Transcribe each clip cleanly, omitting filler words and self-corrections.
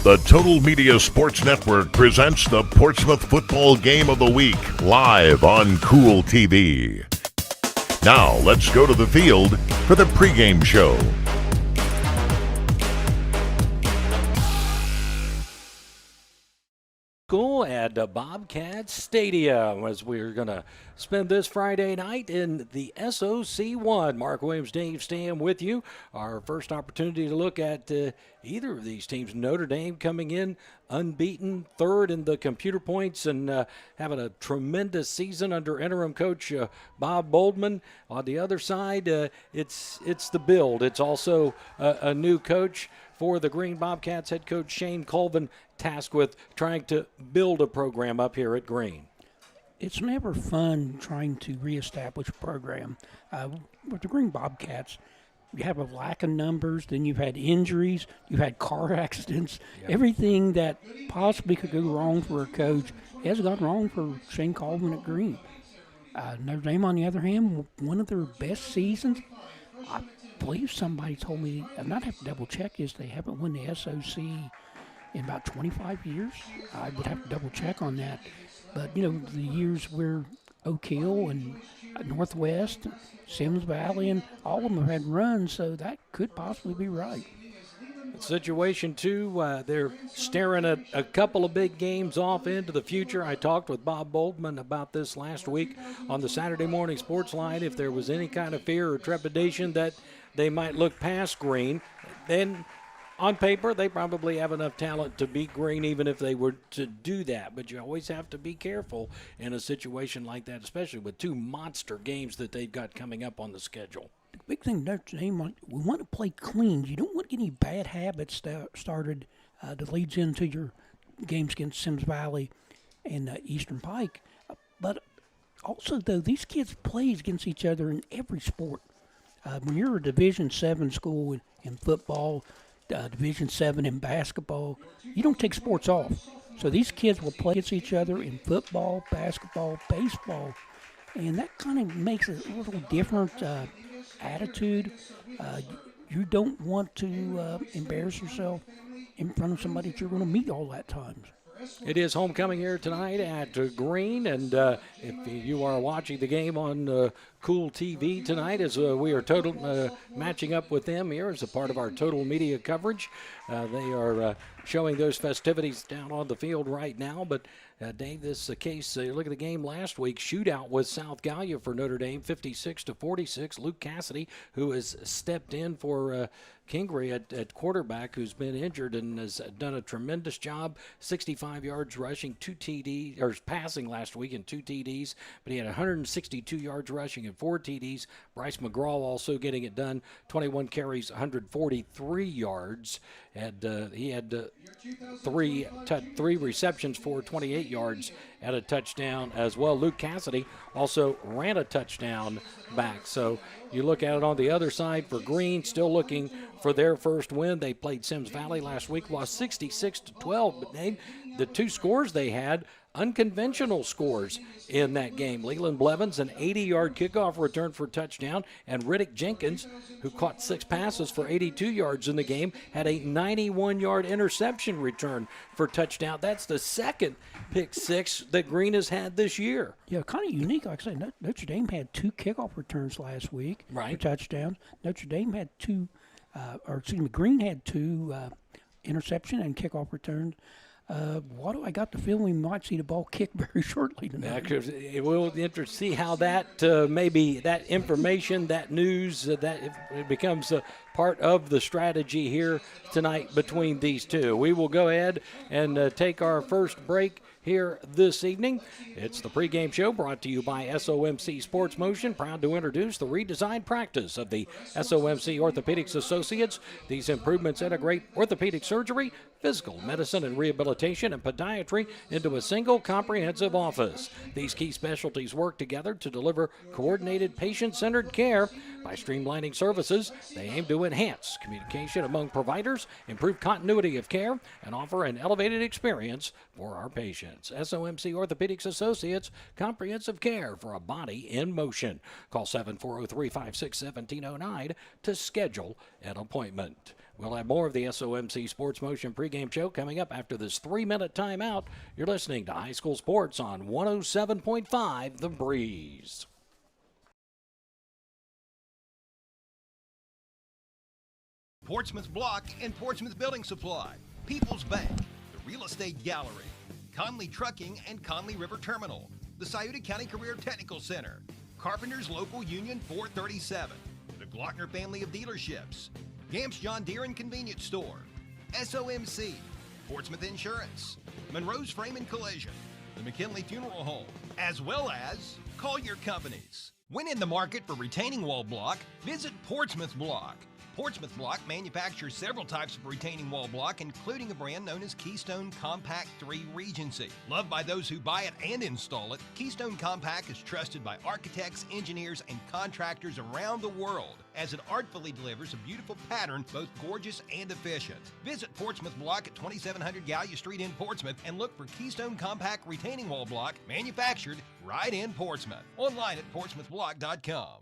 The Total Media Sports Network presents the Portsmouth Football Game of the Week live on Kool TV. Now let's go to the field for the pregame show. Kool at Bobcat Stadium as we're going to spend this Friday night in the SOC1. Mark Williams, Dave Stam with you. Our first opportunity to look at either of these teams. Notre Dame coming in unbeaten, third in the computer points and having a tremendous season under interim coach Bob Boldman. On the other side, it's the build. It's also a new coach for the Green Bobcats, head coach Shane Colvin, tasked with trying to build a program up here at Green. It's never fun trying to reestablish a program. With the Green Bobcats, you have a lack of numbers, then you've had injuries, you've had car accidents, everything that possibly could go wrong for a coach has gone wrong for Shane Colvin at Green. Notre Dame, on the other hand, one of their best seasons. I believe somebody told me, and I'd have to double check this, they haven't won the SOC in about 25 years. I would have to double check on that. But, you know, the years where Oak Hill and Northwest, Sims Valley, and all of them have had runs, so that could possibly be right. Situation two, they're staring at a couple of big games off into the future. I talked with Bob Boldman about this last week on the Saturday Morning Sports Line. If there was any kind of fear or trepidation that they might look past Green, then on paper they probably have enough talent to beat Green even if they were to do that. But you always have to be careful in a situation like that, especially with two monster games that they've got coming up on the schedule. The big thing Notre Dame, we want to play clean. You don't want any bad habits started that leads into your games against Sims Valley and Eastern Pike. But also, though, these kids play against each other in every sport. When you're a Division VII school in football, Division VII in basketball, you don't take sports off. So these kids will play against each other in football, basketball, baseball, and that kind of makes it a little different attitude. You don't want to embarrass yourself in front of somebody that you're going to meet all that times. It is homecoming here tonight at Green, and if you are watching the game on Kool TV tonight, as we are matching up with them here as a part of our total media coverage. They are showing those festivities down on the field right now, but Dave, this is the case. Look at the game last week. Shootout with South Gallia for Notre Dame, 56-46. Luke Cassidy, who has stepped in for Kingery at quarterback, who's been injured and has done a tremendous job. 65 yards rushing, 2 TDs, or passing last week and 2 TDs, but he had 162 yards rushing and 4 TDs. Bryce McGraw also getting it done, 21 carries, 143 yards. He had three receptions for 28 yards and a touchdown as well. Luke Cassidy also ran a touchdown back. So you look at it on the other side for Green, still looking for their first win. They played Sims Valley last week, lost 66-12, but the two scores they had, unconventional scores in that game. Leland Blevins, an 80-yard kickoff return for a touchdown, and Riddick Jenkins, who caught 6 passes for 82 yards in the game, had a 91-yard interception return for touchdown. That's the second pick six that Green has had this year. Yeah, kind of unique. Like I said, Notre Dame had 2 kickoff returns last week for touchdowns. Notre Dame had Green had 2 interception and kickoff returns. I got the feeling we might see the ball kicked very shortly tonight. It will be interesting to see how that maybe that information, that news, that it becomes a part of the strategy here tonight between these two. We will go ahead and take our first break here this evening. It's the pregame show brought to you by SOMC Sports Motion, proud to introduce the redesigned practice of the SOMC Orthopedics Associates. These improvements integrate orthopedic surgery, physical medicine and rehabilitation, and podiatry into a single comprehensive office. These key specialties work together to deliver coordinated patient-centered care. By streamlining services, they aim to enhance communication among providers, improve continuity of care, and offer an elevated experience for our patients. SOMC Orthopedics Associates, comprehensive care for a body in motion. Call 740-356-1709 to schedule an appointment. We'll have more of the SOMC Sports Motion pregame show coming up after this 3-minute timeout. You're listening to High School Sports on 107.5 The Breeze. Portsmouth Block and Portsmouth Building Supply, People's Bank, the Real Estate Gallery, Conley Trucking and Conley River Terminal, the Scioto County Career Technical Center, Carpenters Local Union 437, the Glockner Family of Dealerships, Gamps John Deere and Convenience Store, SOMC, Portsmouth Insurance, Monroe's Frame and Collision, the McKinley Funeral Home, as well as Collier Companies. When in the market for retaining wall block, visit Portsmouth Block. Portsmouth Block manufactures several types of retaining wall block, including a brand known as Keystone Compact 3 Regency. Loved by those who buy it and install it, Keystone Compact is trusted by architects, engineers, and contractors around the world, as it artfully delivers a beautiful pattern, both gorgeous and efficient. Visit Portsmouth Block at 2700 Gallia Street in Portsmouth and look for Keystone Compact retaining wall block manufactured right in Portsmouth. Online at portsmouthblock.com.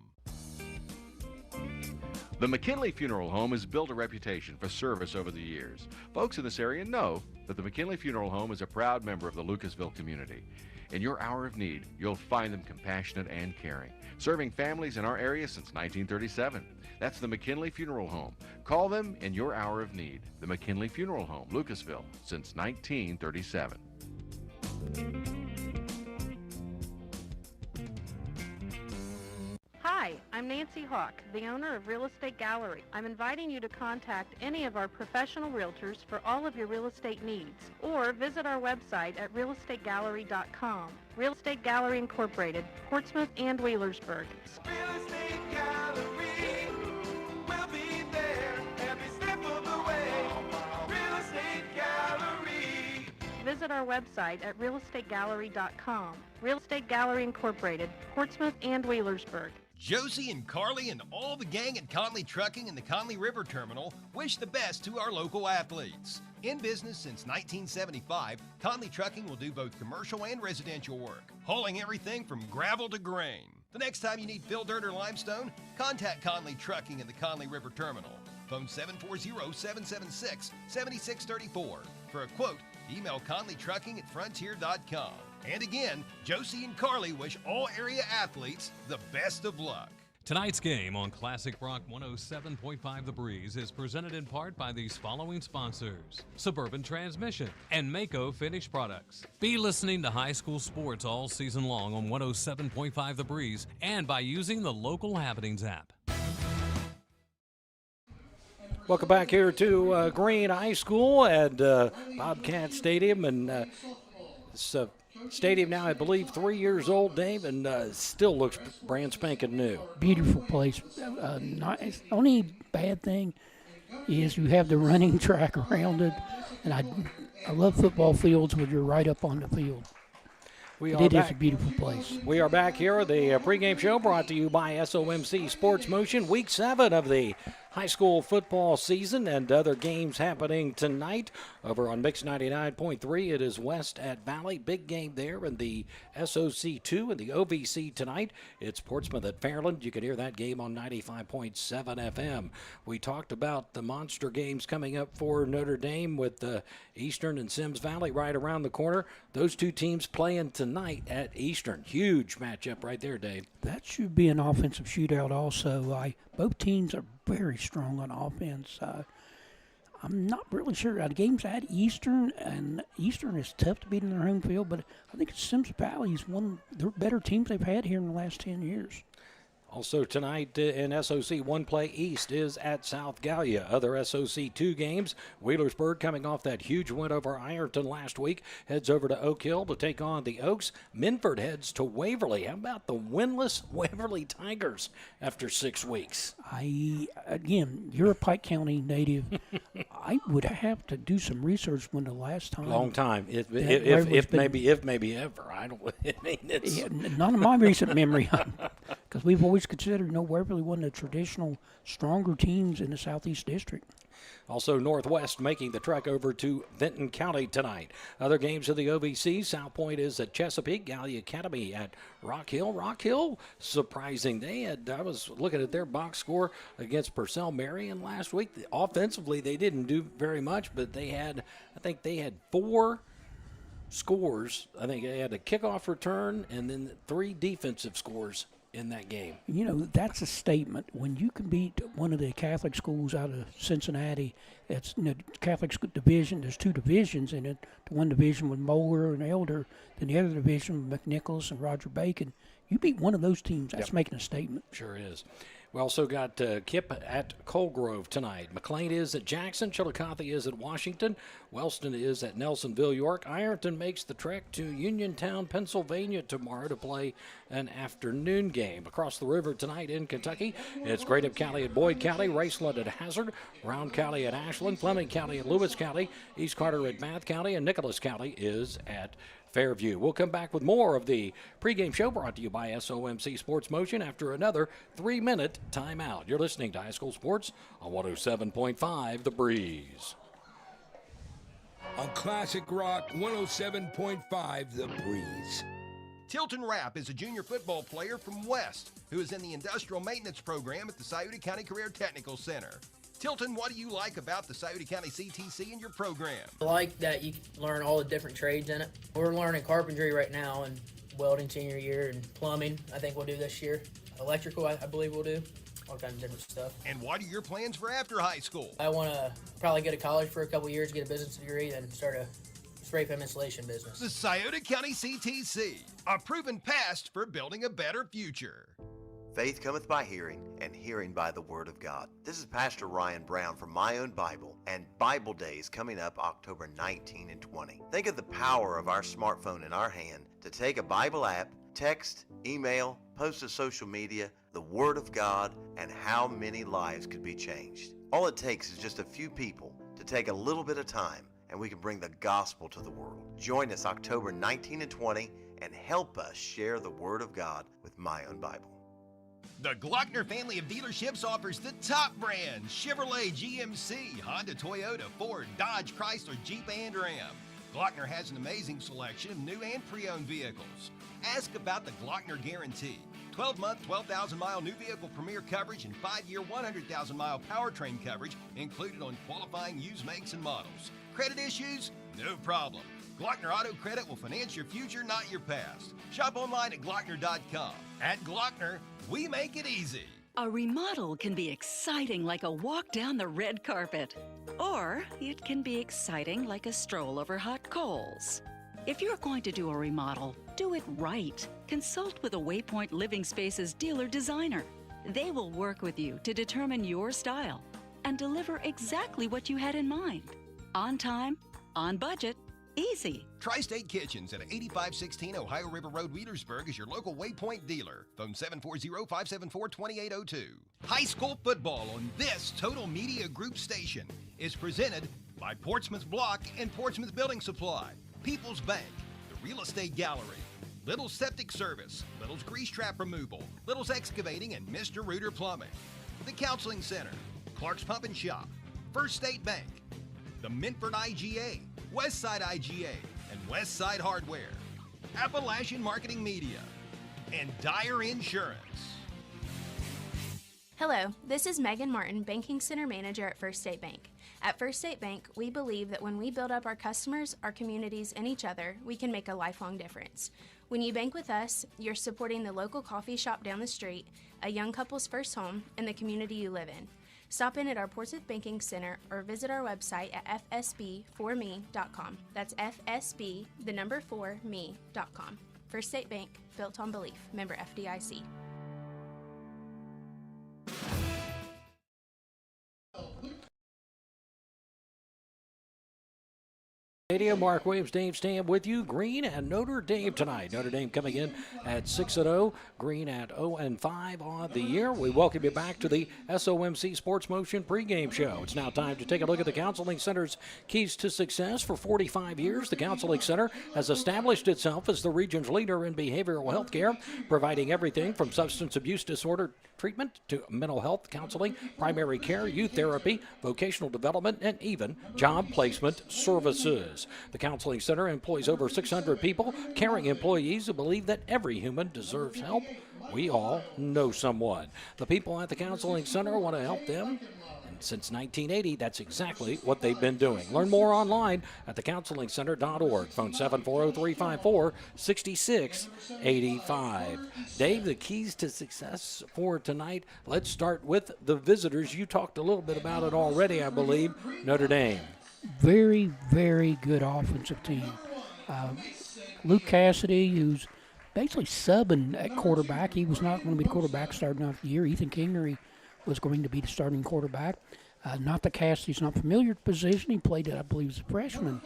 The McKinley Funeral Home has built a reputation for service over the years. Folks in this area know that the McKinley Funeral Home is a proud member of the Lucasville community. In your hour of need, you'll find them compassionate and caring, serving families in our area since 1937. That's the McKinley Funeral Home. Call them in your hour of need. The McKinley Funeral Home, Lucasville, since 1937. Hi, I'm Nancy Hawk, the owner of Real Estate Gallery. I'm inviting you to contact any of our professional realtors for all of your real estate needs, or visit our website at realestategallery.com. Real Estate Gallery Incorporated, Portsmouth and Wheelersburg. Real Estate Gallery, we'll be there every step of the way. Real Estate Gallery. Visit our website at realestategallery.com. Real Estate Gallery Incorporated, Portsmouth and Wheelersburg. Josie and Carly and all the gang at Conley Trucking and the Conley River Terminal wish the best to our local athletes. In business since 1975, Conley Trucking will do both commercial and residential work, hauling everything from gravel to grain. The next time you need fill dirt or limestone, contact Conley Trucking and the Conley River Terminal. Phone 740-776-7634. For a quote, email conleytrucking@frontier.com. And again, Josie and Carly wish all area athletes the best of luck. Tonight's game on Classic Rock 107.5 The Breeze is presented in part by these following sponsors: Suburban Transmission and Mako Finished Products. Be listening to high school sports all season long on 107.5 The Breeze and by using the local Happenings app. Welcome back here to Green High School at Bobcat Stadium, and this stadium now, I believe, 3 years old, Dave, and still looks brand spanking new. Beautiful place. The only bad thing is you have the running track around it, and I love football fields where you're right up on the field. It is a beautiful place. We are back here at the pregame show brought to you by SOMC Sports Motion. Week 7 of the high school football season and other games happening tonight over on Mix 99.3. It is West at Valley. Big game there in the SOC2 and the OVC tonight. It's Portsmouth at Fairland. You can hear that game on 95.7 FM. We talked about the monster games coming up for Notre Dame with Eastern and Sims Valley right around the corner. Those two teams playing tonight at Eastern. Huge matchup right there, Dave. That should be an offensive shootout also. Both teams are very strong on offense. I'm not really sure. The game's at Eastern, and Eastern is tough to beat in their home field, but I think Sims Valley is one of their better teams they've had here in the last 10 years. Also tonight in SOC 1 play East is at South Gallia. Other SOC 2 games, Wheelersburg coming off that huge win over Ironton last week, heads over to Oak Hill to take on the Oaks. Minford heads to Waverly. How about the winless Waverly Tigers after 6 weeks? Again, you're a Pike County native. I would have to do some research when the last time. Long time. If maybe ever. I don't. I mean, it's not in my recent memory, because we've always considered Waverly one of the traditional stronger teams in the Southeast District. Also, Northwest making the trek over to Benton County tonight. Other games of the OVC, South Point is at Chesapeake, Gallia Academy at Rock Hill. Rock Hill, surprising. I was looking at their box score against Purcell Marion last week. Offensively, they didn't do very much, but I think they had 4 scores. I think they had a kickoff return and then 3 defensive scores in that game. You know, that's a statement. When you can beat one of the Catholic schools out of Cincinnati, that's Catholic school division, there's 2 divisions in it. The one division with Moeller and Elder, then the other division with McNicholas and Roger Bacon. You beat one of those teams, that's making a statement. Sure is. We also got Kip at Colgrove tonight. McLean is at Jackson. Chillicothe is at Washington. Wellston is at Nelsonville, York. Ironton makes the trek to Uniontown, Pennsylvania tomorrow to play an afternoon game. Across the river tonight in Kentucky, it's Great Up County at Boyd County, Raceland at Hazard, Round County at Ashland, Fleming County at Lewis County, East Carter at Bath County, and Nicholas County is at Fairview. We'll come back with more of the pregame show brought to you by SOMC Sports Motion after another 3-minute timeout. You're listening to High School Sports on 107.5 The Breeze. On Classic Rock 107.5 The Breeze. Tilton Rapp is a junior football player from West who is in the industrial maintenance program at the Scioto County Career Technical Center. Tilton, what do you like about the Scioto County CTC and your program? I like that you learn all the different trades in it. We're learning carpentry right now and welding senior year and plumbing I think we'll do this year. Electrical I believe we'll do. All kinds of different stuff. And what are your plans for after high school? I want to probably go to college for a couple years, get a business degree, then start a spray foam installation business. The Scioto County CTC, a proven past for building a better future. Faith cometh by hearing, and hearing by the Word of God. This is Pastor Ryan Brown from My Own Bible, and Bible Day is coming up October 19 and 20. Think of the power of our smartphone in our hand to take a Bible app, text, email, post to social media, the Word of God, and how many lives could be changed. All it takes is just a few people to take a little bit of time, and we can bring the gospel to the world. Join us October 19 and 20, and help us share the Word of God with My Own Bible. The Glockner family of dealerships offers the top brands: Chevrolet, GMC, Honda, Toyota, Ford, Dodge, Chrysler, Jeep, and Ram. Glockner has an amazing selection of new and pre-owned vehicles. Ask about the Glockner Guarantee. 12-month, 12,000-mile new vehicle premier coverage and 5-year, 100,000-mile powertrain coverage included on qualifying used makes and models. Credit issues? No problem. Glockner Auto Credit will finance your future, not your past. Shop online at Glockner.com. At Glockner, we make it easy. A remodel can be exciting like a walk down the red carpet. Or it can be exciting like a stroll over hot coals. If you're going to do a remodel, do it right. Consult with a Waypoint Living Spaces dealer designer. They will work with you to determine your style and deliver exactly what you had in mind. On time, on budget, easy. Tri-State Kitchens at 8516 Ohio River Road, Wheelersburg is your local Waypoint dealer. Phone 740-574-2802. High school football on this Total Media Group station is presented by Portsmouth Block and Portsmouth Building Supply, People's Bank, the Real Estate Gallery, Little's Septic Service, Little's Grease Trap Removal, Little's Excavating, and Mr. Reuter Plumbing, the Counseling Center, Clark's Pump and Shop, First State Bank, the Minford IGA, Westside IGA, and Westside Hardware, Appalachian Marketing Media, and Dyer Insurance. Hello, this is Megan Martin, Banking Center Manager at First State Bank. At First State Bank, we believe that when we build up our customers, our communities, and each other, we can make a lifelong difference. When you bank with us, you're supporting the local coffee shop down the street, a young couple's first home, and the community you live in. Stop in at our Portsmouth Banking Center or visit our website at fsb4me.com. That's FSB, the number 4me.com. First State Bank, built on belief. Member FDIC. Mark Williams, Dave Stam with you. Green and Notre Dame tonight. Notre Dame coming in at 6-0. Green at 0-5 on the year. We welcome you back to the SOMC Sports Motion pregame show. It's now time to take a look at the Counseling Center's keys to success. For 45 years, the Counseling Center has established itself as the region's leader in behavioral health care, providing everything from substance abuse disorder treatment to mental health counseling, primary care, youth therapy, vocational development, and even job placement services. The Counseling Center employs over 600 people, caring employees who believe that every human deserves help. We all know someone. The people at the Counseling Center want to help them. And since 1980, that's exactly what they've been doing. Learn more online at thecounselingcenter.org. Phone 740-354-6685. Dave, the keys to success for tonight. Let's start with the visitors. You talked a little bit about it already, I believe. Notre Dame. Very, very good offensive team. Luke Cassidy, who's basically subbing at quarterback. He was not going to be the quarterback starting out the year. Ethan Kingery was going to be the starting quarterback. Not that Cassidy's not familiar with the position. He played it, I believe, as a freshman.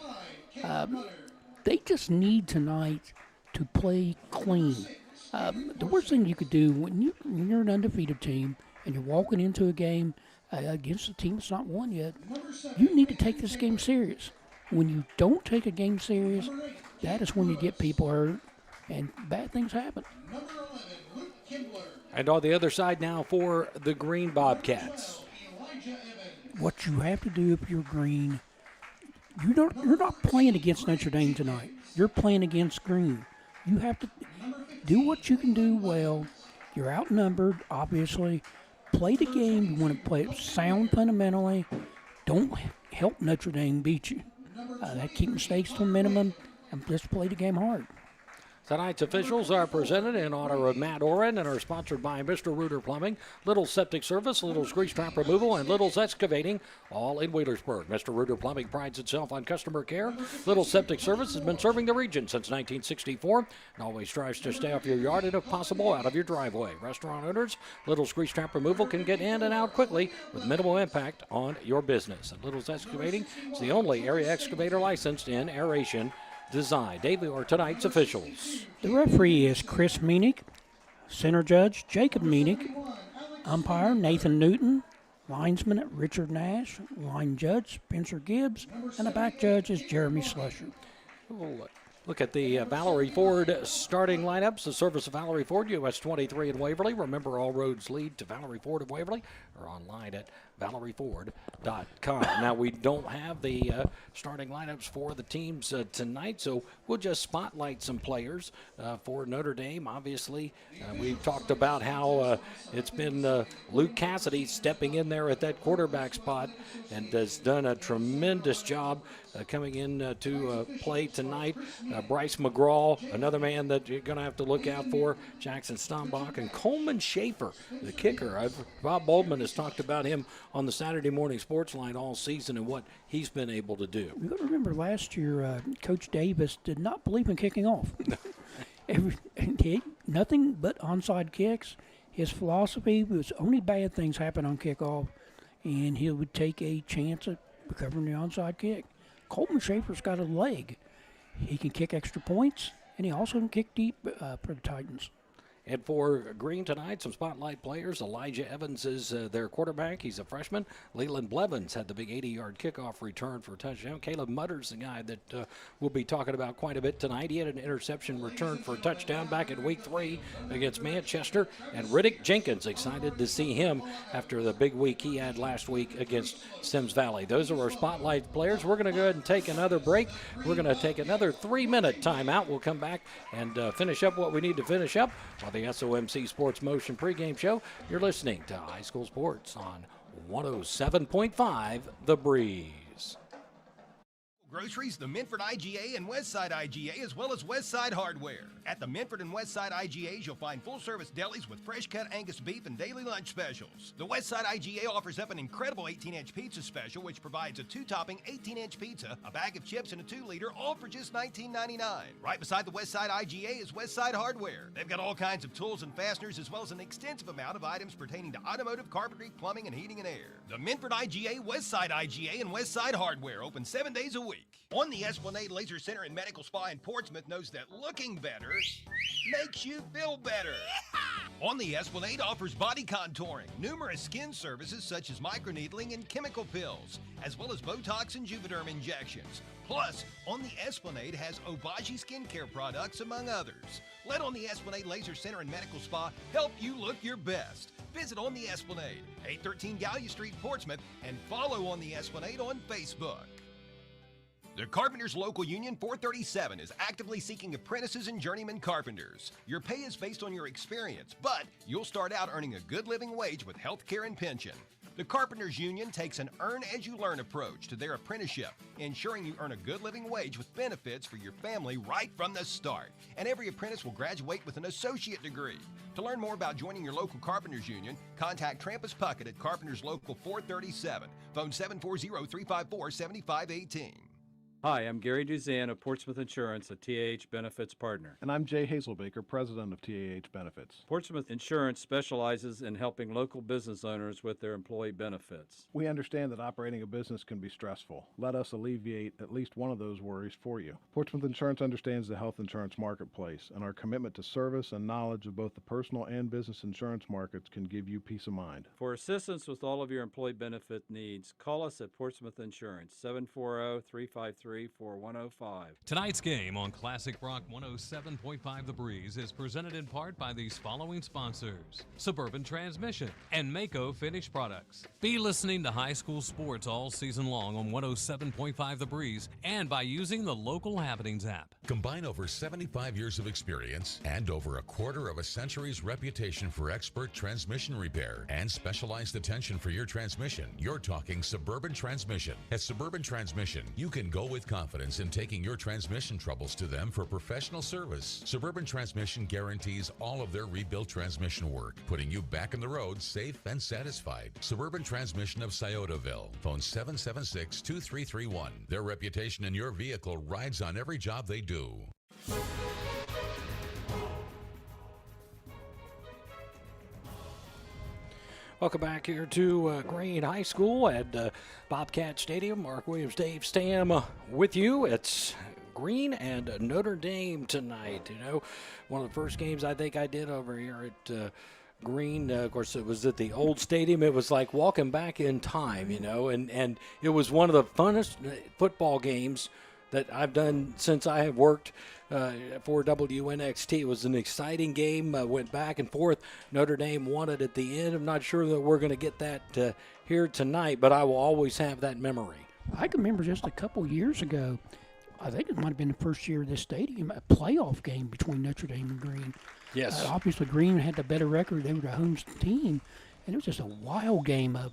They just need tonight to play clean. The worst thing you could do when you're an undefeated team and you're walking into a game against a team that's not won yet, you need to take this game serious. When you don't take a game serious, that is when you get people hurt and bad things happen. And on the other side now for the Green Bobcats. What you have to do if you're green, you're not playing against Notre Dame tonight. You're playing against green. You have to do what you can do well. You're outnumbered, obviously. Play the game. You want to play it sound fundamentally. Don't help Notre Dame beat you. Keep mistakes to a minimum and just play the game hard. Tonight's officials are presented in honor of Matt Oren and are sponsored by Mr. Reuter Plumbing, Little's Septic Service, Little's Grease Trap Removal, and Little's Excavating, all in Wheelersburg. Mr. Reuter Plumbing prides itself on customer care. Little's Septic Service has been serving the region since 1964 and always strives to stay off your yard and, if possible, out of your driveway. Restaurant owners, Little's Grease Trap Removal can get in and out quickly with minimal impact on your business. And Little's Excavating is the only area excavator licensed in aeration design. Dave, are tonight's officials. The referee is Chris Meenick, center judge Jacob Meenick, umpire Nathan Newton, linesman Richard Nash, line judge Spencer Gibbs, and the back judge is Jeremy Slusher. We'll look at the Valerie Ford starting lineups. The service of Valerie Ford, US 23 in Waverly. Remember, all roads lead to Valerie Ford of Waverly, or online at ValerieFord.com. Now, we don't have the starting lineups for the teams tonight, so we'll just spotlight some players for Notre Dame. Obviously, we've talked about how it's been Luke Cassidy stepping in there at that quarterback spot and has done a tremendous job coming in to play tonight. Bryce McGraw, another man that you're going to have to look out for, Jackson Stombach, and Coleman Schaefer, the kicker. Bob Boldman has talked about him on the Saturday morning sports line all season and what he's been able to do. You've got to remember last year, Coach Davis did not believe in kicking off. Nothing but onside kicks. His philosophy was only bad things happen on kickoff, and he would take a chance at recovering the onside kick. Coleman Schaefer's got a leg. He can kick extra points, and he also can kick deep for the Titans. And for Green tonight, some spotlight players. Elijah Evans is their quarterback. He's a freshman. Leland Blevins had the big 80-yard kickoff return for a touchdown. Caleb Mutter's the guy that we'll be talking about quite a bit tonight. He had an interception return for a touchdown back in week 3 against Manchester. And Riddick Jenkins, excited to see him after the big week he had last week against Sims Valley. Those are our spotlight players. We're going to go ahead and take another break. We're going to take another 3-minute timeout. We'll come back and finish up what we need to finish up while the SOMC Sports Motion pregame show. You're listening to High School Sports on 107.5 The Breeze. Groceries, the Minford IGA and Westside IGA, as well as Westside Hardware. At the Minford and Westside IGAs, you'll find full-service delis with fresh-cut Angus beef and daily lunch specials. The Westside IGA offers up an incredible 18-inch pizza special, which provides a 2-topping 18-inch pizza, a bag of chips, and a 2-liter, all for just $19.99. Right beside the Westside IGA is Westside Hardware. They've got all kinds of tools and fasteners, as well as an extensive amount of items pertaining to automotive, carpentry, plumbing, and heating and air. The Minford IGA, Westside IGA, and Westside Hardware open 7 days a week. On the Esplanade Laser Center and Medical Spa in Portsmouth knows that looking better makes you feel better. On the Esplanade offers body contouring, numerous skin services such as microneedling and chemical pills, as well as Botox and Juvederm injections. Plus, On the Esplanade has Obagi skincare products, among others. Let On the Esplanade Laser Center and Medical Spa help you look your best. Visit on the Esplanade, 813 Gallia Street, Portsmouth, and follow on the Esplanade on Facebook. The Carpenters Local Union 437 is actively seeking apprentices and journeyman carpenters. Your pay is based on your experience, but you'll start out earning a good living wage with health care and pension. The Carpenters Union takes an earn-as-you-learn approach to their apprenticeship, ensuring you earn a good living wage with benefits for your family right from the start. And every apprentice will graduate with an associate degree. To learn more about joining your local Carpenters Union, contact Trampus Puckett at Carpenters Local 437. Phone 740-354-7518. Hi, I'm Gary Duzan of Portsmouth Insurance, a TAH Benefits partner. And I'm Jay Hazelbaker, president of TAH Benefits. Portsmouth Insurance specializes in helping local business owners with their employee benefits. We understand that operating a business can be stressful. Let us alleviate at least one of those worries for you. Portsmouth Insurance understands the health insurance marketplace, and our commitment to service and knowledge of both the personal and business insurance markets can give you peace of mind. For assistance with all of your employee benefit needs, call us at Portsmouth Insurance, 740-353-4105. Tonight's game on Classic Rock 107.5 The Breeze is presented in part by these following sponsors: Suburban Transmission and Mako Finished Products. Be listening to high school sports all season long on 107.5 The Breeze and by using the Local Happenings app. Combine over 75 years of experience and over a quarter of a century's reputation for expert transmission repair and specialized attention for your transmission. You're talking Suburban Transmission. At Suburban Transmission, you can go with confidence in taking your transmission troubles to them for professional service. Suburban Transmission guarantees all of their rebuilt transmission work, putting you back on the road safe and satisfied. Suburban Transmission of Sciotaville. Phone 776-2331. Their reputation in your vehicle rides on every job they do. Welcome back here to Green High School at Bobcat Stadium. Mark Williams, Dave Stam with you. It's Green and Notre Dame tonight. You know, one of the first games I think I did over here at Green. Of course, it was at the old stadium. It was like walking back in time, you know, and it was one of the funnest football games that I've done since I have worked for WNXT. It was an exciting game, went back and forth. Notre Dame won it at the end. I'm not sure that we're going to get that here tonight, but I will always have that memory. I can remember just a couple years ago, I think it might have been the first year of this stadium, a playoff game between Notre Dame and Green. Yes. Obviously, Green had the better record. They were the home team, and it was just a wild game, a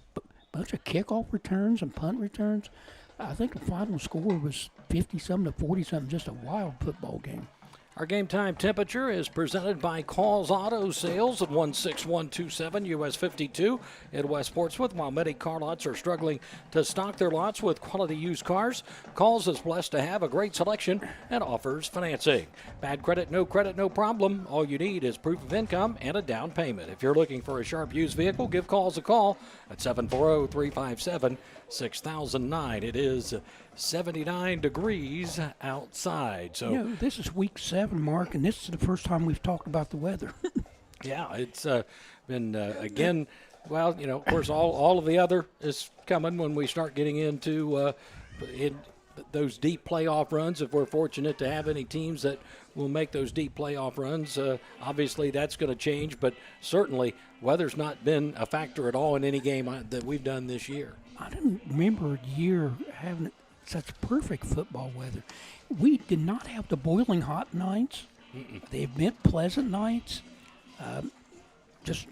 bunch of kickoff returns and punt returns. I think the final score was 50-something to 40-something, just a wild football game. Our game time temperature is presented by Call's Auto Sales at 16127 US 52 in West Portsmouth. While many car lots are struggling to stock their lots with quality used cars, Call's is blessed to have a great selection and offers financing. Bad credit, no problem. All you need is proof of income and a down payment. If you're looking for a sharp used vehicle, give Call's a call at 740-357-6009. It is 79 degrees outside. So, you know, this is week 7, Mark, and this is the first time we've talked about the weather. Yeah, it's been, again, well, you know, of course, all of the other is coming when we start getting into those deep playoff runs. If we're fortunate to have any teams that will make those deep playoff runs, obviously that's going to change, but certainly weather's not been a factor at all in any game that we've done this year. I didn't remember a year having such perfect football weather. We did not have the boiling hot nights. They've been pleasant nights. Just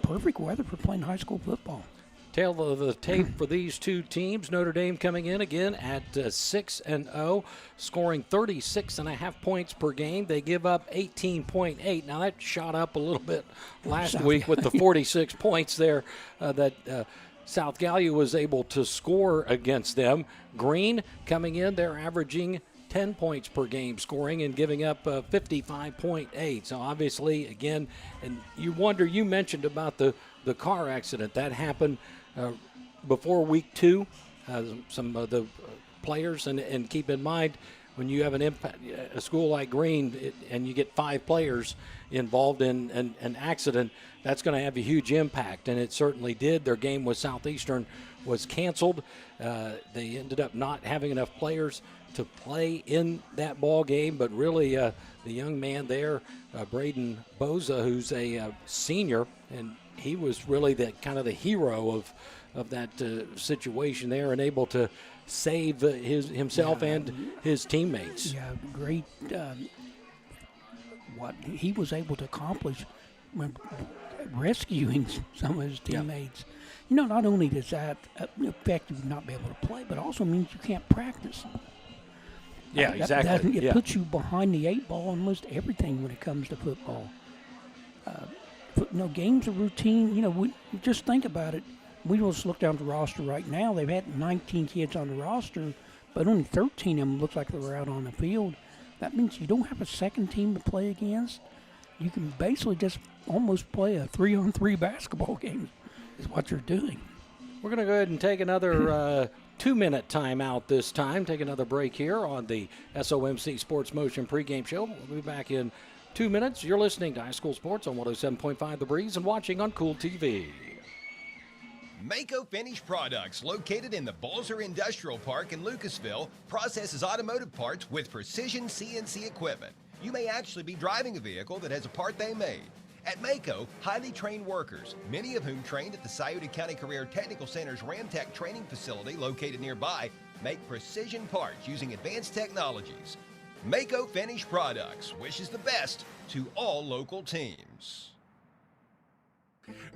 perfect weather for playing high school football. Tail of the tape for these two teams. Notre Dame coming in again at 6-0, scoring 36.5 points per game. They give up 18.8. Now that shot up a little bit last week with the 46 points there that South Gallia was able to score against them. Green coming in, they're averaging 10 points per game scoring and giving up 55.8. So obviously, again, and you wonder, you mentioned about the car accident that happened before week 2. Some of the players, and keep in mind, when you have a school like Green and you get 5 players involved in an accident, that's going to have a huge impact, and it certainly did. Their game with Southeastern was canceled. They ended up not having enough players to play in that ball game, but really the young man there, Braden Boza, who's a senior, and he was really the kind of the hero of that situation there, and able to save himself and his teammates. Yeah, great. What he was able to accomplish when rescuing some of his teammates. You know, not only does that affect you not be able to play, but also means you can't practice. Yeah, exactly. It puts you behind the 8 ball on almost everything when it comes to football. Games are routine. You know, we just think about it. We just look down the roster right now. They've had 19 kids on the roster, but only 13 of them looks like they were out on the field. That means you don't have a second team to play against. You can basically just almost play a 3-on-3 basketball game is what you're doing. We're going to go ahead and take another 2-minute timeout this time. Take another break here on the SOMC Sports Motion pregame show. We'll be back in 2 minutes. You're listening to High School Sports on 107.5 The Breeze and watching on Kool TV. Mako Finished Products, located in the Balzer Industrial Park in Lucasville, processes automotive parts with precision CNC equipment. You may actually be driving a vehicle that has a part they made. At Mako, highly trained workers, many of whom trained at the Scioto County Career Technical Center's Ramtech training facility located nearby, make precision parts using advanced technologies. Mako Finished Products wishes the best to all local teams.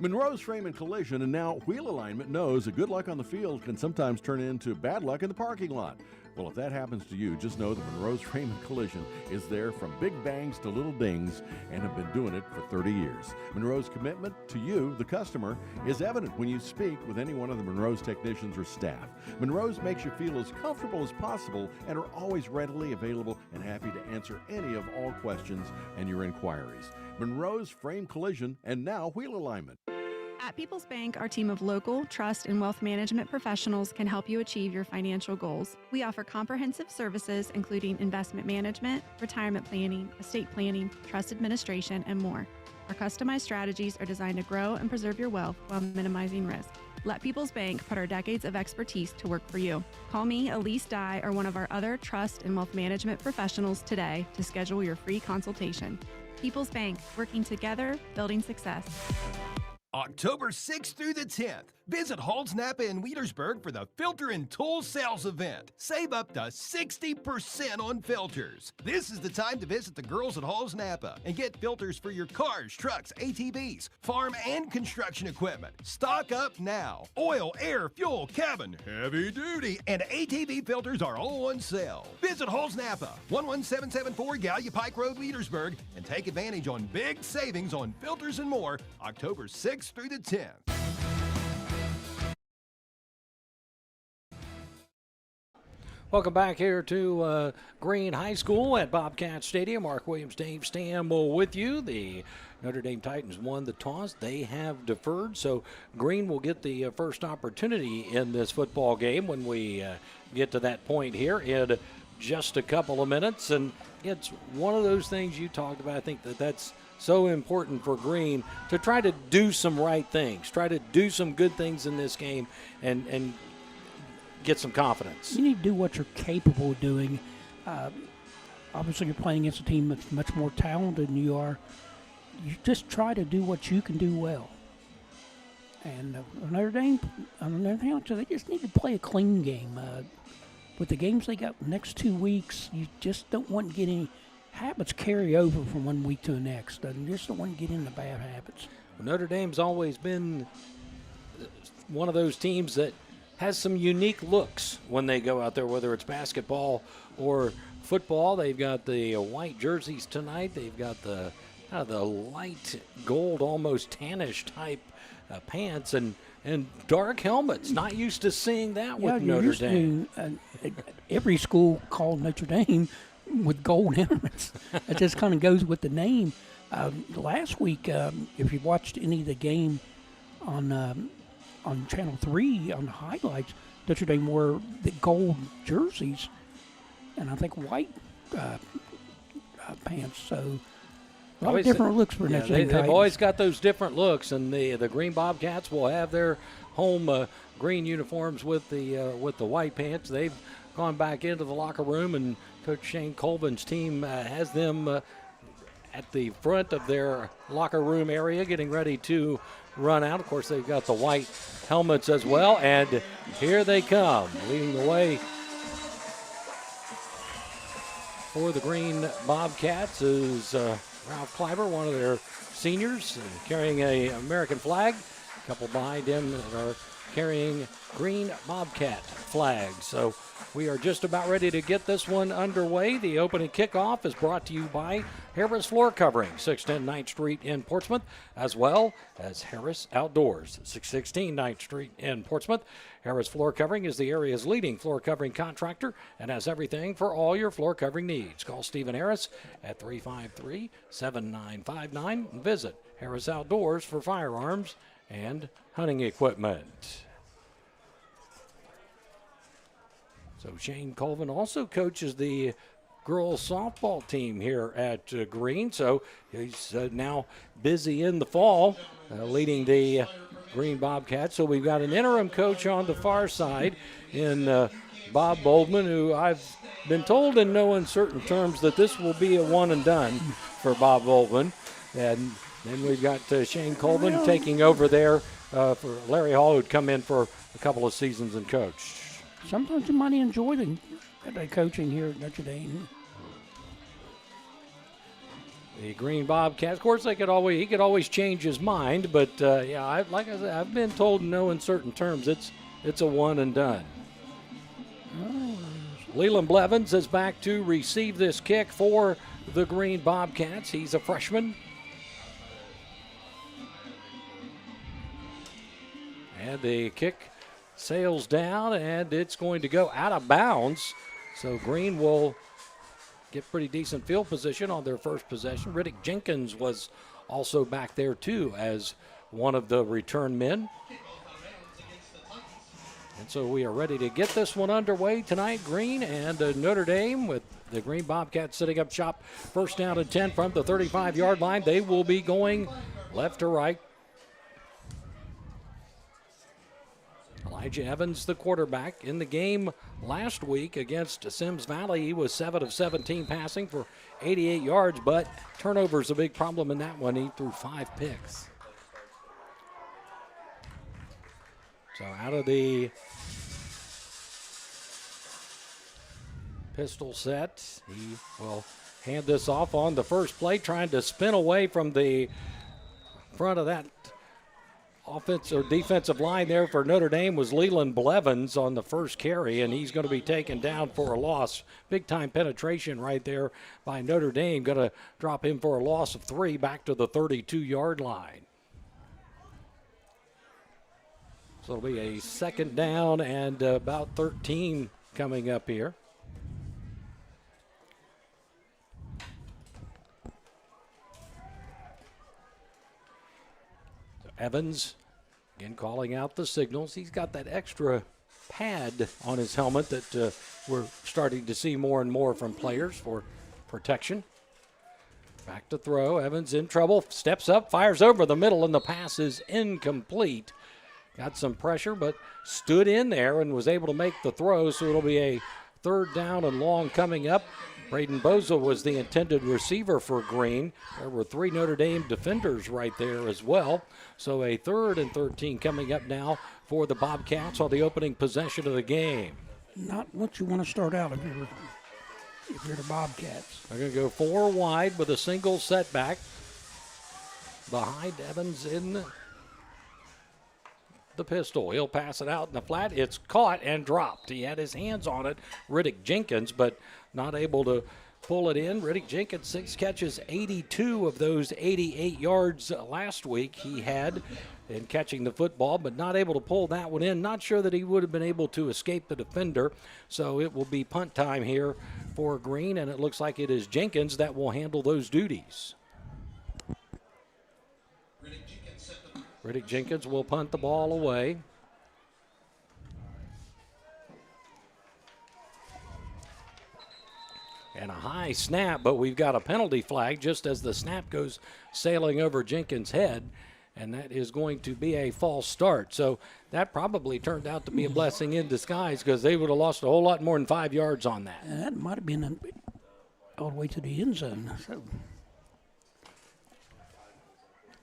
Monroe's Frame and Collision and now Wheel Alignment knows that good luck on the field can sometimes turn into bad luck in the parking lot. Well, if that happens to you, just know that Monroe's Frame and Collision is there from big bangs to little dings and have been doing it for 30 years. Monroe's commitment to you, the customer, is evident when you speak with any one of the Monroe's technicians or staff. Monroe's makes you feel as comfortable as possible and are always readily available and happy to answer any of all questions and your inquiries. Monroe's Frame Collision and now Wheel Alignment. At People's Bank, our team of local, trust, and wealth management professionals can help you achieve your financial goals. We offer comprehensive services including investment management, retirement planning, estate planning, trust administration, and more. Our customized strategies are designed to grow and preserve your wealth while minimizing risk. Let People's Bank put our decades of expertise to work for you. Call me, Elise Dye, or one of our other trust and wealth management professionals today to schedule your free consultation. People's Bank, working together, building success. October 6th through the 10th, visit Halls Napa in Wheelersburg for the Filter and Tool Sales Event. Save up to 60% on filters. This is the time to visit the girls at Halls Napa and get filters for your cars, trucks, ATVs, farm and construction equipment. Stock up now. Oil, air, fuel, cabin, heavy duty, and ATV filters are all on sale. Visit Halls Napa, 11774 Gallia Pike Road, Wheelersburg, and take advantage on big savings on filters and more October 6th through the 10th. Welcome back here to Green High School at Bobcat Stadium. Mark Williams, Dave Stamble with you. The Notre Dame Titans won the toss. They have deferred, so Green will get the first opportunity in this football game when we get to that point here in just a couple of minutes. And it's one of those things you talked about. I think that's so important for Green to try to do some right things, try to do some good things in this game and get some confidence. You need to do what you're capable of doing. Obviously, you're playing against a team that's much more talented than you are. You just try to do what you can do well. And Notre Dame, on the other hand, they just need to play a clean game. With the games they got next 2 weeks, you just don't want to get any habits carry over from one week to the next. You just don't want to get into bad habits. Well, Notre Dame's always been one of those teams that has some unique looks when they go out there, whether it's basketball or football. They've got the white jerseys tonight. They've got the light gold, almost tannish type pants and dark helmets. Not used to seeing that with Notre Dame. Every school called Notre Dame with gold helmets. It just kind of goes with the name. Last week, if you watched any of the game on Channel 3 on the highlights, Notre Dame wore the gold jerseys and I think white pants. So a lot of different looks for Notre Dame. They've always got those different looks, and the Green Bobcats will have their home green uniforms with the white pants. They've gone back into the locker room, and Coach Shane Colvin's team has them at the front of their locker room area getting ready to run out. Of course, they've got the white helmets as well, and here they come. Leading the way for the Green Bobcats is Ralph Kleiber, one of their seniors, carrying an American flag. A couple behind him that are carrying Green Bobcat flags. So we are just about ready to get this one underway. The opening kickoff is brought to you by Harris Floor Covering, 610 9th Street in Portsmouth, as well as Harris Outdoors, 616 9th Street in Portsmouth. Harris Floor Covering is the area's leading floor covering contractor and has everything for all your floor covering needs. Call Stephen Harris at 353-7959 and visit Harris Outdoors for firearms and hunting equipment. So Shane Colvin also coaches the girls softball team here at Green. So he's now busy in the fall leading the Green Bobcats. So we've got an interim coach on the far side in Bob Boldman, who I've been told in no uncertain terms that this will be a one and done for Bob Boldman. And then we've got Shane Colvin taking over there for Larry Hall, who'd come in for a couple of seasons and coached. Sometimes you might enjoy the coaching here at Notre Dame. The Green Bobcats, of course, he could always change his mind, but yeah, like I said, I've been told in no uncertain terms it's a one and done. Leland Blevins is back to receive this kick for the Green Bobcats. He's a freshman. And the kick sails down, and it's going to go out of bounds. So Green will get pretty decent field position on their first possession. Riddick Jenkins was also back there, too, as one of the return men. And so we are ready to get this one underway tonight. Green and Notre Dame, with the Green Bobcats sitting up shop. First down and 10 from the 35-yard line. They will be going left to right. Elijah Evans, the quarterback, in the game last week against Sims Valley. He was 7 of 17 passing for 88 yards, but turnover's a big problem in that one. He threw 5 picks. So out of the pistol set, he will hand this off on the first play, trying to spin away from the front of that offensive or defensive line there for Notre Dame was Leland Blevins on the first carry, and he's going to be taken down for a loss. Big-time penetration right there by Notre Dame. Going to drop him for a loss of 3 back to the 32-yard line. So it'll be a second down and about 13 coming up here. Evans, again, calling out the signals. He's got that extra pad on his helmet that we're starting to see more and more from players for protection. Back to throw. Evans in trouble. Steps up, fires over the middle, and the pass is incomplete. Got some pressure, but stood in there and was able to make the throw, so it'll be a third down and long coming up. Braden Boza was the intended receiver for Green. There were 3 Notre Dame defenders right there as well. So a third and 13 coming up now for the Bobcats on the opening possession of the game. Not what you want to start out if you're the Bobcats. They're going to go 4 wide with a single setback. Behind Evans in the pistol. He'll pass it out in the flat. It's caught and dropped. He had his hands on it, Riddick Jenkins, but not able to pull it in. Riddick Jenkins, 6 catches, 82 of those 88 yards last week he had in catching the football, but not able to pull that one in. Not sure that he would have been able to escape the defender, so it will be punt time here for Green, and it looks like it is Jenkins that will handle those duties. Riddick Jenkins will punt the ball away. And a high snap, but we've got a penalty flag just as the snap goes sailing over Jenkins' head. and that is going to be a false start. So that probably turned out to be a blessing in disguise because they would have lost a whole lot more than 5 yards on that. And that might have been all the way to the end zone. So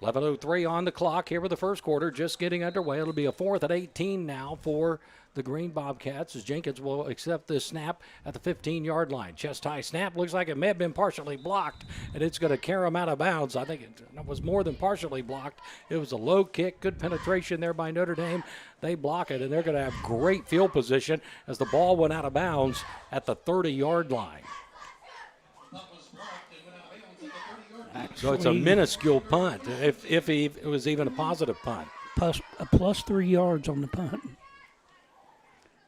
11:03 on the clock here with the first quarter, just getting underway. It'll be a 4th and 18 now for the Green Bobcats as Jenkins will accept this snap at the 15-yard line. Chest-high snap. Looks like it may have been partially blocked, and it's going to carry him out of bounds. I think it was more than partially blocked. It was a low kick. Good penetration there by Notre Dame. They block it, and they're going to have great field position as the ball went out of bounds at the 30-yard line. So it's a minuscule punt, if it was even a positive punt. Plus 3 yards on the punt.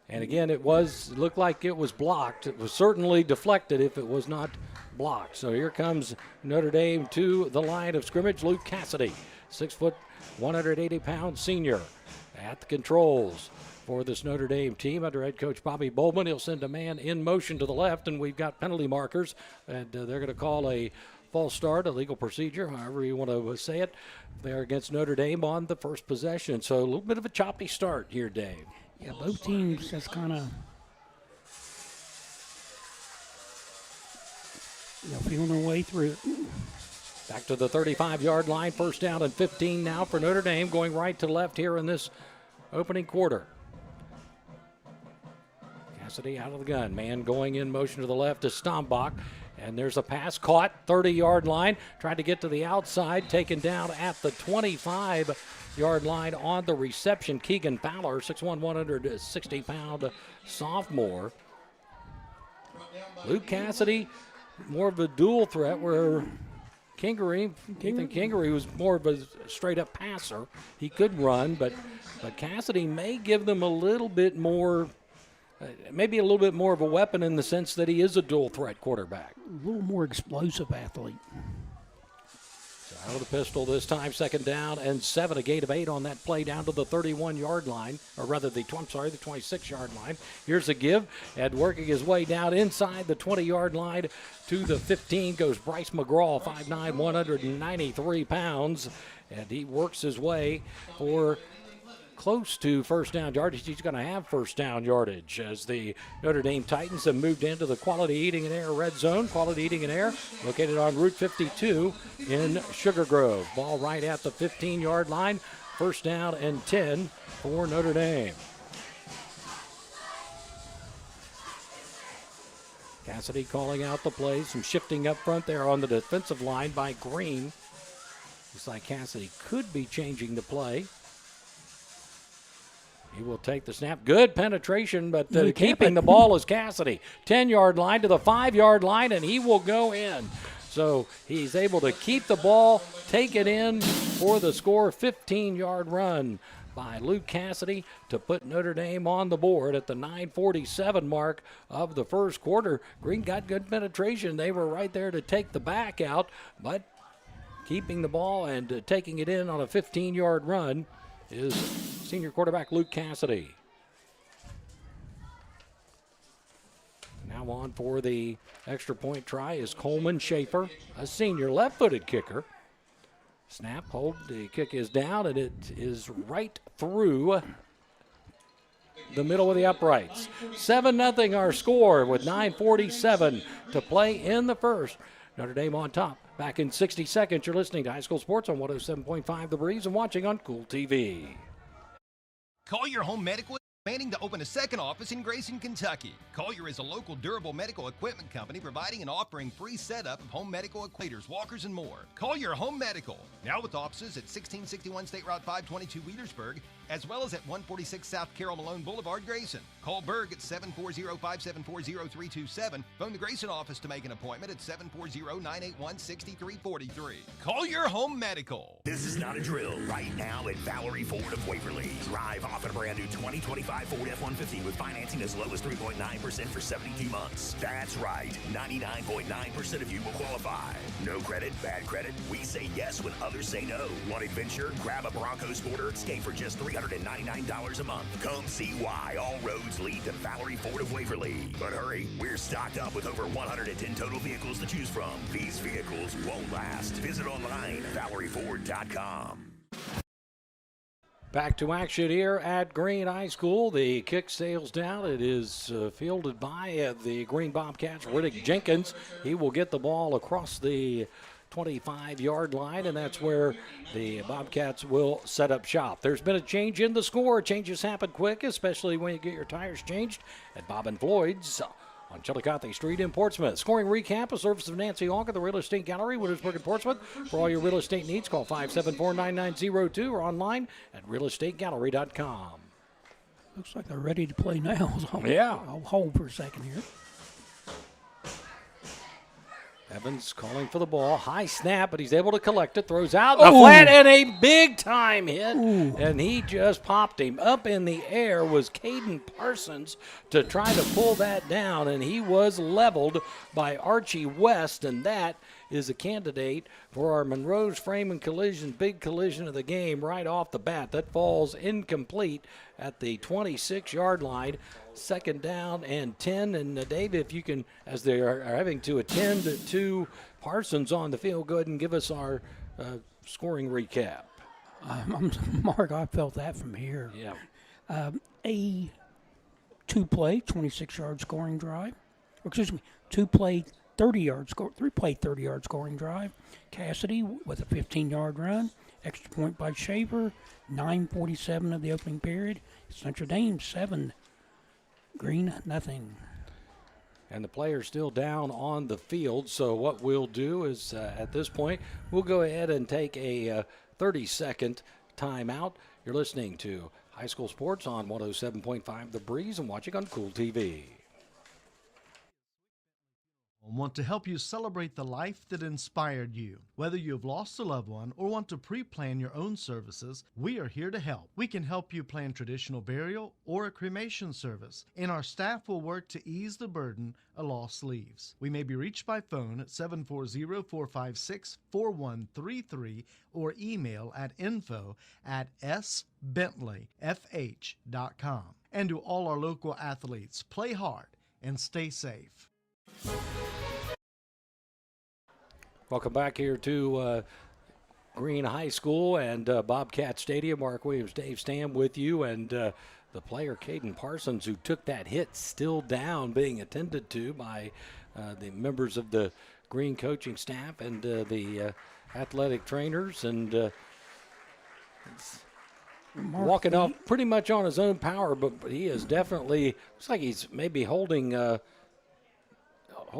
And again, it looked like it was blocked. It was certainly deflected if it was not blocked. So here comes Notre Dame to the line of scrimmage. Luke Cassidy, 6 foot, 180-pound senior at the controls for this Notre Dame team under head coach Bobby Bowman. He'll send a man in motion to the left, and we've got penalty markers, and they're going to call a false start, a legal procedure, however you want to say it. They're against Notre Dame on the first possession. So a little bit of a choppy start here, Dave. Yeah, both teams just kind of, feeling their way through it. Back to the 35-yard line, 1st down and 15 now for Notre Dame, going right to left here in this opening quarter. Cassidy out of the gun. Man going in motion to the left is Stombach. And there's a pass caught, 30-yard line. Tried to get to the outside, taken down at the 25-yard line on the reception. Keegan Fowler, 6'1", 160-pound sophomore. Luke Cassidy, more of a dual threat, where Kingery was more of a straight-up passer. He could run, but Cassidy may give them a little bit more, maybe a little bit more of a weapon in the sense that he is a dual threat quarterback. A little more explosive athlete. So out of the pistol this time, 2nd down and 7, a gain of 8 on that play down to the 31-yard line, or rather the 26-yard line. Here's a give, and working his way down inside the 20-yard line to the 15 goes Bryce McGraw, 5'9", 193 pounds, and he works his way for close to 1st down yardage. He's going to have 1st down yardage as the Notre Dame Titans have moved into the Quality Eating and Air red zone. Quality Eating and Air located on Route 52 in Sugar Grove. Ball right at the 15-yard line. 1st down and 10 for Notre Dame. Cassidy calling out the plays. Some shifting up front there on the defensive line by Green. Looks like Cassidy could be changing the play. He will take the snap. Good penetration, but keeping the ball is Cassidy. 10-yard line to the 5-yard line, and he will go in. So he's able to keep the ball, take it in for the score. 15-yard run by Luke Cassidy to put Notre Dame on the board at the 9:47 mark of the first quarter. Green got good penetration. They were right there to take the back out, but keeping the ball and taking it in on a 15-yard run is senior quarterback Luke Cassidy. Now on for the extra point try is Coleman Schaefer, a senior left-footed kicker. Snap, hold, the kick is down, and it is right through the middle of the uprights. 7-0 our score with 9:47 to play in the first. Notre Dame on top. Back in 60 seconds, you're listening to High School Sports on 107.5 The Breeze and watching on Kool TV. Collier Home Medical is planning to open a second office in Grayson, Kentucky. Collier is a local durable medical equipment company providing and offering free setup of home medical equators, walkers, and more. Collier Home Medical, now with offices at 1661 State Route 522 Wheelersburg, as well as at 146 South Carroll Malone Boulevard, Grayson. Call Berg at 740-574-0327. Phone the Grayson office to make an appointment at 740-981-6343. Collier Home Medical. This is not a drill. Right now at Valerie Ford of Waverly. Drive off in a brand new 2025 Ford F-150 with financing as low as 3.9% for 72 months. That's right. 99.9% of you will qualify. No credit, bad credit. We say yes when others say no. Want adventure? Grab a Bronco Sport or escape for just $399 a month. Come see why all roads lead to Valerie Ford of Waverly. But hurry, we're stocked up with over 110 total vehicles to choose from. These vehicles won't last. Visit online, ValerieFord.com. Back to action here at Green High School. The kick sails down. It is fielded by the Green Bobcats, Riddick Jenkins. He will get the ball across the 25-yard line, and that's where the Bobcats will set up shop. There's been a change in the score. Changes happen quick, especially when you get your tires changed at Bob and Floyd's on Chillicothe Street in Portsmouth. Scoring recap, a service of Nancy Hawk at the Real Estate Gallery, Williamsburg and Portsmouth. For all your real estate needs, call 574-9902 or online at realestategallery.com. Looks like they're ready to play now. So Yeah. I'll hold for a second here. Evans calling for the ball. High snap, but he's able to collect it. Throws out the flat and a big-time hit. Ooh. And he just popped him. Up in the air was Caden Parsons to try to pull that down, and he was leveled by Archie West, and that is a candidate for our Monroe's Frame and Collision, big collision of the game right off the bat. That falls incomplete at the 26-yard line. Second down and 10. And Dave, if you can, as they are having to attend to Parsons on the field, go ahead and give us our scoring recap. Mark, I felt that from here. Yeah. A two-play, 26-yard scoring drive. Or excuse me, two-play, 30-yard score, three-play, 30-yard scoring drive. Cassidy with a 15-yard run. Extra point by Shaver. 9:47 of the opening period. Notre Dame 7. Green, nothing. And the player's still down on the field, so what we'll do is at this point, we'll go ahead and take a 30-second timeout. You're listening to High School Sports on 107.5 The Breeze and watching on Kool TV. Want to help you celebrate the life that inspired you. Whether you have lost a loved one or want to pre-plan your own services, we are here to help. We can help you plan traditional burial or a cremation service, and our staff will work to ease the burden a loss leaves. We may be reached by phone at 740-456-4133 or email at info@sbentleyfh.com. And to all our local athletes, play hard and stay safe. Welcome back here to Green High School and Bobcat Stadium. Mark Williams, Dave Stam with you, and the player Caden Parsons, who took that hit, still down, being attended to by the members of the Green coaching staff and the athletic trainers, and walking off pretty much on his own power, but he is definitely, looks like he's maybe holding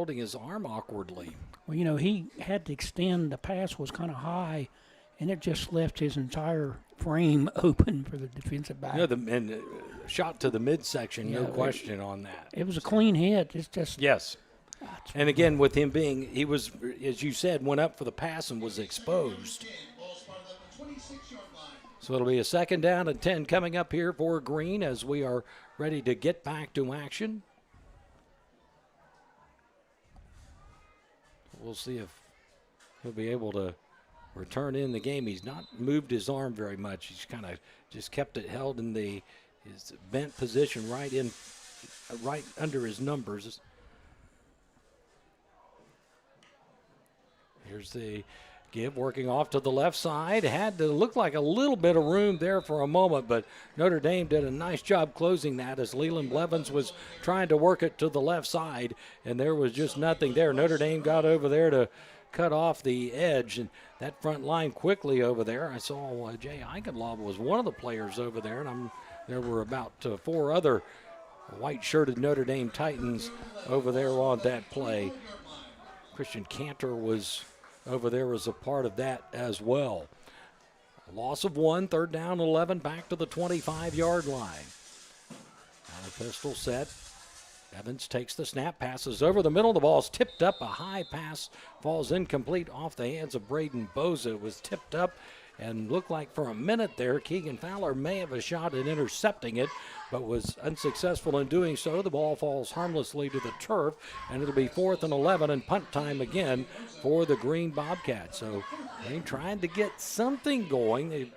his arm awkwardly. Well, you know, he had to extend. The pass was kind of high, and it just left his entire frame open for the defensive back. Yeah, and shot to the midsection, no question on that. It was a clean hit. It's just yes. And again, with him being, he was, as you said, went up for the pass and was exposed. So it'll be a second down and 10 coming up here for Green as we are ready to get back to action. We'll see if he'll be able to return in the game. He's not moved his arm very much. He's kind of just kept it held in his bent position right under his numbers. Here's the give, working off to the left side. Had to look like a little bit of room there for a moment, but Notre Dame did a nice job closing that as Leland Blevins was trying to work it to the left side, and there was just nothing there. Notre Dame got over there to cut off the edge, and that front line quickly over there. I saw Jay Eichenlaub was one of the players over there, and there were about 4 other white-shirted Notre Dame Titans over there on that play. Christian Cantor was over there as a part of that as well. A loss of 1, third down 11, back to the 25-yard line. Now the pistol set. Evans takes the snap, passes over the middle. The ball's tipped up. A high pass falls incomplete off the hands of Braden Boza. It was tipped up and looked like for a minute there Keegan Fowler may have a shot at intercepting it, but was unsuccessful in doing so. The ball falls harmlessly to the turf, and it'll be 4th and 11 and punt time again for the Green Bobcats. So they're trying to get something going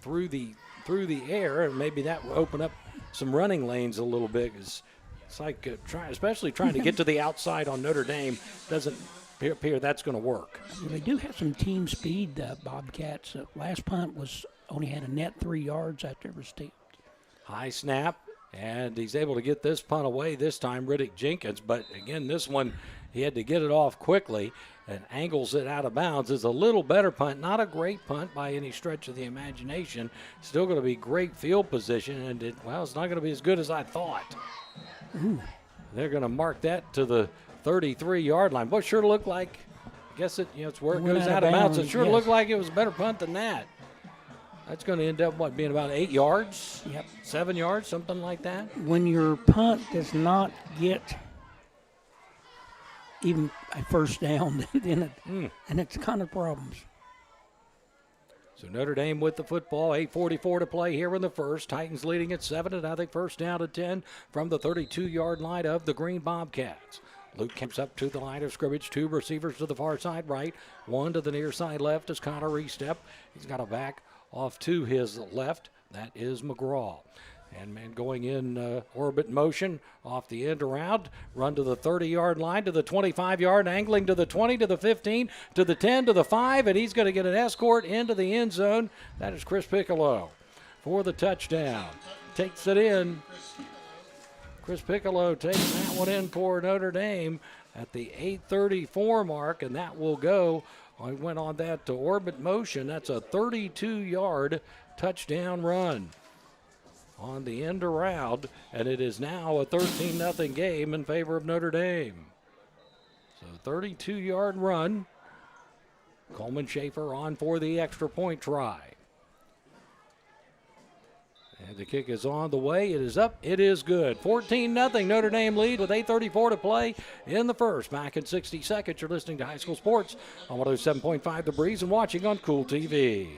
through the air, and maybe that will open up some running lanes a little bit. It's like especially trying to get to the outside on Notre Dame doesn't appear that's going to work. Well, they do have some team speed, the Bobcats. Last punt only had a net 3 yards after it was stepped. High snap, and he's able to get this punt away this time, Riddick Jenkins. But again, this one, he had to get it off quickly and angles it out of bounds. It's a little better punt, not a great punt by any stretch of the imagination. Still going to be great field position, and it's not going to be as good as I thought. Ooh. They're going to mark that to the 33-yard line. What sure looked like, I guess it's where it goes out of bounds. It sure looked like it was a better punt than that. That's going to end up, being about 8 yards? Yep. 7 yards, something like that? When your punt does not get even a first down, then it's kind of problems. So Notre Dame with the football, 8:44 to play here in the first. Titans leading at 7-0, first down at 10 from the 32-yard line of the Green Bobcats. Luke comes up to the line of scrimmage, 2 receivers to the far side right, 1 to the near side left as Connor Restep. He's got a back off to his left. That is McGraw. And man going in orbit motion off the end around, run to the 30-yard line, to the 25-yard, angling to the 20, to the 15, to the 10, to the 5, and he's going to get an escort into the end zone. That is Chris Piccolo for the touchdown. Takes it in. Chris Piccolo takes that one in for Notre Dame at the 8:34 mark, and that will go. I went on that to orbit motion. That's a 32-yard touchdown run on the end around, and it is now a 13-0 game in favor of Notre Dame. So 32-yard run. Coleman Schaefer on for the extra point try. And the kick is on the way. It is up. It is good. 14-0 Notre Dame lead with 8:34 to play in the first. Back in 60 seconds. You're listening to High School Sports on 107.5 The Breeze and watching on Kool TV.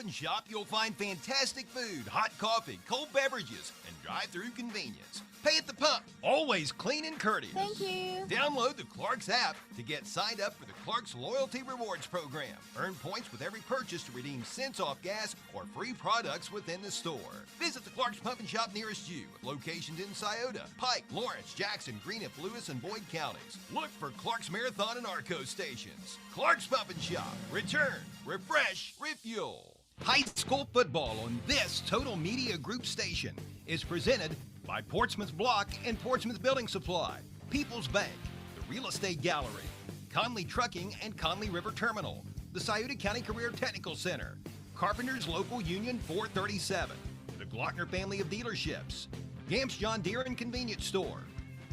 And Shop, you'll find fantastic food, hot coffee, cold beverages, and drive-through convenience. Pay at the pump, always clean and courteous. Thank you. Download the Clark's app to get signed up for the Clark's Loyalty Rewards program. Earn points with every purchase to redeem cents off gas or free products within the store. Visit the Clark's Pump and Shop nearest you, with locations in Scioto, Pike, Lawrence, Jackson, Greenup, Lewis, and Boyd counties. Look for Clark's Marathon and Arco stations. Clark's Pump and Shop. Return, refresh, refuel. High school football on this Total Media Group station is presented by Portsmouth Block and Portsmouth Building Supply, People's Bank, the Real Estate Gallery, Conley Trucking and Conley River Terminal, the Scioto County Career Technical Center, Carpenters Local Union 437, the Glockner Family of Dealerships, Gamps John Deere and Convenience Store,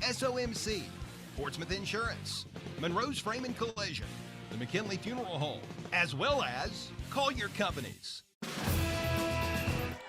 SOMC, Portsmouth Insurance, Monroe's Frame and Collision, the McKinley Funeral Home, as well as Collier Companies.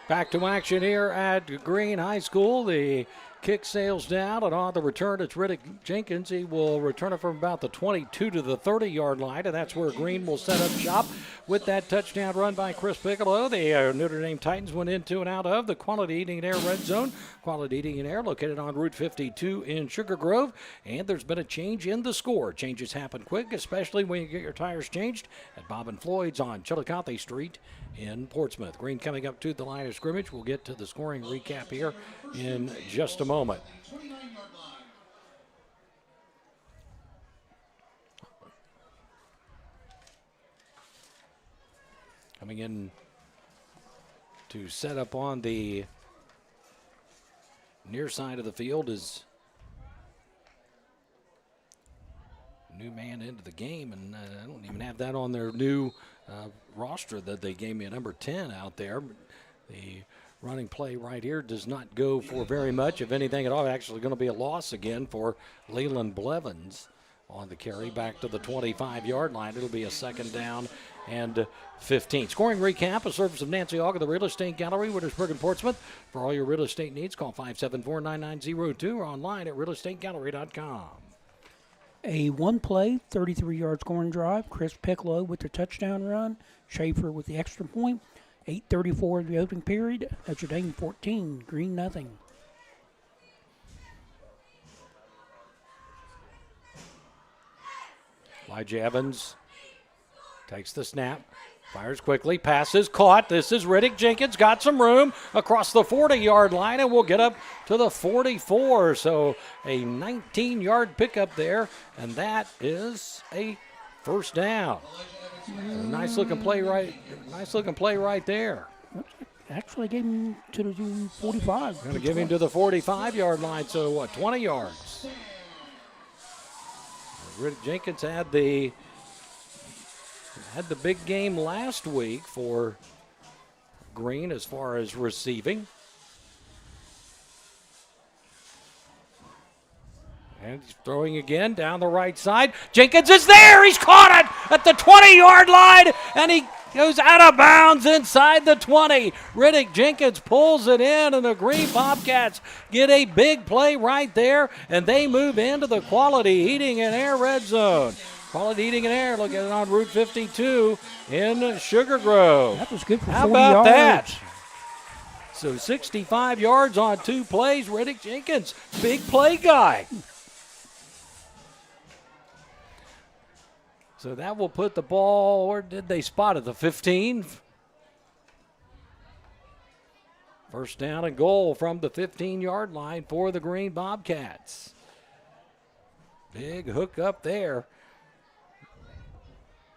Back to action here at Green High School. The kick sails down, and on the return, it's Riddick Jenkins. He will return it from about the 22 to the 30-yard line, and that's where Green will set up shop with that touchdown run by Chris Piccolo. The Notre Dame Titans went into and out of the Quality Eating and Air Red Zone. Quality Eating and Air located on Route 52 in Sugar Grove, and there's been a change in the score. Changes happen quick, especially when you get your tires changed at Bob and Floyd's on Chillicothe Street in Portsmouth. Green coming up to the line of scrimmage. We'll get to the scoring recap here in just a moment. Coming in to set up on the near side of the field is new man into the game, and I don't even have that on their new roster that they gave me a number 10 out there. The running play right here does not go for very much, if anything at all. Actually going to be a loss again for Leland Blevins on the carry back to the 25-yard line. It'll be a second down and 15. Scoring recap, a service of Nancy Ogg of the Real Estate Gallery, Widdersburg and Portsmouth. For all your real estate needs, call 574-9902 or online at realestategallery.com. A one-play, 33-yard scoring drive. Chris Piccolo with the touchdown run. Schaefer with the extra point. 8:34 of the opening period. Notre Dame 14, Green nothing. Elijah Evans takes the snap, Fires quickly, passes, caught. This is Riddick Jenkins, got some room across the 40-yard line, and will get up to the 44. So a 19-yard pickup there, and that is a first down. So nice looking play right there. Actually gave him to the 45. Going to give him to the 45-yard line, so what, 20 yards. Riddick Jenkins had the big game last week for Green as far as receiving. And he's throwing again down the right side. Jenkins is there. He's caught it at the 20-yard line, and he goes out of bounds inside the 20. Riddick Jenkins pulls it in, and the Green Bobcats get a big play right there, and they move into the Quality Heating and Air red zone. Quality Heating and Air, look at it on Route 52 in Sugar Grove. That was good for 40 How about yards. that? So 65 yards on 2 plays. Riddick Jenkins, big play guy. So that will put the ball, where did they spot it? The 15? First down and goal from the 15-yard line for the Green Bobcats. Big hook up there.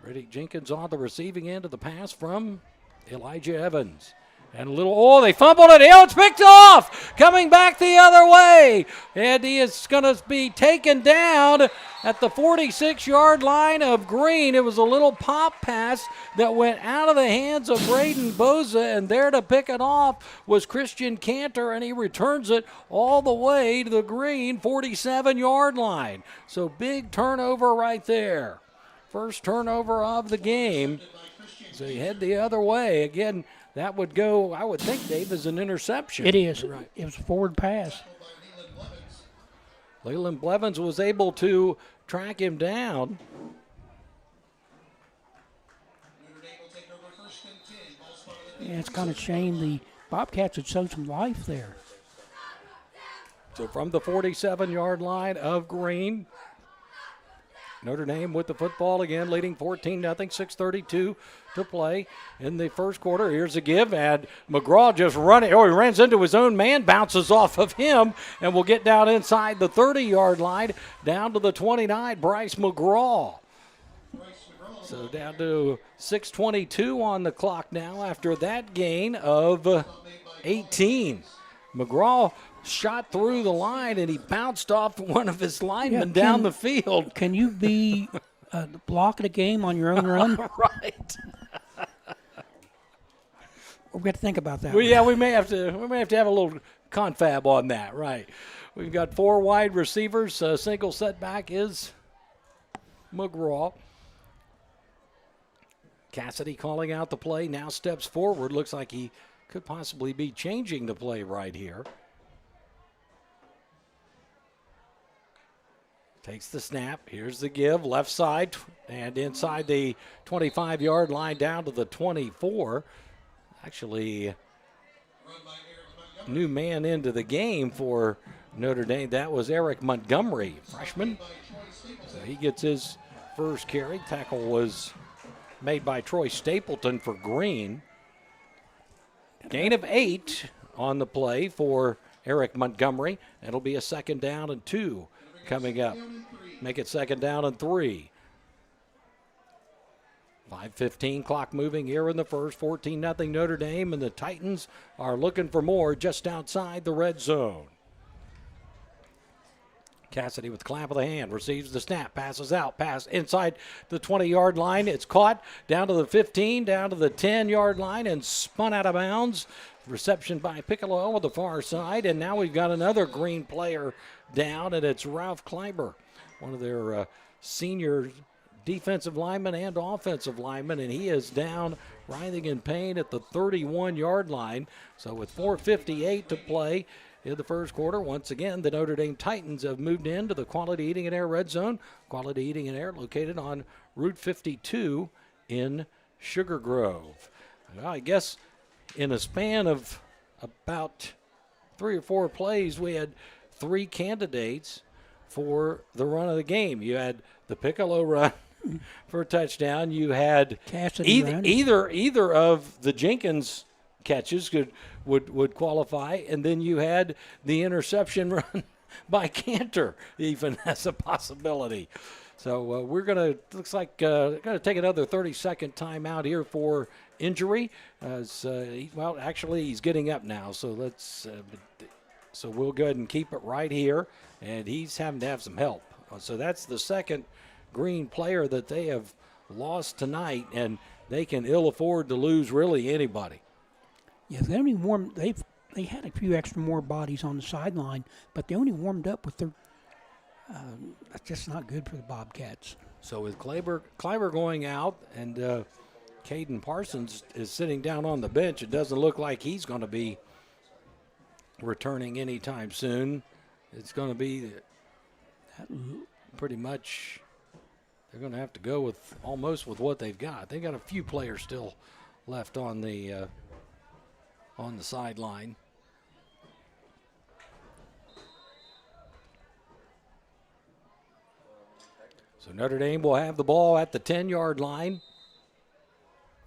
Riddick Jenkins on the receiving end of the pass from Elijah Evans. And a little, they fumbled it. It's picked off. Coming back the other way. And he is going to be taken down at the 46-yard line of Green. It was a little pop pass that went out of the hands of Braden Boza. And there to pick it off was Christian Cantor. And he returns it all the way to the Green 47-yard line. So big turnover right there. First turnover of the game. So you head the other way. Again, that would go, I would think, Dave, as an interception. It is. Right. It was a forward pass. Leland Blevins was able to track him down. Yeah, it's kind of a shame the Bobcats had showed some life there. So from the 47-yard line of Green, Notre Dame with the football again, leading 14-0, 6:32 to play in the first quarter. Here's a give, and McGraw just running. Oh, he runs into his own man, bounces off of him, and will get down inside the 30-yard line, down to the 29, Bryce McGraw. So down to 6:22 on the clock now after that gain of 18. McGraw shot through the line, and he bounced off one of his linemen down the field. Can you be the block of the game on your own run? Right. We've got to think about that. Well, yeah, we may have to have a little confab on that. Right. We've got 4 wide receivers. Single setback is McGraw. Cassidy calling out the play. Now steps forward. Looks like he could possibly be changing the play right here. Takes the snap. Here's the give. Left side and inside the 25-yard line down to the 24. Actually, new man into the game for Notre Dame. That was Eric Montgomery, freshman. So he gets his first carry. Tackle was made by Troy Stapleton for Green. Gain of 8 on the play for Eric Montgomery. It'll be a 2nd down and 2 coming up. Make it 2nd down and 3. 5:15 clock moving here in the first. 14-0 Notre Dame, and the Titans are looking for more just outside the red zone. Cassidy with the clap of the hand, receives the snap, passes out, pass inside the 20-yard line. It's caught down to the 15, down to the 10-yard line, and spun out of bounds. Reception by Piccolo on the far side, and now we've got another Green player down, and it's Ralph Kleiber, one of their senior defensive linemen and offensive linemen, and he is down writhing in pain at the 31-yard line. So with 4:58 to play in the first quarter, once again, the Notre Dame Titans have moved into the Quality Heating and Air red zone. Quality Heating and Air located on Route 52 in Sugar Grove. Well, I guess in a span of about 3 or 4 plays, we had 3 candidates for the run of the game. You had the Piccolo run, for a touchdown. You had Cassidy either of the Jenkins catches would qualify, and then you had the interception run by Cantor even as a possibility. So looks like gonna take another 30-second timeout here for injury. Actually he's getting up now, so so we'll go ahead and keep it right here, and he's having to have some help. So that's the second Green player that they have lost tonight, and they can ill afford to lose really anybody. Yeah, they had a few extra more bodies on the sideline, but they only warmed up with their. That's just not good for the Bobcats. So with Kleiber going out and Caden Parsons is sitting down on the bench, it doesn't look like he's going to be returning anytime soon. It's going to be pretty much. They're going to have to go with almost with what they've got. They've got a few players still left on the sideline. So Notre Dame will have the ball at the 10-yard line.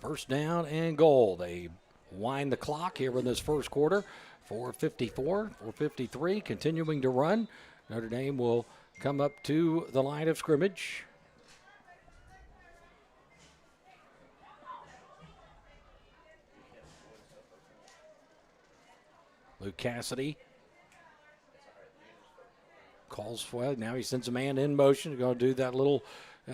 First down and goal. They wind the clock here in this first quarter. 4:54, 4:53, continuing to run. Notre Dame will come up to the line of scrimmage. Luke Cassidy calls for it. Now he sends a man in motion. He's going to do that little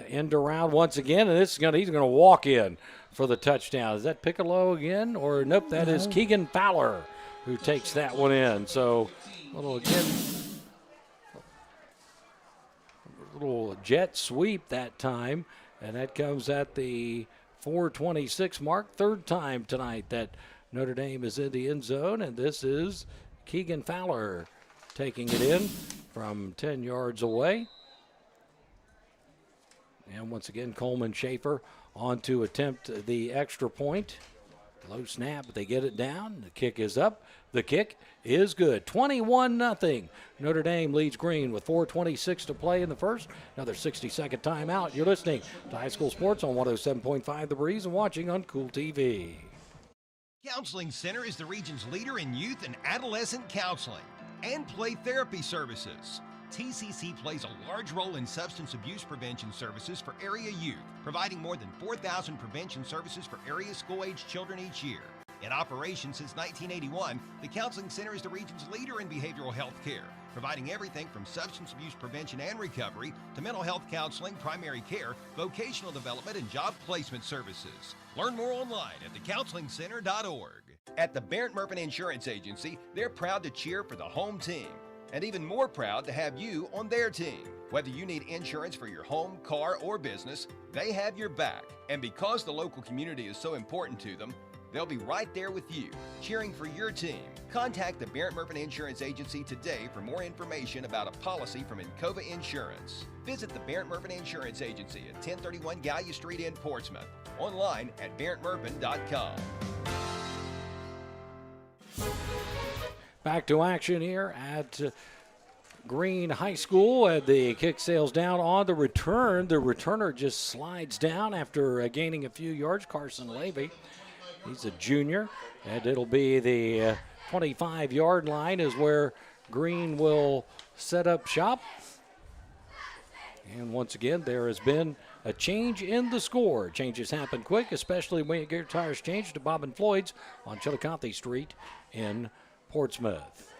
end around once again, and he's going to walk in for the touchdown. Is that Piccolo again? Or nope, that is Keegan Fowler who takes that one in. So little jet sweep that time, and that comes at the 4:26 mark. Third time tonight that Notre Dame is in the end zone, and this is Keegan Fowler taking it in from 10 yards away. And once again, Coleman Schaefer on to attempt the extra point. Low snap, but they get it down. The kick is up. The kick is good. 21-0. Notre Dame leads Green with 4:26 to play in the first. Another 60-second timeout. You're listening to High School Sports on 107.5 The Breeze and watching on Kool TV. Counseling Center is the region's leader in youth and adolescent counseling and play therapy services. TCC plays a large role in substance abuse prevention services for area youth, providing more than 4,000 prevention services for area school-age children each year. In operation since 1981, the Counseling Center is the region's leader in behavioral health care, providing everything from substance abuse prevention and recovery to mental health counseling, primary care, vocational development, and job placement services. Learn more online at thecounselingcenter.org. At the Barrett Murphy Insurance Agency, they're proud to cheer for the home team, and even more proud to have you on their team. Whether you need insurance for your home, car, or business, they have your back. And because the local community is so important to them, they'll be right there with you, cheering for your team. Contact the Barrett Murphy Insurance Agency today for more information about a policy from Encova Insurance. Visit the Barrett Murphy Insurance Agency at 1031 Gallia Street in Portsmouth. Online at barrettmurphy.com. Back to action here at Green High School, and the kick sails down on the return. The returner just slides down after gaining a few yards. Carson Levy, he's a junior, and it'll be the 25-yard line is where Green will set up shop. And once again, there has been a change in the score. Changes happen quick, especially when you get your tires changed to Bob and Floyd's on Chillicothe Street in Portsmouth.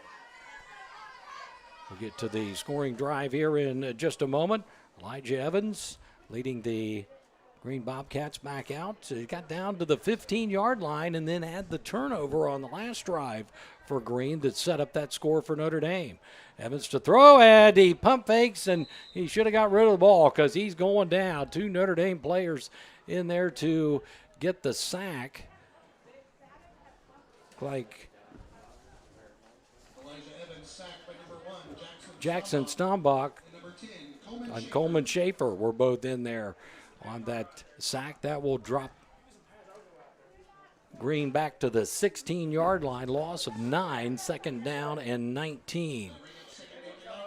We'll get to the scoring drive here in just a moment. Elijah Evans leading the Green Bobcats back out. He got down to the 15-yard line and then had the turnover on the last drive for Green that set up that score for Notre Dame. Evans to throw, and he pump fakes, and he should have got rid of the ball because he's going down. Two Notre Dame players in there to get the sack. Like Jackson Stombach and Coleman Schaefer were both in there on that sack. That will drop Green back to the 16-yard line. Loss of 9, second down and 19.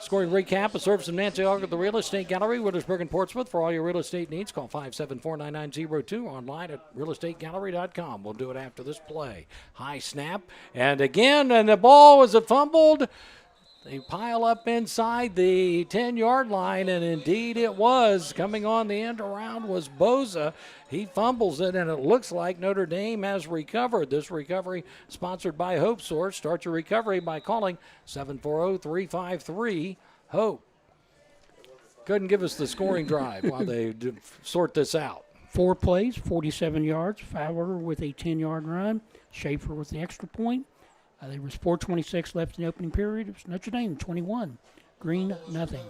Scoring recap of Service in Nancy Aug at the Real Estate Gallery, Withersburg and Portsmouth. For all your real estate needs, call 574-9902, online at realestategallery.com. We'll do it after this play. High snap, and again, and the ball was fumbled. They pile up inside the 10-yard line, and indeed it was. Coming on the end around was Boza. He fumbles it, and it looks like Notre Dame has recovered. This recovery sponsored by Hope Source. Start your recovery by calling 740-353-HOPE. Couldn't give us the scoring drive while they sort this out. 4 plays, 47 yards. Fowler with a 10-yard run. Schaefer with the extra point. There was 4:26 left in the opening period. It was Notre Dame 21, Green nothing.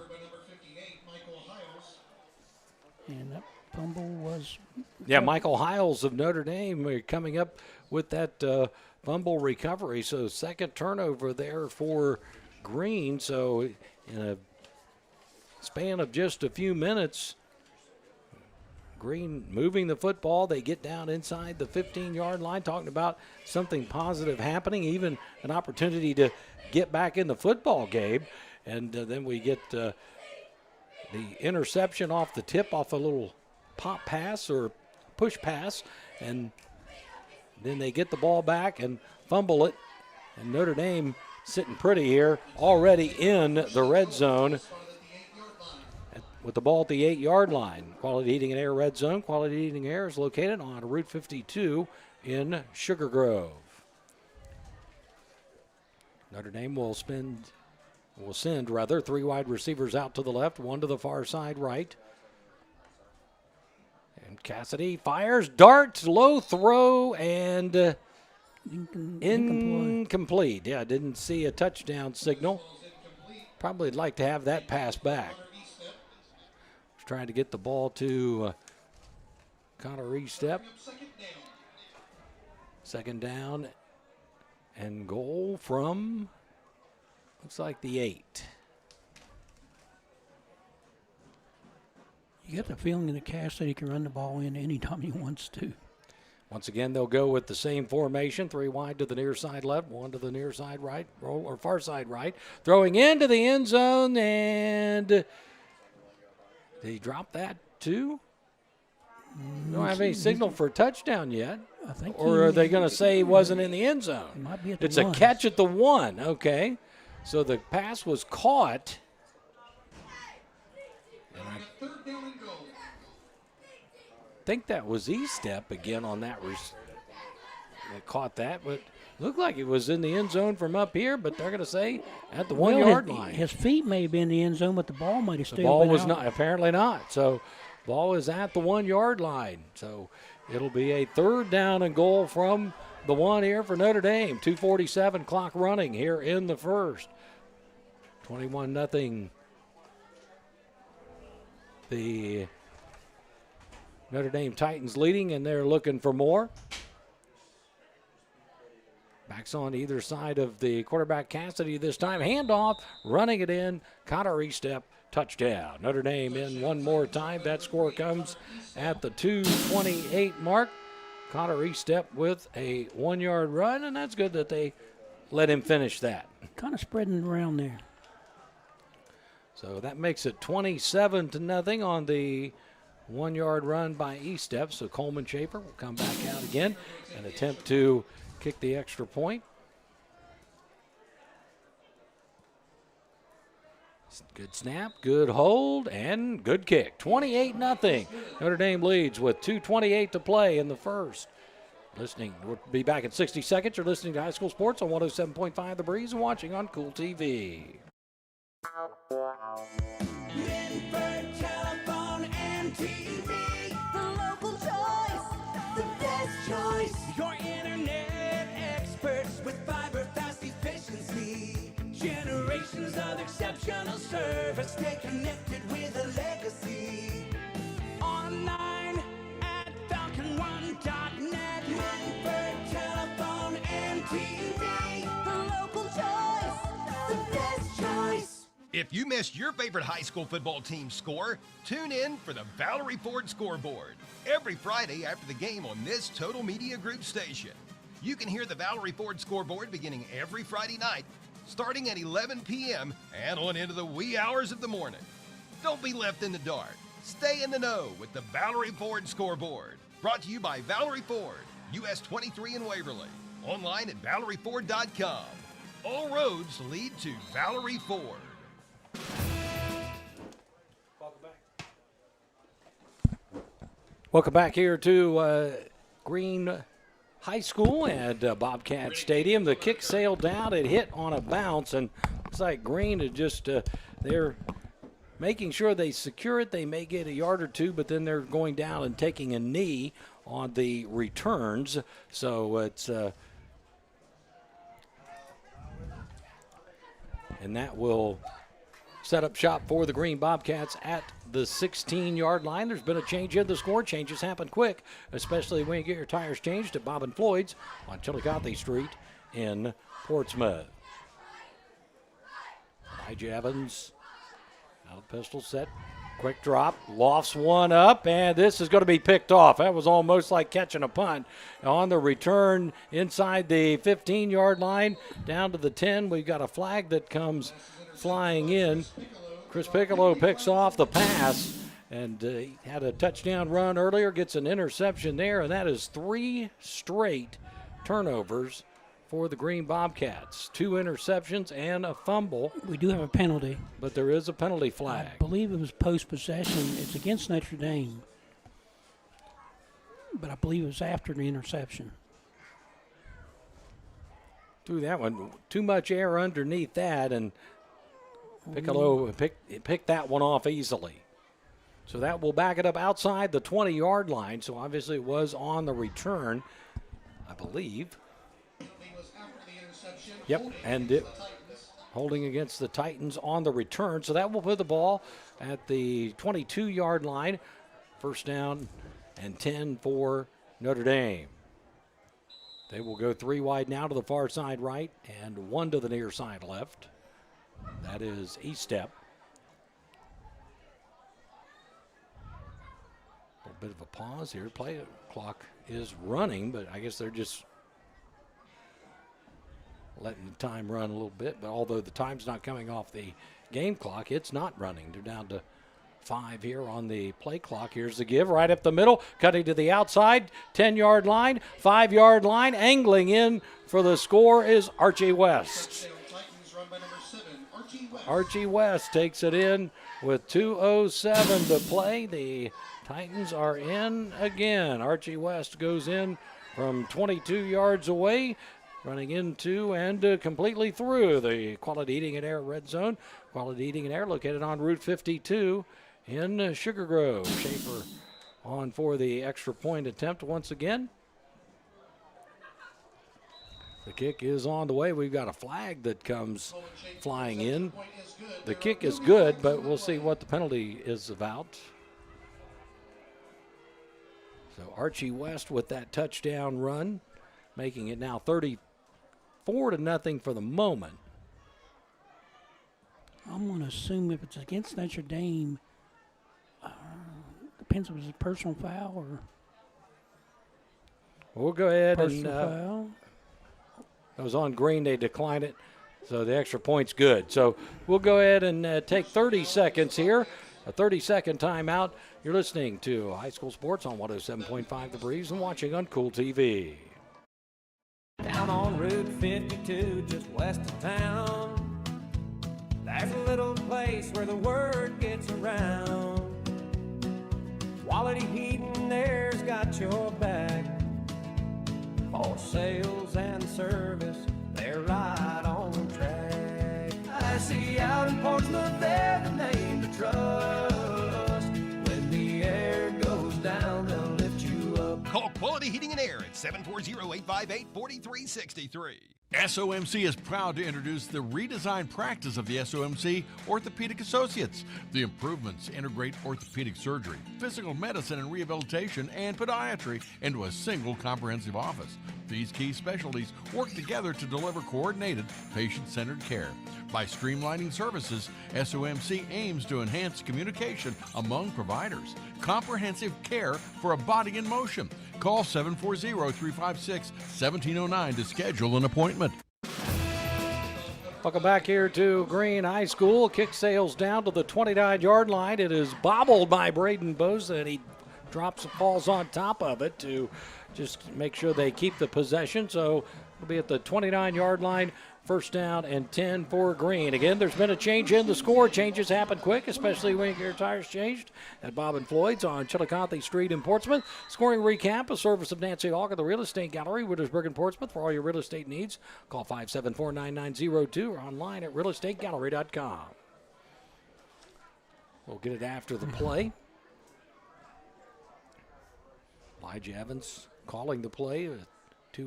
And that fumble was... Yeah, Michael Hiles of Notre Dame coming up with that fumble recovery. So second turnover there for Green. So in a span of just a few minutes, Green moving the football. They get down inside the 15-yard line, talking about something positive happening, even an opportunity to get back in the football game. And then we get the interception off the tip, off a little pop pass or push pass. And then they get the ball back and fumble it. And Notre Dame sitting pretty here, already in the red zone with the ball at the 8-yard line. Quality Heating and Air red zone. Quality Heating and Air is located on Route 52 in Sugar Grove. Notre Dame will send 3 wide receivers out to the left, 1 to the far side right. And Cassidy fires, darts, low throw, and incomplete. Yeah, didn't see a touchdown signal. Probably like to have that pass back. Trying to get the ball to Connor Estep. Second down and goal from, looks like the 8. You get the feeling that Cassidy can run the ball in anytime he wants to. Once again, they'll go with the same formation, 3 wide to the near side left, 1 to the near side right, or far side right. Throwing into the end zone, and did he drop that too? Don't have any signal for a touchdown yet. I think or are they going to say he wasn't in the end zone? It might be at the It's 1. a catch at the 1. Okay. So the pass was caught. And I think that was Estep again on that. They caught that, but looked like it was in the end zone from up here, but they're going to say at the 1-yard line. His feet may have been in the end zone, but the ball might have still The ball been was out. not, apparently not. So ball is at the 1-yard line. So it'll be a 3rd down and goal from the 1 here for Notre Dame. 2:47 clock running here in the first. 21-0. The Notre Dame Titans leading, and they're looking for more. Backs on either side of the quarterback, Cassidy this time. Handoff, running it in. Connor Estep, touchdown. Notre Dame in one more time. That score comes at the 2:28 mark. Connor Estep with a 1-yard run, and that's good that they let him finish that. Kind of spreading around there. So that makes it 27-0 on the 1-yard run by Estep. So Coleman Schaefer will come back out again and attempt to kick the extra point. Good snap, good hold, and good kick. 28-0. Notre Dame leads with 2:28 to play in the first. We'll be back in 60 seconds. You're listening to High School Sports on 107.5 The Breeze and watching on Kool TV. Linford Telephone and TV. The local choice. The best choice. Your internet experts with fiber fast efficiency. Generations of exceptional service. Stay connected with a legacy. Online at falcon1.net. Linford Telephone and TV. The local choice. The best choice. If you missed your favorite high school football team's score, tune in for the Valerie Ford Scoreboard every Friday after the game on this Total Media Group station. You can hear the Valerie Ford Scoreboard beginning every Friday night starting at 11 p.m. and on into the wee hours of the morning. Don't be left in the dark. Stay in the know with the Valerie Ford Scoreboard. Brought to you by Valerie Ford, US 23 in Waverly. Online at ValerieFord.com. All roads lead to Valerie Ford. Welcome back here to Green High School and Bobcat Stadium. The kick sailed down. It hit on a bounce, and looks like Green is just they're making sure they secure it. They may get a yard or two, but then they're going down and taking a knee on the returns. So it's and that will set up shop for the Green Bobcats at the 16-yard line. There's been a change in the score. Changes happen quick, especially when you get your tires changed at Bob and Floyd's on Chillicothe Street in Portsmouth. Elijah Evans out of pistol set. Quick drop, lofts one up, and this is going to be picked off. That was almost like catching a punt. On the return inside the 15-yard line, down to the 10, we've got a flag that comes flying in. Chris Piccolo picks off the pass, and he had a touchdown run earlier, gets an interception there, and that is 3 straight turnovers for the Green Bobcats. 2 interceptions and a fumble. We do have a penalty. But there is a penalty flag. I believe it was post-possession. It's against Notre Dame. But I believe it was after the interception. Threw that one. Too much air underneath that, and Piccolo picked that one off easily. So that will back it up outside the 20-yard line. So obviously it was on the return, I believe. Yep, and it holding against the Titans on the return. So that will put the ball at the 22-yard line. First down and 10 for Notre Dame. They will go 3 wide now to the far side right and 1 to the near side left. That is E-step. A little bit of a pause here. Play clock is running, but I guess they're just letting the time run a little bit. But although the time's not coming off the game clock, it's not running. They're down to 5 here on the play clock. Here's the give right up the middle, cutting to the outside, 10-yard line, 5-yard line. Angling in for the score is Archie West. Archie West takes it in with 2:07 to play. The Titans are in again. Archie West goes in from 22 yards away, running into and completely through the Quality Eating and Air red zone. Quality Eating and Air located on Route 52 in Sugar Grove. Schaefer on for the extra point attempt once again. The kick is on the way. We've got a flag that comes flying in. The kick is good, but we'll see what the penalty is about. So Archie West with that touchdown run, making it now 34-0 for the moment. I'm going to assume if it's against Notre Dame, depends if it's a personal foul or. We'll go ahead and. Foul. It was on Green. They declined it, so the extra point's good. So we'll go ahead and take 30 seconds here, a 30-second timeout. You're listening to High School Sports on 107.5 The Breeze and watching on Kool TV. Down on Route 52, just west of town, there's a little place where the word gets around. Quality Heating and Air's got your back. For sales and service, they're right on track. I see out in Portsmouth, they're the name to trust. When the air goes down, they'll lift you up. Call Quality Heating and Air at 740-858-4363. SOMC is proud to introduce the redesigned practice of the SOMC Orthopedic Associates. The improvements integrate orthopedic surgery, physical medicine and rehabilitation, and podiatry into a single comprehensive office. These key specialties work together to deliver coordinated, patient-centered care. By streamlining services, SOMC aims to enhance communication among providers. Comprehensive care for a body in motion. Call 740-356-1709 to schedule an appointment. Welcome back here to Green High School. Kick sails down to the 29-yard line. It is bobbled by Braden Bosa, and he falls on top of it to just make sure they keep the possession. So it'll be at the 29-yard line. First down and 10 for Green. Again, there's been a change in the score. Changes happen quick, especially when your tires changed at Bob and Floyd's on Chillicothe Street in Portsmouth. Scoring recap, a service of Nancy Hawk of the Real Estate Gallery, Widdersburg and Portsmouth. For all your real estate needs, call 574-9902 or online at realestategallery.com. We'll get it after the play. Elijah Evans calling the play. Three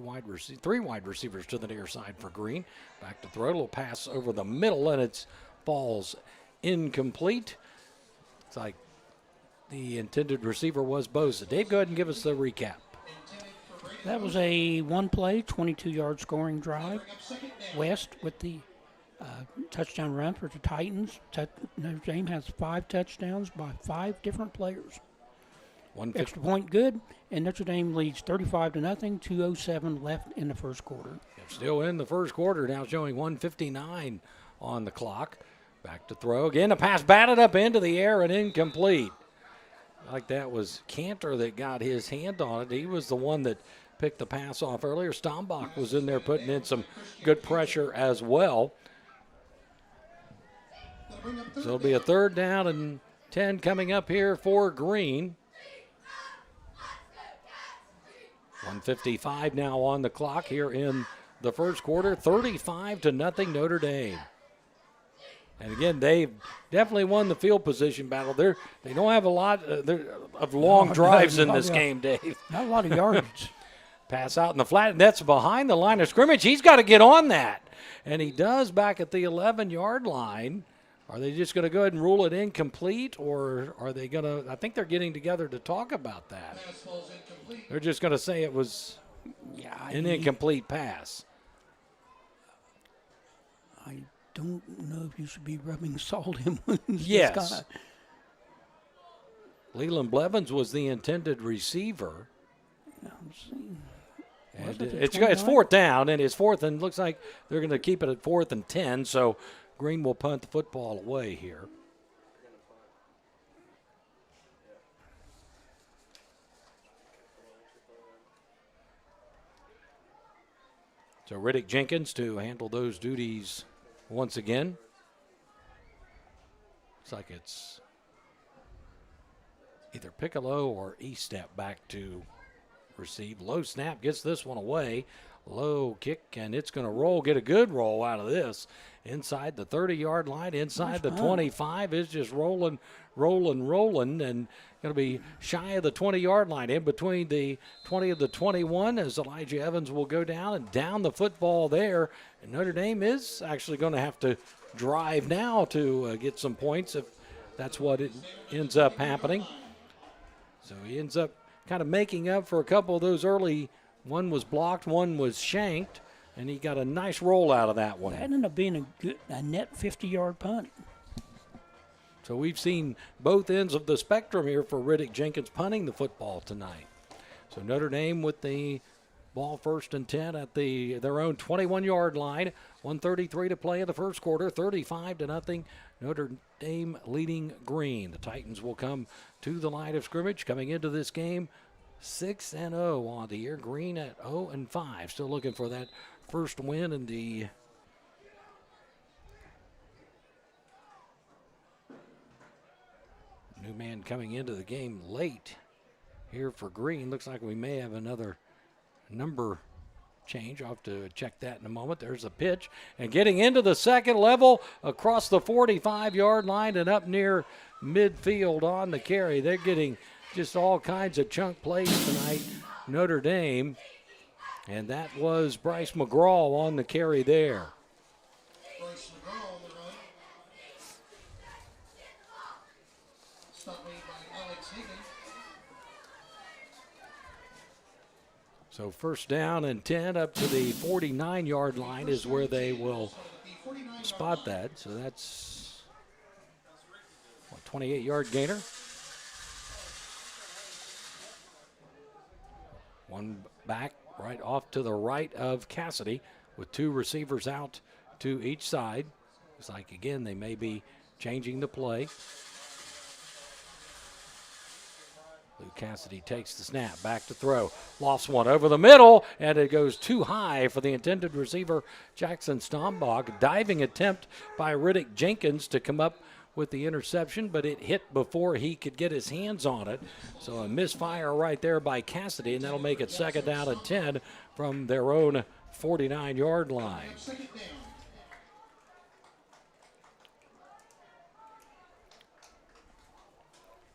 wide receivers to the near side for Green. Back to throw. A little pass over the middle, and it falls incomplete. It's like the intended receiver was Bosa. Dave, go ahead and give us the recap. That was a one-play, 22-yard scoring drive. West with the touchdown run for the Titans. Notre Dame has 5 touchdowns by 5 different players. Extra point good, and Notre Dame leads 35-0, 2:07 left in the first quarter. Still in the first quarter, now showing 1:59 on the clock. Back to throw. Again, a pass batted up into the air and incomplete. Like that was Cantor that got his hand on it. He was the one that picked the pass off earlier. Stombach was in there putting in some good pressure as well. So it'll be a 3rd down and 10 coming up here for Green. 1:55 now on the clock here in the first quarter. 35-0 Notre Dame. And again, they've definitely won the field position battle. They don't have a lot of long drives in this game, Dave. Not a lot of yardage. Pass out in the flat, and that's behind the line of scrimmage. He's got to get on that. And he does back at the 11-yard line. Are they just going to go ahead and rule it incomplete, or are they going to – I think they're getting together to talk about that. They're just going to say it was an incomplete pass. I don't know if you should be rubbing salt in wounds. Yes. Leland Blevins was the intended receiver. And it's 4th down, and it's 4th, and looks like they're going to keep it at 4th and 10, so Green will punt the football away here. So Riddick Jenkins to handle those duties once again. Looks like it's either Piccolo or E-Step back to receive. Low snap gets this one away. Low kick, and it's going to roll, get a good roll out of this. Inside the 30-yard line, inside the 25, is just rolling, and going to be shy of the 20-yard line. In between the 20 and the 21 as Elijah Evans will go down and down the football there. And Notre Dame is actually going to have to drive now to get some points if that's what it ends up happening. So he ends up kind of making up for a couple of those early. One was blocked, one was shanked, and he got a nice roll out of that one. That ended up being a net 50-yard punt. So we've seen both ends of the spectrum here for Riddick Jenkins punting the football tonight. So Notre Dame with the ball 1st and 10 at their own 21-yard line. 1:33 to play in the first quarter. 35-0. Notre Dame leading Green. The Titans will come to the line of scrimmage coming into this game 6-0 on the year. Green at 0-5. Still looking for that first win in the new man coming into the game late here for Green. Looks like we may have another number change. I'll have to check that in a moment. There's a pitch. And getting into the second level across the 45-yard line and up near midfield on the carry. They're getting just all kinds of chunk plays tonight, Notre Dame. And that was Bryce McGraw on the carry there. Bryce McGraw on the run. Stop made by Alex Hagan. So first down and 10 up to the 49-yard line is where they will spot that. So that's a 28-yard gainer. One back right off to the right of Cassidy with two receivers out to each side. Looks like, again, they may be changing the play. Luke Cassidy takes the snap, back to throw. Lofts one over the middle, and it goes too high for the intended receiver, Jackson Stombach. Diving attempt by Riddick Jenkins to come up with the interception, but it hit before he could get his hands on it. So a misfire right there by Cassidy, and that'll make it 2nd down and 10 from their own 49-yard line.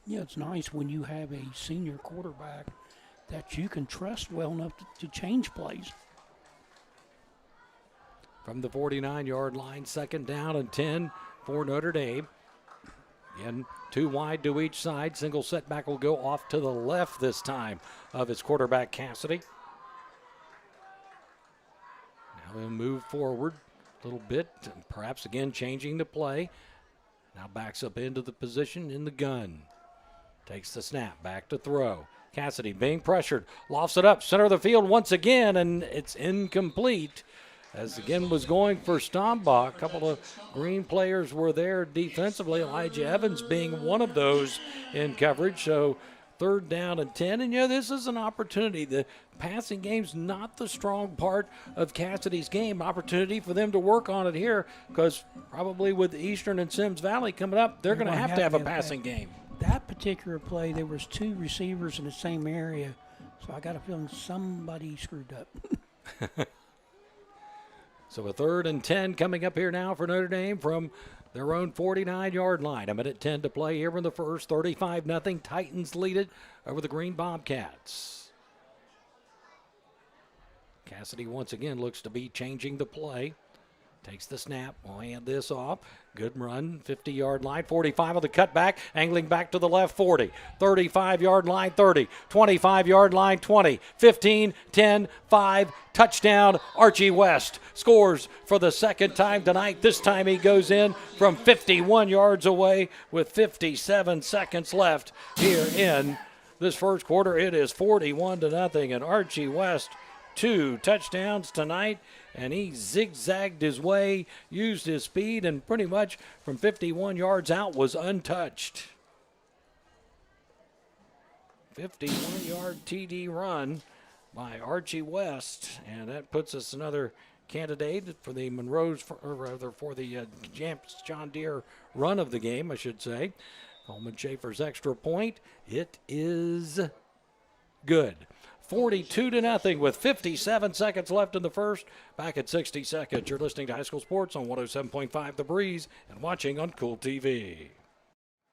Yeah, it's nice when you have a senior quarterback that you can trust well enough to change plays. From the 49-yard line, 2nd down and 10 for Notre Dame. Again, 2 wide to each side. Single setback will go off to the left this time of its quarterback, Cassidy. Now they'll move forward a little bit, and perhaps again changing the play. Now backs up into the position in the gun. Takes the snap, back to throw. Cassidy being pressured, lofts it up, center of the field once again, and it's incomplete. As again was going for Stombach. A couple of Green players were there defensively, Elijah Evans being one of those in coverage. So 3rd down and 10, and this is an opportunity. The passing game's not the strong part of Cassidy's game. Opportunity for them to work on it here, because probably with Eastern and Sims Valley coming up, they're going to have a passing game. That particular play, there was 2 receivers in the same area, so I got a feeling somebody screwed up. So a 3rd and 10 coming up here now for Notre Dame from their own 49-yard line. 1:10 to play here in the first. 35-0. Titans lead it over the Green Bobcats. Cassidy once again looks to be changing the play. Takes the snap, will hand this off. Good run, 50-yard line, 45 on the cutback, angling back to the left, 40. 35-yard line, 30. 25-yard line, 20. 15, 10, 5, touchdown, Archie West. Scores for the 2nd time tonight. This time he goes in from 51 yards away with 57 seconds left here in this first quarter. It is 41-0, and Archie West 2 touchdowns tonight, and he zigzagged his way, used his speed, and pretty much from 51 yards out was untouched. 51-yard TD run by Archie West, and that puts us another candidate for the Monroe's, or rather for the John Deere run of the game, I should say. Coleman Schaefer's extra point. It is good. 42-0 with 57 seconds left in the first. Back at 60 seconds. You're listening to High School Sports on 107.5 The Breeze and watching on Kool TV.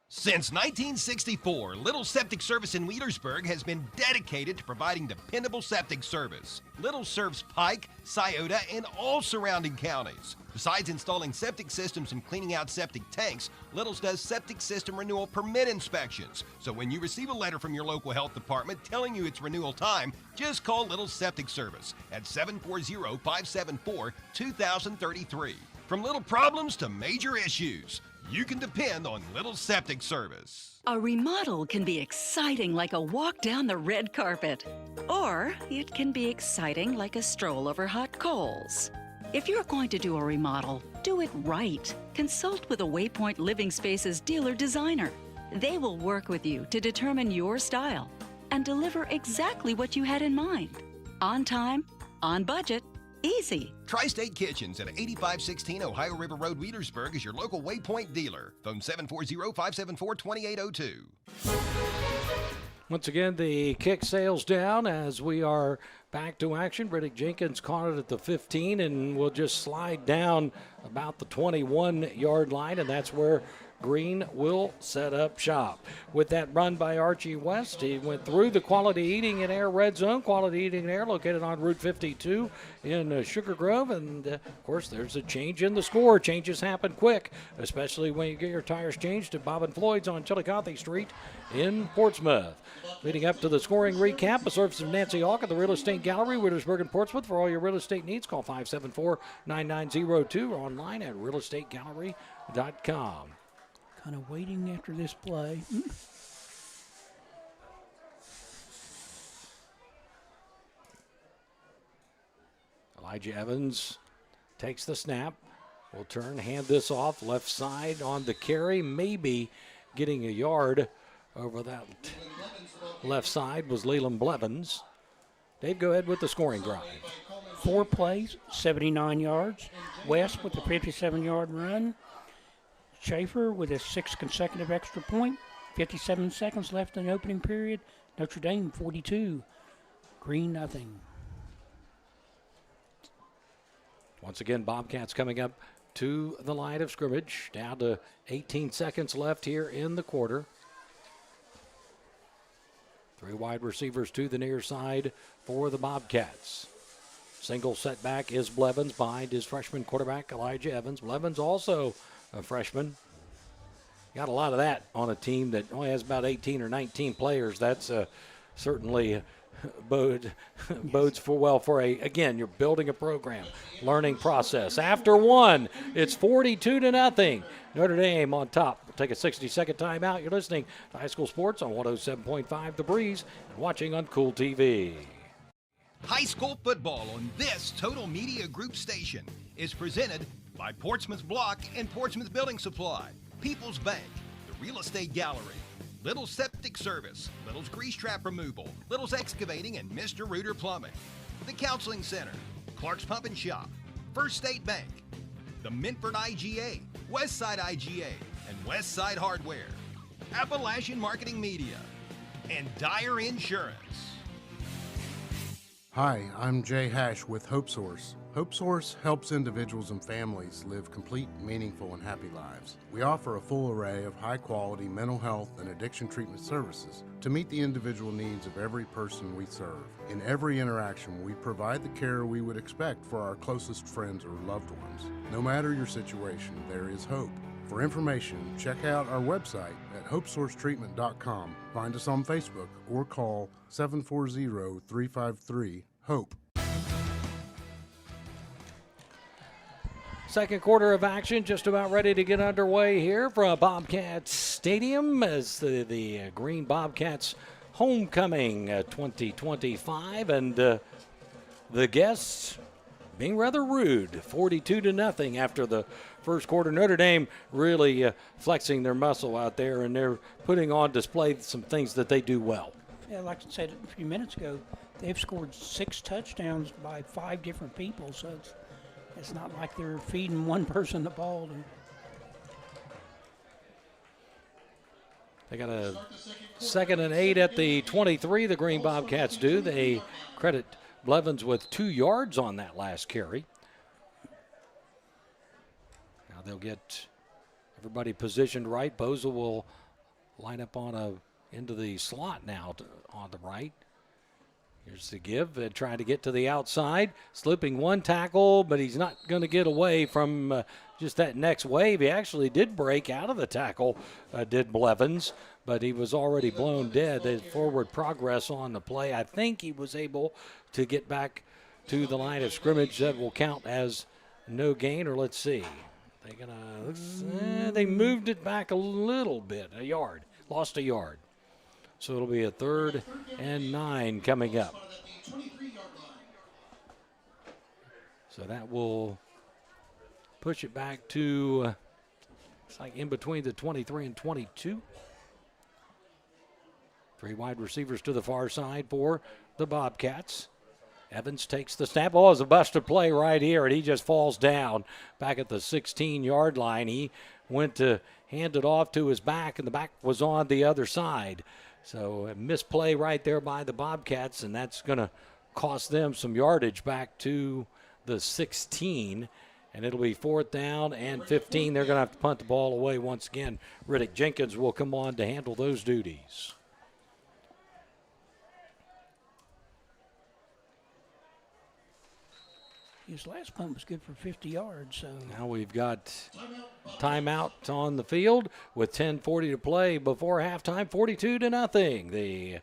Since 1964, Little Septic Service in Wheelersburg has been dedicated to providing dependable septic service. Little serves Pike, Scioto, and all surrounding counties. Besides installing septic systems and cleaning out septic tanks, Little's does septic system renewal permit inspections. So when you receive a letter from your local health department telling you it's renewal time, just call Little Septic Service at 740-574-2033. From little problems to major issues, you can depend on Little Septic Service. A remodel can be exciting like a walk down the red carpet, or it can be exciting like a stroll over hot coals. If you're going to do a remodel, do it right. Consult with a Waypoint Living Spaces dealer designer. They will work with you to determine your style and deliver exactly what you had in mind. On time, on budget, easy. Tri-State Kitchens at 8516 Ohio River Road, Wheelersburg is your local Waypoint dealer. Phone 740-574-2802. Once again, the kick sails down as we are back to action. Riddick Jenkins caught it at the 15 and will just slide down about the 21-yard line, and that's where Green will set up shop. With that run by Archie West, he went through the Quality Eating and Air Red Zone. Quality Eating and Air located on Route 52 in Sugar Grove. And, of course, there's a change in the score. Changes happen quick, especially when you get your tires changed at Bob and Floyd's on Chillicothe Street in Portsmouth. Leading up to the scoring recap, a service of Nancy Hawk at the Real Estate Gallery, Wheelersburg and Portsmouth. For all your real estate needs, call 574-9902 or online at realestategallery.com. Kind of waiting after this play. Elijah Evans takes the snap, will turn, hand this off, left side on the carry, maybe getting a yard over that left side was Leland Blevins. Dave, go ahead with the scoring drive. 4 plays, 79 yards. West with a 57-yard run. Schaefer with his 6th consecutive extra point. 57 seconds left in the opening period. Notre Dame 42. Green nothing. Once again, Bobcats coming up to the line of scrimmage. Down to 18 seconds left here in the quarter. 3 wide receivers to the near side for the Bobcats. Single setback is Blevins behind his freshman quarterback, Elijah Evans. Blevins also a freshman. Got a lot of that on a team that only has about 18 or 19 players. That's certainly bodes for well for again, you're building a program, learning process. After 1, it's 42-0. Notre Dame on top. We'll take a 60-second timeout. You're listening to High School Sports on 107.5 The Breeze and watching on Kool TV. High school football on this Total Media Group station is presented by Portsmouth Block and Portsmouth Building Supply, People's Bank, the Real Estate Gallery, Little's Septic Service, Little's Grease Trap Removal, Little's Excavating, and Mr. Reuter Plumbing, the Counseling Center, Clark's Pump and Shop, First State Bank, the Minford IGA, Westside IGA, and Westside Hardware, Appalachian Marketing Media, and Dyer Insurance. Hi, I'm Jay Hash with Hope Source. Hope Source helps individuals and families live complete, meaningful, and happy lives. We offer a full array of high-quality mental health and addiction treatment services to meet the individual needs of every person we serve. In every interaction, we provide the care we would expect for our closest friends or loved ones. No matter your situation, there is hope. For information, check out our website at hopesourcetreatment.com. Find us on Facebook or call 740-353-HOPE. Second quarter of action just about ready to get underway here from Bobcats Stadium as the Green Bobcats homecoming 2025, and the guests being rather rude, 42-0 after the first quarter. Notre Dame really flexing their muscle out there, and they're putting on display some things that they do well. Yeah, like I said a few minutes ago, they've scored 6 touchdowns by 5 different people, so it's not like they're feeding one person the ball. They got a 2nd and 8 at the 23, the Green Bobcats do. They credit Blevins with 2 yards on that last carry. Now they'll get everybody positioned right. Boza will line up into the slot now on the right. Here's the give, trying to get to the outside, slipping one tackle, but he's not going to get away from just that next wave. He actually did break out of the tackle, did Blevins, but he was already blown dead. The forward progress on the play. I think he was able to get back to the line of scrimmage. That will count as no gain, or let's see. They moved it back a little bit, a yard, lost a yard. So it'll be a 3rd and 9 coming up. So that will push it back to, it's like in between the 23 and 22. 3 wide receivers to the far side for the Bobcats. Evans takes the snap. Oh, it's a busted play right here, and he just falls down back at the 16-yard line. He went to hand it off to his back, and the back was on the other side. So a misplay right there by the Bobcats, and that's going to cost them some yardage back to the 16. And it'll be 4th down and 15. They're going to have to punt the ball away once again. Riddick Jenkins will come on to handle those duties. His last punt was good for 50 yards. So now we've got timeout on the field with 10:40 to play before halftime. 42-0. The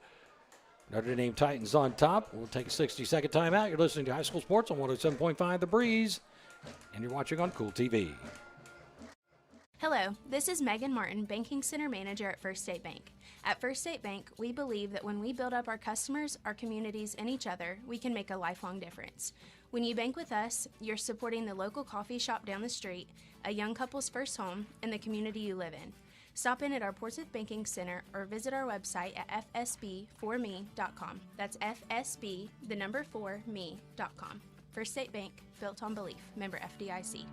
Notre Dame Titans on top. We'll take a 60-second timeout. You're listening to High School Sports on 107.5 The Breeze, and you're watching on Kool TV. Hello, this is Megan Martin, Banking Center Manager at First State Bank. At First State Bank, we believe that when we build up our customers, our communities, and each other, we can make a lifelong difference. When you bank with us, you're supporting the local coffee shop down the street, a young couple's first home, and the community you live in. Stop in at our Portsmouth Banking Center or visit our website at fsb4me.com. That's FSB, the number 4me.com. First State Bank, built on belief. Member FDIC.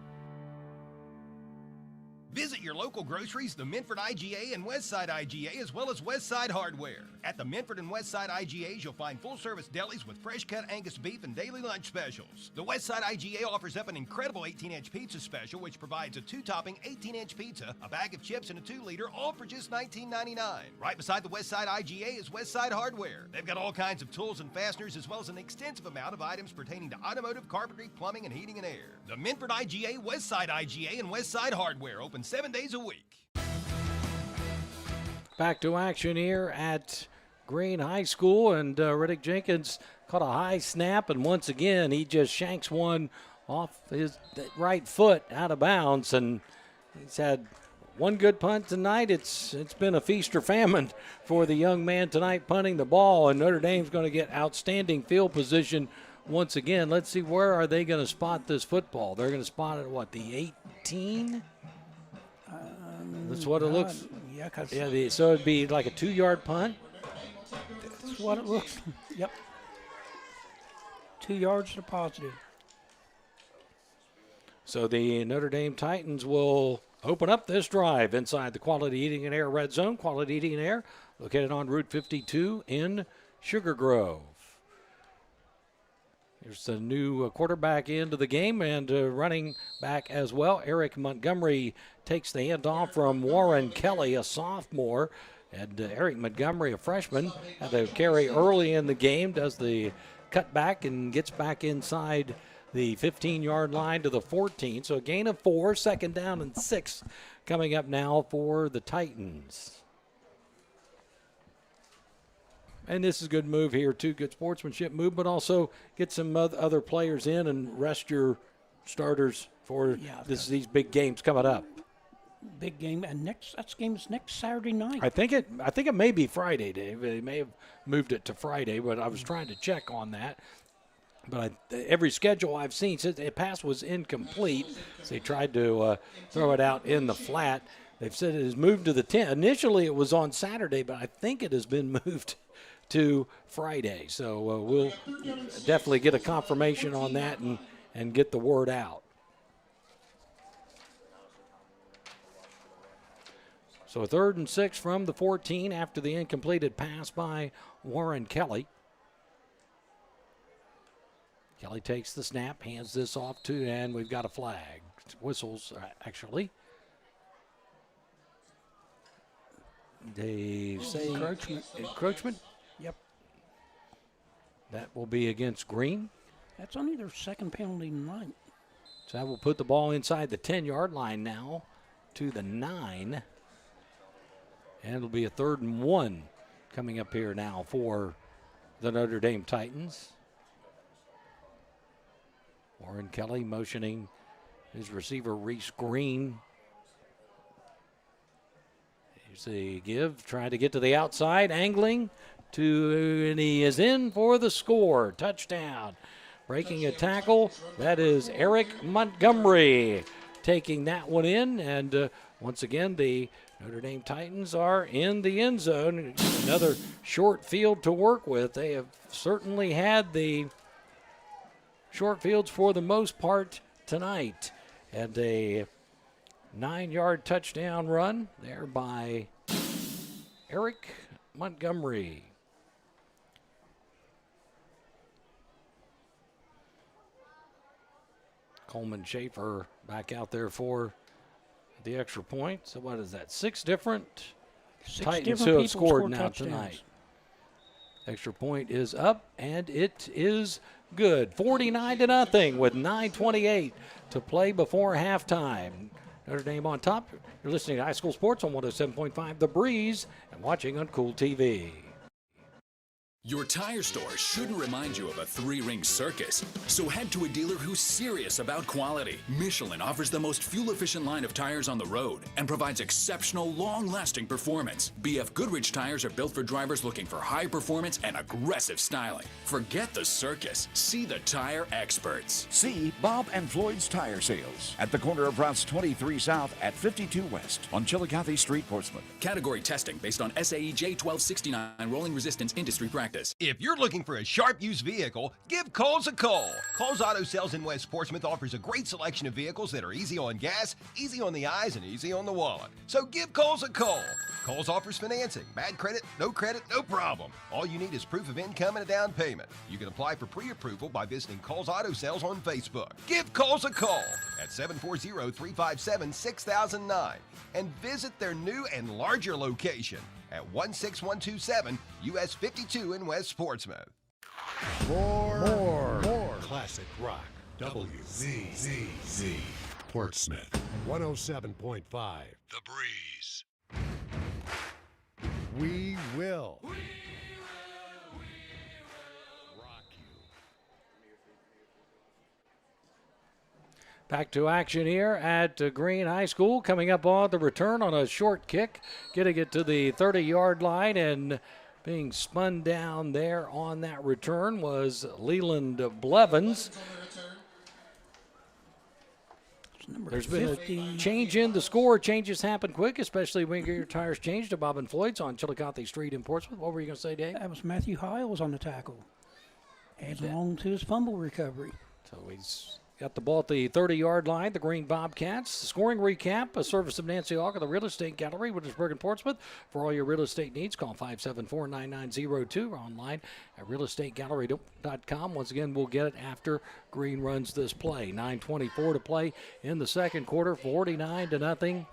Visit your local groceries, the Minford IGA and Westside IGA, as well as Westside Hardware. At the Minford and Westside IGAs, you'll find full-service delis with fresh-cut Angus beef and daily lunch specials. The Westside IGA offers up an incredible 18-inch pizza special, which provides a 2-topping 18-inch pizza, a bag of chips, and a 2-liter, all for just $19.99. Right beside the Westside IGA is Westside Hardware. They've got all kinds of tools and fasteners, as well as an extensive amount of items pertaining to automotive, carpentry, plumbing, and heating and air. The Minford IGA, Westside IGA, and Westside Hardware open 7 days a week. Back to action here at Green High School, and Riddick Jenkins caught a high snap, and once again he just shanks one off his right foot out of bounds, and he's had one good punt tonight. It's been a feast or famine for the young man tonight punting the ball, and Notre Dame's going to get outstanding field position once again. Let's see, where are they going to spot this football? They're going to spot it at what, the 18? That's what it looks. Yeah, so it'd be like a 2-yard punt. That's what it looks. Yep. 2 yards to positive. So the Notre Dame Titans will open up this drive inside the Quality Heating and Air Red Zone. Quality Heating and Air, located on Route 52 in Sugar Grove. There's the new quarterback into the game, and running back as well. Eric Montgomery takes the handoff from Warren Kelly, a sophomore. And Eric Montgomery, a freshman, had to carry early in the game, does the cutback and gets back inside the 15-yard line to the 14. So a gain of 4, 2nd down and 6 coming up now for the Titans. And this is a good move here, too. Good sportsmanship move, but also get some other players in and rest your starters for these big games coming up. Big game, and that game is next Saturday night. I think it may be Friday, Dave. They may have moved it to Friday, but I was trying to check on that. But every schedule I've seen, since the pass was incomplete, so they tried to throw it out in the flat. They've said it has moved to the 10th. Initially, it was on Saturday, but I think it has been moved to Friday. So we'll definitely get a confirmation on that and get the word out. So 3rd and 6 from the 14 after the incompleted pass by Warren Kelly. Kelly takes the snap, hands this off to, and we've got a flag. Whistles, actually. They say encroachment. Yep. That will be against Green. That's only their 2nd penalty tonight. So that will put the ball inside the 10-yard line now to the 9. And it'll be a 3rd and 1 coming up here now for the Notre Dame Titans. Warren Kelly motioning his receiver, Reese Green. Here's the give, trying to get to the outside, angling and he is in for the score. Touchdown. Breaking a tackle, that is Eric Montgomery taking that one in. And once again, the Notre Dame Titans are in the end zone. Another short field to work with. They have certainly had the short fields for the most part tonight. And a 9-yard touchdown run there by Eric Montgomery. Coleman Schaefer back out there for the extra point. So what is that? 6 different Titans who have scored now tonight. Extra point is up, and it is good. 49-0 with 9:28 to play before halftime. Notre Dame on top. You're listening to High School Sports on 107.5 The Breeze and watching on Kool TV. Your tire store shouldn't remind you of a three-ring circus, so head to a dealer who's serious about quality. Michelin offers the most fuel-efficient line of tires on the road and provides exceptional, long-lasting performance. BF Goodrich tires are built for drivers looking for high performance and aggressive styling. Forget the circus. See the tire experts. See Bob and Floyd's Tire Sales at the corner of routes 23 South at 52 West on Chillicothe Street, Portsmouth. Category testing based on SAE J1269 rolling resistance industry practice. If you're looking for a sharp used vehicle, give Kohl's a call. Kohl's Auto Sales in West Portsmouth offers a great selection of vehicles that are easy on gas, easy on the eyes, and easy on the wallet. So give Kohl's a call. Kohl's offers financing. Bad credit, no problem. All you need is proof of income and a down payment. You can apply for pre-approval by visiting Kohl's Auto Sales on Facebook. Give Kohl's a call at 740-357-6009 and visit their new and larger location at 16127 US 52 in West Portsmouth. More classic rock. WZZZ. Portsmouth 107.5. The Breeze. We will. Back to action here at Green High School. Coming up on the return on a short kick, getting it to the 30-yard line, and being spun down there on that return was Leland Blevins. There's been a change in the score. Changes happen quick, especially when you get your tires changed to Bob and Floyd's on Chillicothe Street in Portsmouth. What were you going to say, Dave? That was Matthew Hiles on the tackle. Adds along to his fumble recovery. So he's got the ball at the 30-yard line, the Green Bobcats. Scoring recap, a service of Nancy Hawk of the Real Estate Gallery, Williamsburg and Portsmouth. For all your real estate needs, call 574-9902 or online at realestategallery.com. Once again, we'll get it after Green runs this play. 9:24 to play in the second quarter, 49-0.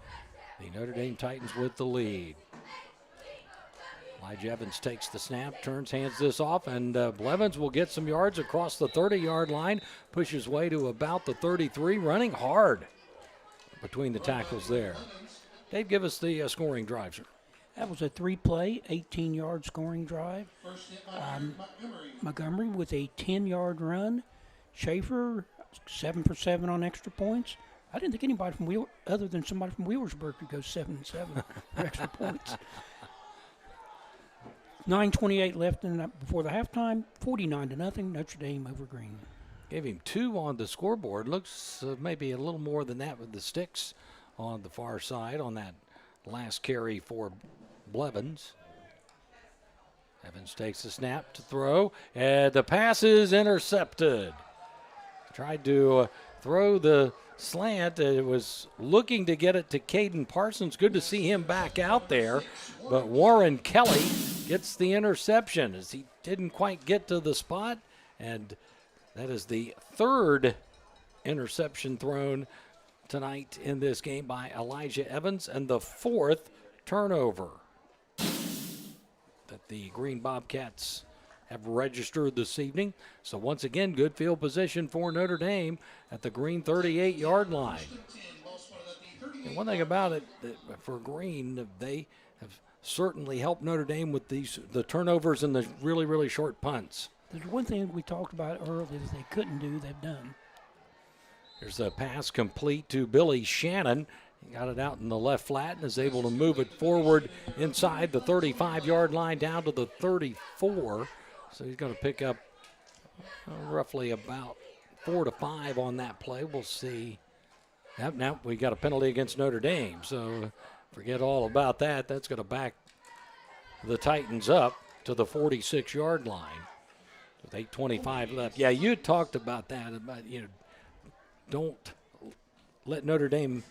The Notre Dame Titans with the lead. Elijah Evans takes the snap, turns, hands this off, and Blevins will get some yards across the 30-yard line, pushes way to about the 33, running hard between the tackles there. Dave, give us the scoring drive, sir. That was a 3-play, 18-yard scoring drive. Montgomery with a 10-yard run. Schaefer, 7 for 7 on extra points. I didn't think anybody from other than somebody from Wheelersburg could go 7 and 7 for extra points. 9:28 left before the halftime, 49-0, Notre Dame over Green. Gave him 2 on the scoreboard. Looks maybe a little more than that with the sticks on the far side on that last carry for Blevins. Evans takes the snap to throw, and the pass is intercepted. Tried to throw the slant. It was looking to get it to Caden Parsons. Good to see him back out there, but Warren Kelly gets the interception as he didn't quite get to the spot, and that is the third interception thrown tonight in this game by Elijah Evans, and the fourth turnover that the Green Bobcats have registered this evening. So once again, good field position for Notre Dame at the Green 38-yard line. And one thing about it, for Green, they have certainly helped Notre Dame with the turnovers and the really, really short punts. There's one thing we talked about earlier that they couldn't do, they've done. There's a pass complete to Billy Shannon. He got it out in the left flat and is able to move it forward inside the 35-yard line down to the 34. So he's going to pick up roughly about 4 to 5 on that play. We'll see. Yep, now we got a penalty against Notre Dame, so forget all about that. That's going to back the Titans up to the 46-yard line with 8:25 left. Yeah, you talked about that, about, don't let Notre Dame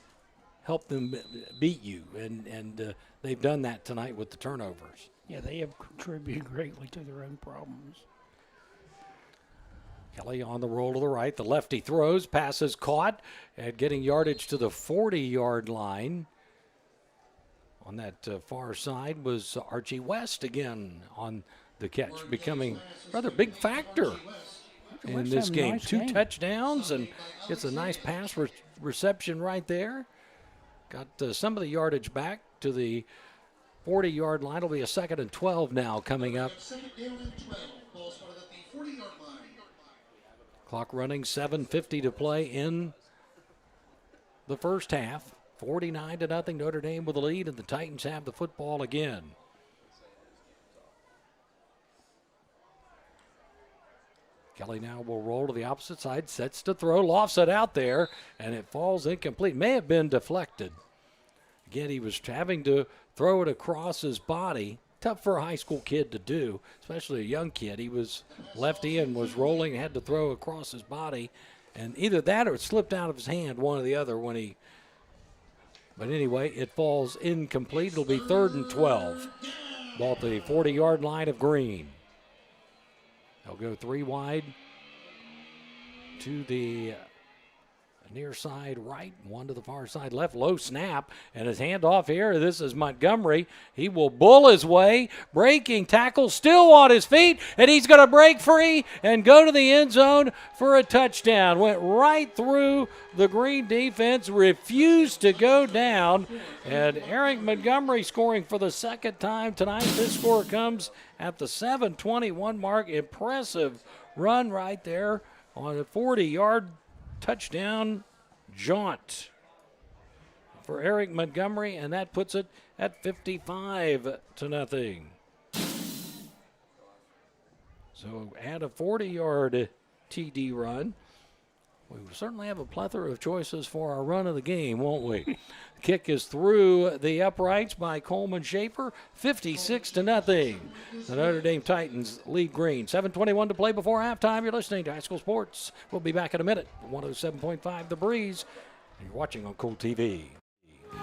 help them beat you, and they've done that tonight with the turnovers. Yeah, they have contributed greatly to their own problems. Kelly on the roll to the right. The lefty throws, passes caught, and getting yardage to the 40-yard line. On that far side was Archie West again on the catch, becoming a rather big factor in this game. Nice 2 touchdowns, and gets a nice pass reception right there. Got some of the yardage back to the 40-yard line. It'll be a 2nd and 12 now coming up. Second down and 12. Ball spotted at the 40-yard line. Clock running, 7:50 to play in the first half. 49-0 Notre Dame with the lead, and the Titans have the football again. Kelly now will roll to the opposite side, sets to throw, lofts it out there, and it falls incomplete. May have been deflected. Again, he was having to throw it across his body. Tough for a high school kid to do, especially a young kid. He was lefty and was rolling, had to throw across his body. And either that or it slipped out of his hand, one or the other when he. But anyway, it falls incomplete. It'll be 3rd and 12. Ball at the 40-yard line of Green. They'll go 3 wide to the near side right, 1 to the far side left. Low snap, and his handoff here. This is Montgomery. He will bull his way. Breaking tackle, still on his feet, and he's going to break free and go to the end zone for a touchdown. Went right through the Green defense, refused to go down, and Eric Montgomery scoring for the 2nd time tonight. This score comes at the 7:21 mark. Impressive run right there on a 40-yard touchdown jaunt for Eric Montgomery, and that puts it at 55-0. So add a 40-yard TD run. We will certainly have a plethora of choices for our run of the game, won't we? Kick is through the uprights by Coleman Schaefer, 56-0. The Notre Dame Titans lead Green. 7:21 to play before halftime. You're listening to High School Sports. We'll be back in a minute. 107.5 The Breeze. And you're watching on Kool TV. Who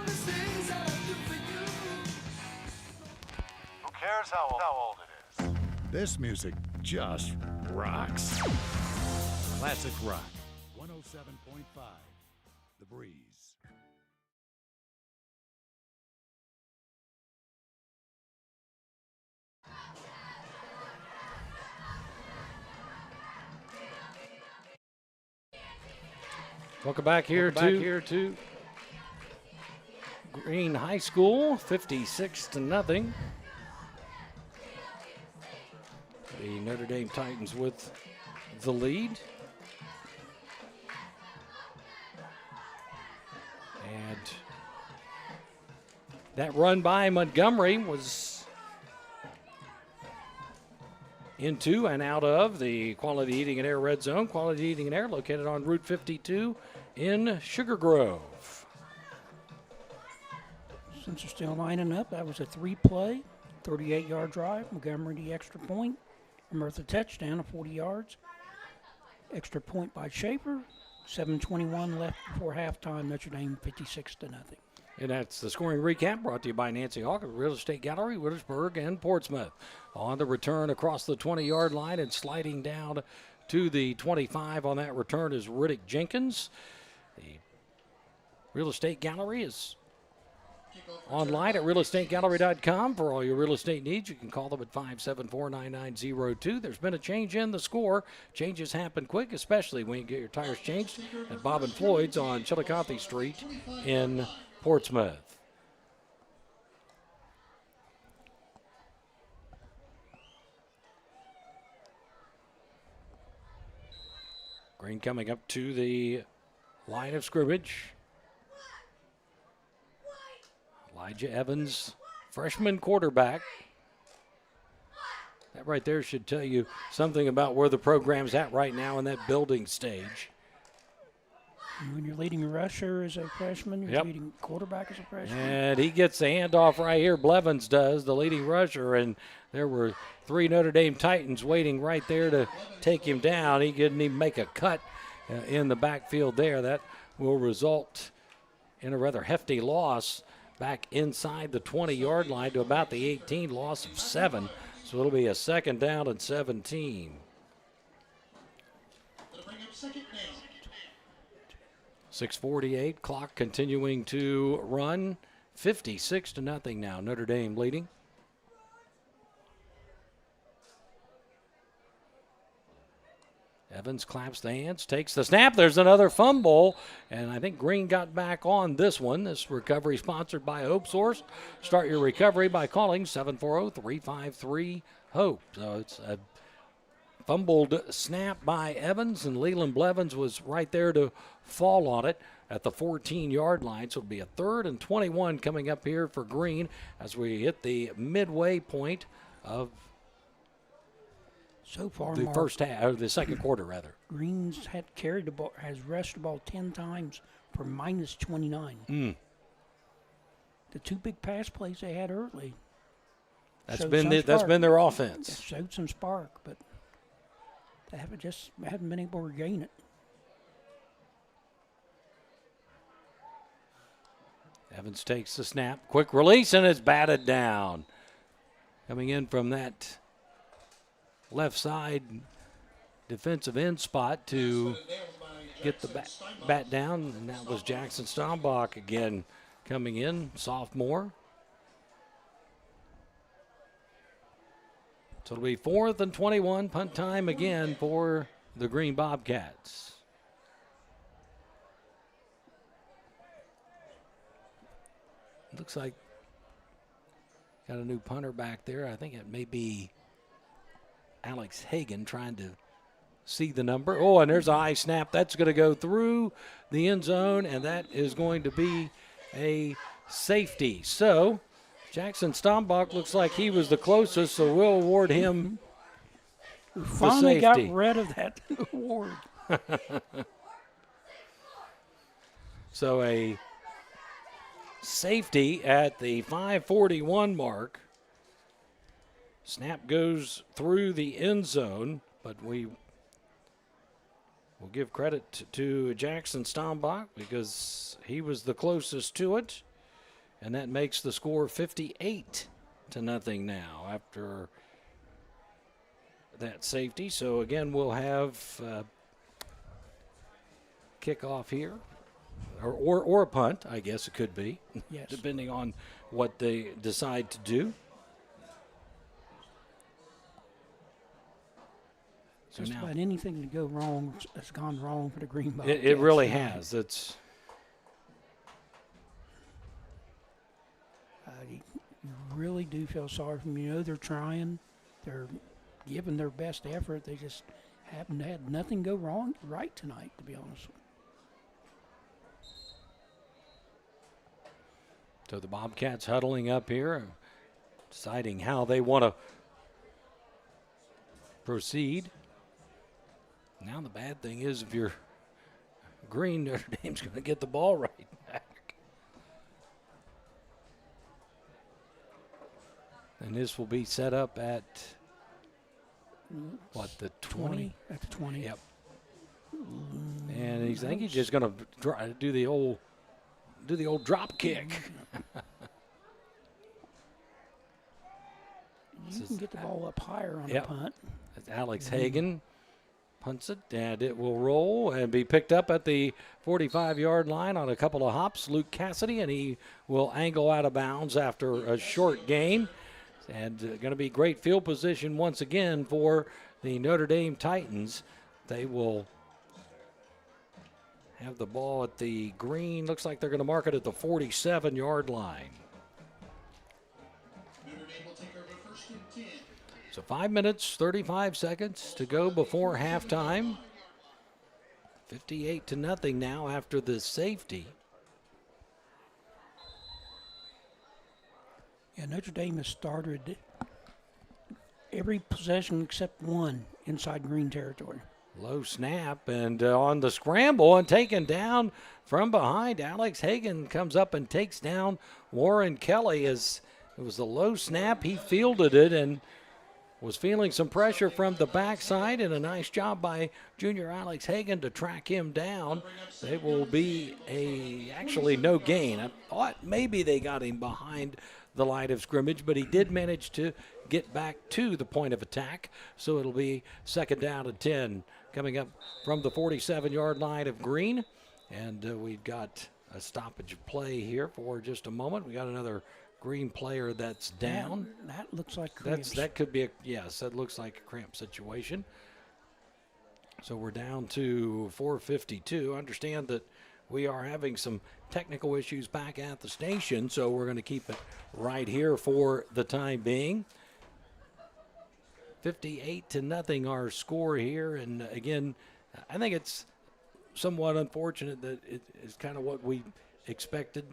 cares how old it is? This music just rocks. Classic rock. 107.5 The Breeze. Welcome back here to Green High School, 56-0. The Notre Dame Titans with the lead. And that run by Montgomery was into and out of the Quality Eating and Air Red Zone. Quality Eating and Air located on Route 52 in Sugar Grove. Since they're still lining up, that was a 3-play, 38-yard drive. Montgomery the extra point. Murtha touchdown of 40 yards. Extra point by Schaefer. 7:21 left before halftime. Notre Dame 56-0. And that's the scoring recap brought to you by Nancy Hawk of Real Estate Gallery, Wittersburg, and Portsmouth. On the return across the 20-yard line and sliding down to the 25 on that return is Riddick Jenkins. The Real Estate Gallery is online at realestategallery.com for all your real estate needs. You can call them at 574-9902. There's been a change in the score. Changes happen quick, especially when you get your tires changed at Bob and Floyd's on Chillicothe Street in Portsmouth. Green coming up to the line of scrimmage. Elijah Evans, freshman quarterback. That right there should tell you something about where the program's at right now in that building stage. And when you're leading rusher as a freshman, you're leading quarterback as a freshman. And he gets the handoff right here. Blevins does, the leading rusher, and there were 3 Notre Dame Titans waiting right there to take him down. He didn't even make a cut in the backfield there. That will result in a rather hefty loss back inside the 20-yard line to about the 18, loss of 7. So it'll be a 2nd down and 17. 6:48, clock continuing to run. 56-0 now, Notre Dame leading. Evans claps the hands, takes the snap. There's another fumble, and I think Green got back on this one. This recovery sponsored by Hope Source. Start your recovery by calling 740-353-HOPE. So it's a fumbled snap by Evans, and Leland Blevins was right there to fall on it at the 14-yard line. So it'll be a 3rd and 21 coming up here for Green as we hit the midway point of so far the first half, or the second quarter rather. Green's had carried the ball, has rushed the ball 10 times for minus 29. The 2 big pass plays they had early. That's been their offense. It showed some spark, but they haven't been able to regain it. Evans takes the snap, quick release, and it's batted down. Coming in from that left side defensive end spot to get the bat down, and that was Jackson Stombach again coming in, sophomore. So it'll be 4th and 21, punt time again for the Green Bobcats. Looks like got a new punter back there. I think it may be Alex Hagan trying to see the number. Oh, and there's a high snap. That's going to go through the end zone, and that is going to be a safety. So Jackson Stombach looks like he was the closest, so we'll award him We the finally safety. got rid of that award. So a safety at the 5:41 mark. Snap goes through the end zone, but we will give credit to Jackson Stombach because he was the closest to it, and that makes the score 58-0 now after that safety. So again, we'll have kickoff here, or a punt, I guess it could be, Yes. depending on what they decide to do. So Just now about anything to go wrong has gone wrong for the Green Bobcats. it really has. It's you really do feel sorry for them. You know they're trying, they're giving their best effort. They just haven't had nothing go wrong right tonight, to be honest. so the Bobcats huddling up here, deciding how they want to proceed. Now the bad thing is if you're Green, Notre Dame's going to get the ball right back. And this will be set up at, what, the 20? At the 20. Yep. And I think he's just going to do the old drop kick. You can get the ball up higher on Yep. a punt. That's Alex Hagan punts it, and it will roll and be picked up at the 45-yard line on a couple of hops. Luke Cassidy, and he will angle out of bounds after a short gain. And going to be great field position once again for the Notre Dame Titans. They will have the ball at the Green. Looks like they're going to mark it at the 47-yard line. So 5 minutes, 35 seconds to go before halftime. 58-0 now after the safety. Yeah, Notre Dame has started every possession except one inside Green territory. Low snap, and on the scramble and taken down from behind. Alex Hagan comes up and takes down Warren Kelly. As it was a low snap, he fielded it and was feeling some pressure from the backside, and a nice job by junior Alex Hagan to track him down. It will be actually no gain. I thought maybe they got him behind the line of scrimmage, but he did manage to get back to the point of attack. So it'll be 2nd down and 10 coming up from the 47-yard line of Green. And we've got a stoppage of play here for just a moment. We got another Green player that's down. That looks like cramps. That could be that looks like a cramp situation. So we're down to 4:52. Understand that we are having some technical issues back at the station, so we're going to keep it right here for the time being. 58-0 our score here, and again, I think it's somewhat unfortunate that it is kind of what we expected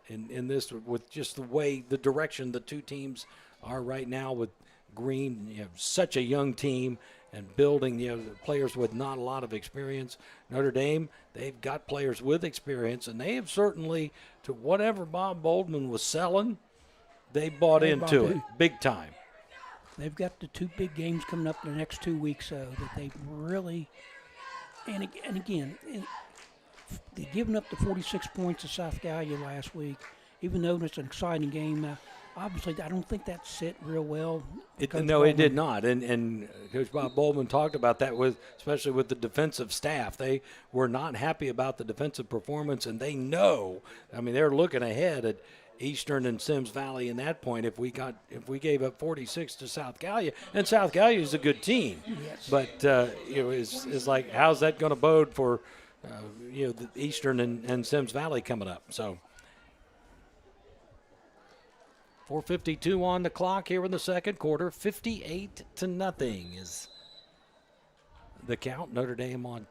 in this, with just the direction the two teams are right now, with Green, such a young team, and building, players with not a lot of experience. Notre Dame, they've got players with experience, and they have certainly, to whatever Bob Boldman was selling, they bought into it big time. They've got the two big games coming up in the next 2 weeks, that they really, and again, they're giving up the 46 points to South Gallia last week, even though it's an exciting game. Obviously, I don't think that sit real well. It did not. And Coach Bob Boldman talked about that, especially with the defensive staff. They were not happy about the defensive performance, and they know. I mean, they're looking ahead at Eastern and Sims Valley in that point. If we gave up 46 to South Gallia, and South Gallia is a good team, yes. But it's like, how's that going to bode for the Eastern and Sims Valley coming up? So 4:52 on the clock here in the second quarter. 58-0 is the count. Notre Dame on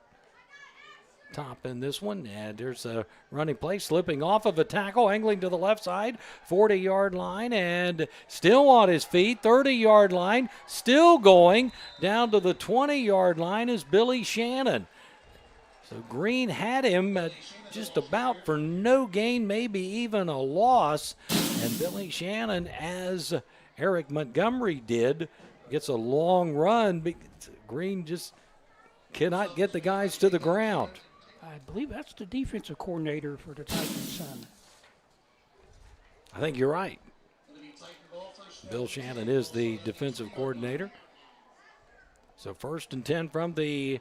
top in this one, and there's a running play, slipping off of a tackle, angling to the left side, 40-yard line, and still on his feet, 30-yard line, still going down to the 20-yard line is Billy Shannon. So Green had him at just about for no gain, maybe even a loss, and Billy Shannon, as Eric Montgomery did, gets a long run. Green just cannot get the guys to the ground. I believe that's the defensive coordinator for the Titans' son. I think you're right. Bill Shannon is the defensive coordinator. So 1st and 10 from the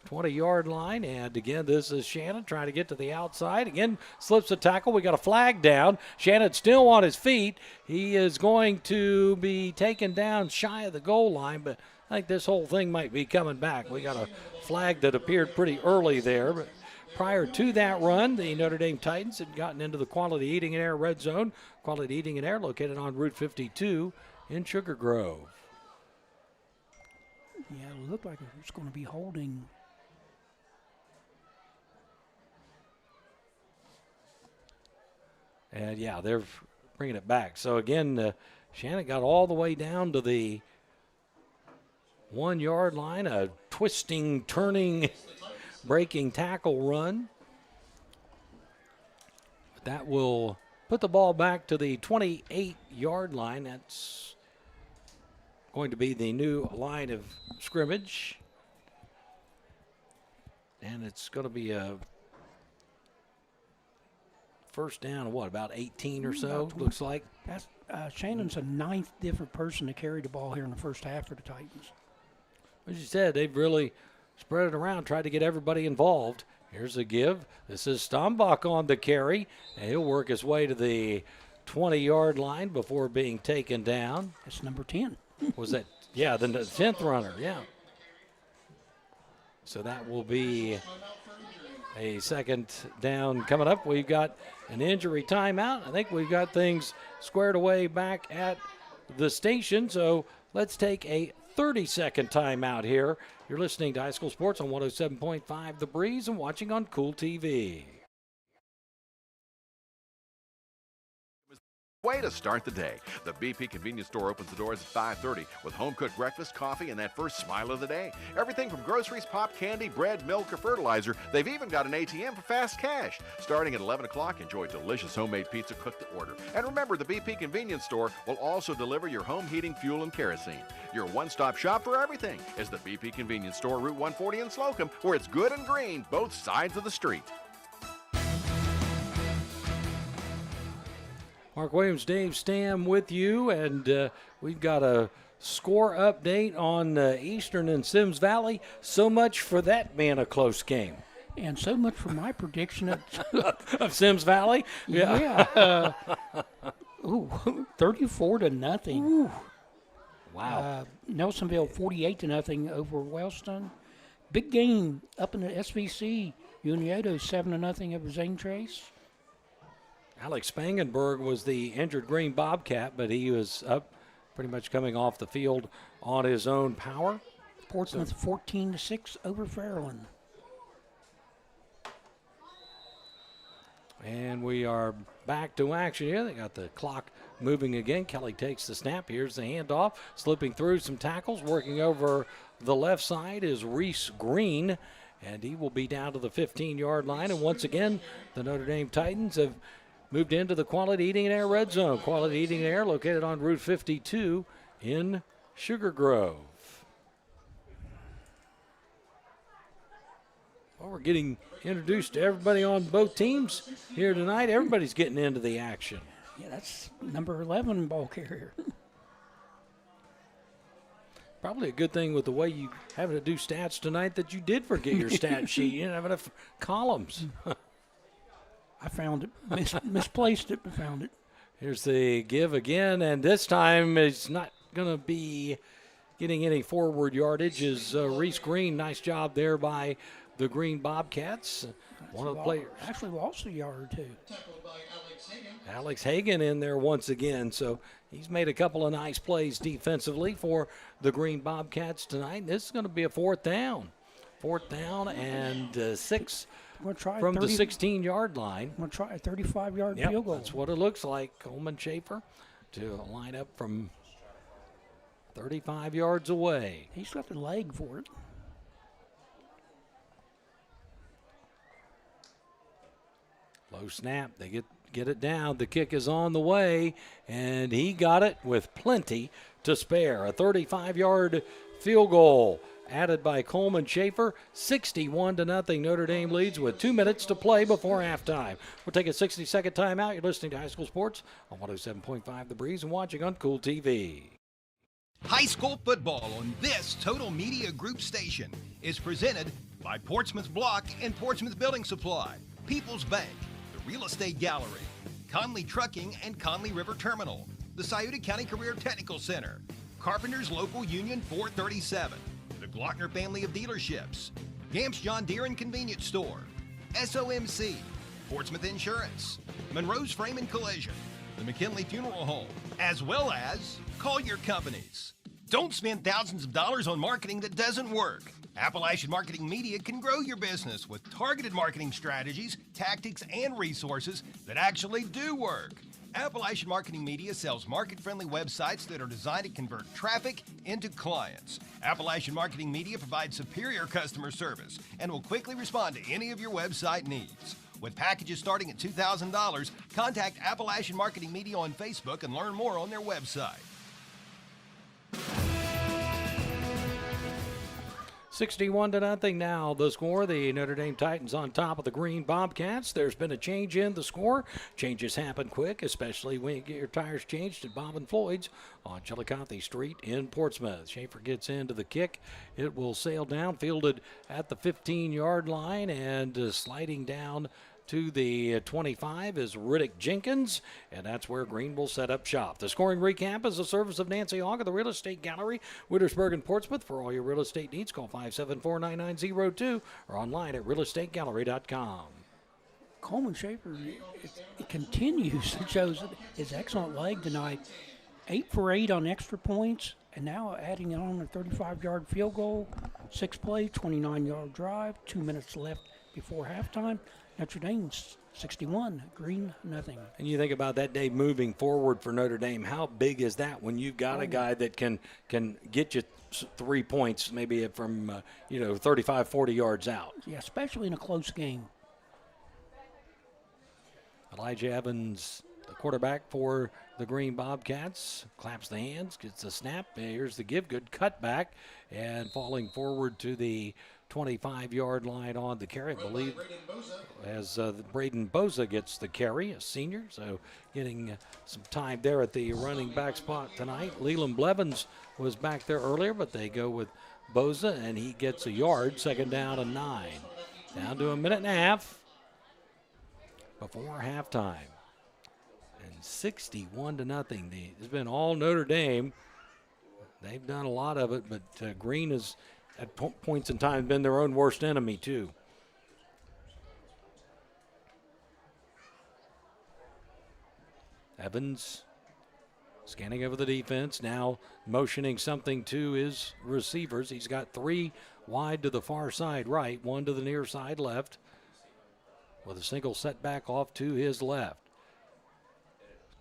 20-yard line. And again, this is Shannon trying to get to the outside. Again, slips a tackle. We got a flag down. Shannon still on his feet. He is going to be taken down shy of the goal line, but I think this whole thing might be coming back. We got a flag that appeared pretty early there, but prior to that run, the Notre Dame Titans had gotten into the Quality Eating and Air red zone. Quality Eating and Air located on Route 52 in Sugar Grove. Yeah, it looked like it was going to be holding. And yeah, they're bringing it back. So again, Shannon got all the way down to the 1-yard line, a twisting, turning, breaking tackle run. But that will put the ball back to the 28-yard line. That's going to be the new line of scrimmage. And it's going to be a first down of about 18 or so, looks like. That's Shannon's the 9th different person to carry the ball here in the first half for the Titans. As you said, they've really spread it around, tried to get everybody involved. Here's a give. This is Stombach on the carry, and he'll work his way to the 20-yard line before being taken down. That's number 10. Was that? Yeah, the 10th runner, yeah. So that will be a second down coming up. We've got an injury timeout. I think we've got things squared away back at the station, so let's take a 30-second timeout here. You're listening to High School Sports on 107.5 The Breeze and watching on Kool TV. Way to start the day. The BP convenience store opens the doors at 5:30 with home-cooked breakfast, coffee, and that first smile of the day. Everything from groceries, pop candy, bread, milk, or fertilizer. They've even got an ATM for fast cash. Starting at 11 o'clock, enjoy delicious homemade pizza cooked to order. And remember, the BP convenience store will also deliver your home heating, fuel, and kerosene. Your one-stop shop for everything is the BP convenience store, Route 140 in Slocum, where it's good and green, both sides of the street. Mark Williams, Dave Stam with you, and we've got a score update on Eastern and Sims Valley. So much for that being a close game. And so much for my prediction of Sims Valley? Yeah. 34-0. Ooh. Wow. Nelsonville 48-0 over Wellston. Big game up in the SVC. Unioto 7-0 over Zane Trace. Alex Spangenberg was the injured Green Bobcat, but he was up pretty much coming off the field on his own power. Portsmouth 14-6 over Fairland. And we are back to action here. They got the clock moving again. Kelly takes the snap. Here's the handoff. Slipping through some tackles. Working over the left side is Reese Green. And he will be down to the 15-yard line. And once again, the Notre Dame Titans have moved into the Quality Eating and Air red zone. Quality Eating and Air located on Route 52 in Sugar Grove. Well, we're getting introduced to everybody on both teams here tonight. Everybody's getting into the action. Yeah, that's number 11 ball carrier. Probably a good thing with the way you having to do stats tonight that you did forget your stat sheet. You didn't have enough columns. I found it. Misplaced it, but found it. Here's the give again, and this time it's not going to be getting any forward yardage. Is Reese Green. Nice job there by the Green Bobcats. One of the players. Actually lost a yard or two. Alex Hagan in there once again. So he's made a couple of nice plays defensively for the Green Bobcats tonight. This is going to be a fourth down. Fourth down and 6 from the 16-yard line. I'm going to try a 35-yard Yep, field goal. That's what it looks like. Coleman Schaefer to line up from 35 yards away. He's got the leg for it. Low snap. They get it down. The kick is on the way, and he got it with plenty to spare. A 35-yard field goal added by Coleman Schaefer. 61-0. Notre Dame leads with 2 minutes to play before halftime. We'll take a 60-second timeout. You're listening to High School Sports on 107.5 The Breeze and watching on Kool TV. High school football on this Total Media Group station is presented by Portsmouth Block and Portsmouth Building Supply, People's Bank, the Real Estate Gallery, Conley Trucking and Conley River Terminal, the Scioto County Career Technical Center, Carpenters Local Union 437, the Glockner Family of Dealerships, Gamps John Deere and Convenience Store, SOMC, Portsmouth Insurance, Monroe's Frame and Collision, the McKinley Funeral Home, as well as Collier Companies. Don't spend thousands of dollars on marketing that doesn't work. Appalachian Marketing Media can grow your business with targeted marketing strategies, tactics, and resources that actually do work. Appalachian Marketing Media sells market-friendly websites that are designed to convert traffic into clients. Appalachian Marketing Media provides superior customer service and will quickly respond to any of your website needs. With packages starting at $2,000, contact Appalachian Marketing Media on Facebook and learn more on their website. 61-0 now the score. The Notre Dame Titans on top of the Green Bobcats. There's been a change in the score. Changes happen quick, especially when you get your tires changed at Bob and Floyd's on Chillicothe Street in Portsmouth. Schaefer gets into the kick. It will sail down, fielded at the 15-yard line, and sliding down to the 25 is Riddick Jenkins, and that's where Green will set up shop. The scoring recap is a service of Nancy Hogg of the Real Estate Gallery, Wittersburg and Portsmouth. For all your real estate needs, call 574-9902 or online at realestategallery.com. Coleman Schaefer, it continues to show his excellent leg tonight. 8 for 8 on extra points, and now adding on a 35-yard field goal, 6 plays, 29-yard drive, 2 minutes left before halftime. Notre Dame's 61, Green nothing. And you think about that day moving forward for Notre Dame. How big is that when you've got a guy that can get you 3 points, maybe from 35, 40 yards out? Yeah, especially in a close game. Elijah Evans, the quarterback for the Green Bobcats, claps the hands, gets the snap. Here's the give, good cutback, and falling forward to the 25-yard line on the carry, I believe, as Braden Boza gets the carry, a senior, so getting some time there at the running back spot tonight. Leland Blevins was back there earlier, but they go with Boza, and he gets a yard, 2nd down and 9. Down to a minute and a half before halftime. And 61-0. It's been all Notre Dame. They've done a lot of it, but Green has, at points in time, been their own worst enemy, too. Evans scanning over the defense, now motioning something to his receivers. He's got 3 wide to the far side right, 1 to the near side left, with a single setback off to his left.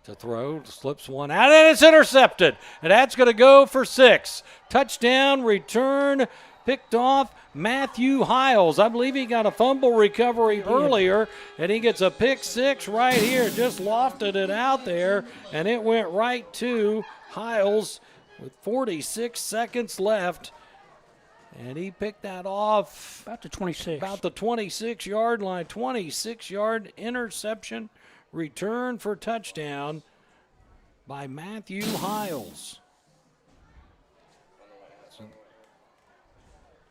To throw, slips one out, and it's intercepted. And that's going to go for 6. Touchdown return, picked off Matthew Hiles. I believe he got a fumble recovery earlier, and he gets a pick 6 right here. Just lofted it out there, and it went right to Hiles with 46 seconds left. And he picked that off about the 26. About the 26-yard line. 26-yard interception return for touchdown by Matthew Hiles. So,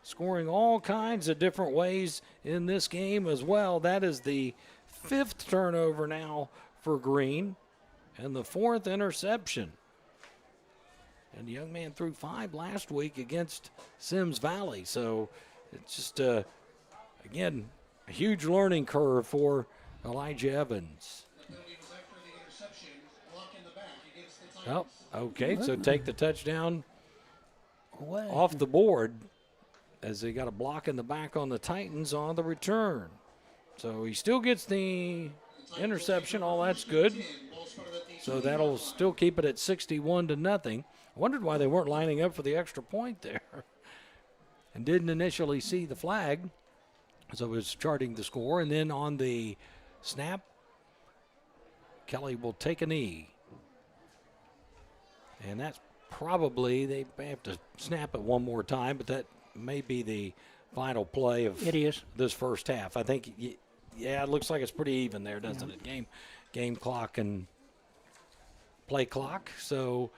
scoring all kinds of different ways in this game as well. That is the 5th turnover now for Green and the 4th interception. And the young man threw 5 last week against Sims Valley. So it's just, again, a huge learning curve for Elijah Evans. Oh, okay, so take the touchdown off the board as they got a block in the back on the Titans on the return. So he still gets the interception. All that's good. So that'll still keep it at 61-0. I wondered why they weren't lining up for the extra point there and didn't initially see the flag. So it was charting the score. And then on the snap, Kelly will take a knee. And that's probably, they may have to snap it one more time, but that may be the final play of this first half. I think, yeah, it looks like it's pretty even there, doesn't it? Game clock and play clock. So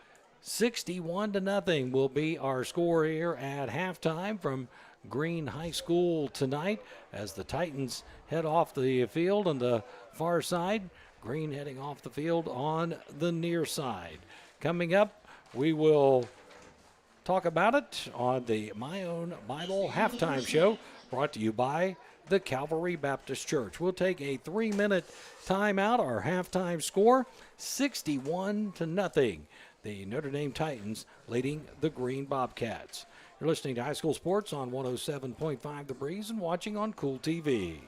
61-0 will be our score here at halftime from Green High School tonight as the Titans head off the field on the far side. Green heading off the field on the near side. Coming up, we will talk about it on the My Own Bible halftime show brought to you by the Calvary Baptist Church. We'll take a 3-minute timeout. Our halftime score, 61-0. The Notre Dame Titans leading the Green Bobcats. You're listening to High School Sports on 107.5 The Breeze and watching on Kool TV.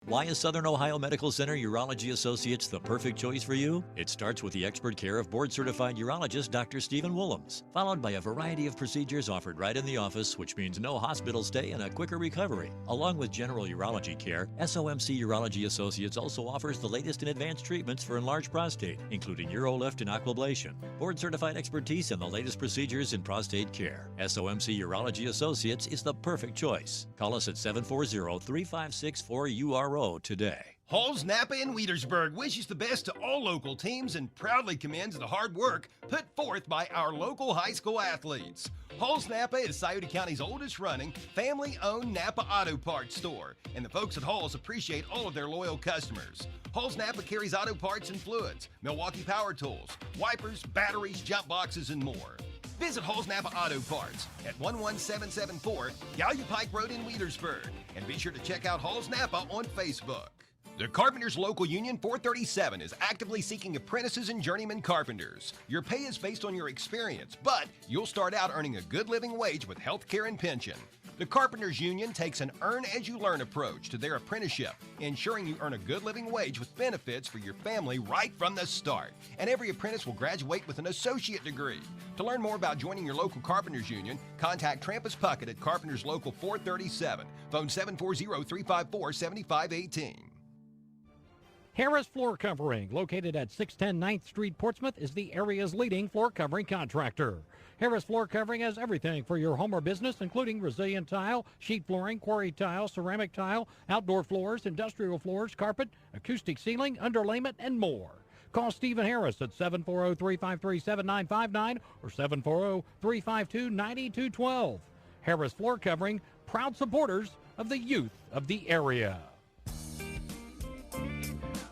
Why is Southern Ohio Medical Center Urology Associates the perfect choice for you? It starts with the expert care of board-certified urologist Dr. Stephen Willems, followed by a variety of procedures offered right in the office, which means no hospital stay and a quicker recovery. Along with general urology care, SOMC Urology Associates also offers the latest in advanced treatments for enlarged prostate, including UroLift and Aquablation, board-certified expertise and the latest procedures in prostate care. SOMC Urology Associates is the perfect choice. Call us at 740-3564-URO today. Halls, Napa, and Wheatersburg wishes the best to all local teams and proudly commends the hard work put forth by our local high school athletes. Halls Napa is Scioto County's oldest running, family-owned Napa Auto Parts store, and the folks at Halls appreciate all of their loyal customers. Halls Napa carries auto parts and fluids, Milwaukee power tools, wipers, batteries, jump boxes, and more. Visit Halls Napa Auto Parts at 11774 Gallia Pike Road in Wheatersburg, and be sure to check out Halls Napa on Facebook. The Carpenters Local Union 437 is actively seeking apprentices and journeyman carpenters. Your pay is based on your experience, but you'll start out earning a good living wage with health care and pension. The Carpenters Union takes an earn-as-you-learn approach to their apprenticeship, ensuring you earn a good living wage with benefits for your family right from the start. And every apprentice will graduate with an associate degree. To learn more about joining your local Carpenters Union, contact Trampus Puckett at Carpenters Local 437. Phone 740-354-7518. Harris Floor Covering, located at 610 9th Street, Portsmouth, is the area's leading floor covering contractor. Harris Floor Covering has everything for your home or business, including resilient tile, sheet flooring, quarry tile, ceramic tile, outdoor floors, industrial floors, carpet, acoustic ceiling, underlayment, and more. Call Stephen Harris at 740-353-7959 or 740-352-9212. Harris Floor Covering, proud supporters of the youth of the area.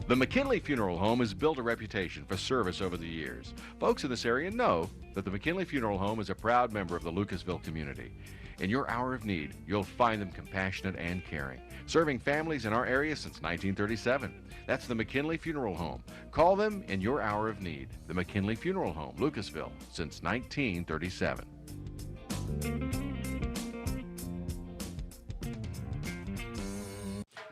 The McKinley Funeral Home has built a reputation for service over the years. Folks in this area know that the McKinley Funeral Home is a proud member of the Lucasville community. In your hour of need, you'll find them compassionate and caring, serving families in our area since 1937. That's the McKinley Funeral Home. Call them in your hour of need. The McKinley Funeral Home, Lucasville, since 1937.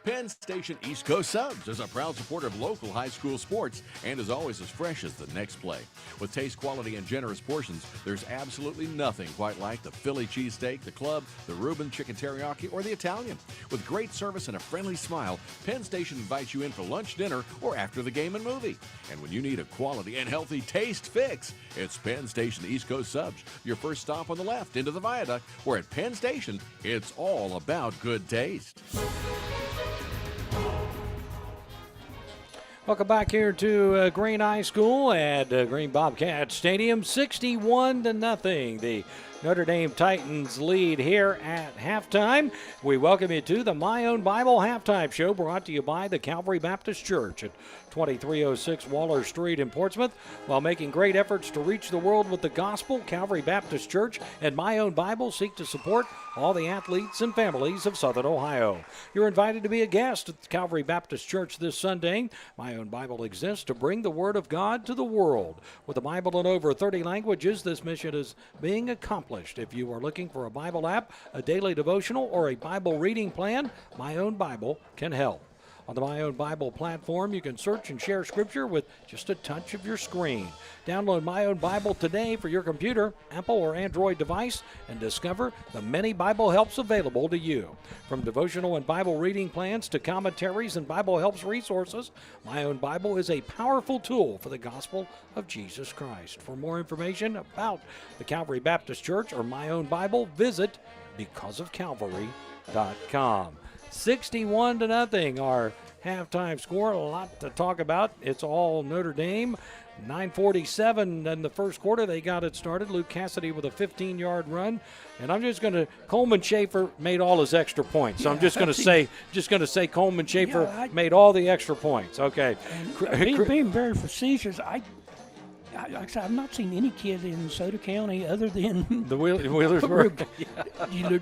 Penn Station East Coast Subs is a proud supporter of local high school sports and is always as fresh as the next play. With taste, quality, and generous portions, there's absolutely nothing quite like the Philly cheesesteak, the club, the Reuben chicken teriyaki, or the Italian. With great service and a friendly smile, Penn Station invites you in for lunch, dinner, or after the game and movie. And when you need a quality and healthy taste fix, it's Penn Station East Coast Subs, your first stop on the left into the viaduct, where at Penn Station, it's all about good taste. Welcome back here to Green High School at Green Bobcat Stadium, 61-0. The Notre Dame Titans lead here at halftime. We welcome you to the My Own Bible halftime show, brought to you by the Calvary Baptist Church at 2306 Waller Street in Portsmouth. While making great efforts to reach the world with the gospel, Calvary Baptist Church and My Own Bible seek to support all the athletes and families of Southern Ohio. You're invited to be a guest at the Calvary Baptist Church this Sunday. My Own Bible exists to bring the Word of God to the world. With a Bible in over 30 languages, this mission is being accomplished. If you are looking for a Bible app, a daily devotional, or a Bible reading plan, My Own Bible can help. On the My Own Bible platform, you can search and share Scripture with just a touch of your screen. Download My Own Bible today for your computer, Apple or Android device, and discover the many Bible helps available to you. From devotional and Bible reading plans to commentaries and Bible helps resources, My Own Bible is a powerful tool for the gospel of Jesus Christ. For more information about the Calvary Baptist Church or My Own Bible, visit becauseofcalvary.com. 61-0, our halftime score. A lot to talk about. It's all Notre Dame. 9:47 in the first quarter. They got it started. Luke Cassidy with a 15-yard run, and I'm just going to. Coleman Schaefer made all his extra points. So I'm just going to say Coleman Schaefer made all the extra points. Okay. Being very facetious, like I said, I've not seen any kid in Soda County other than the Wheelersburg.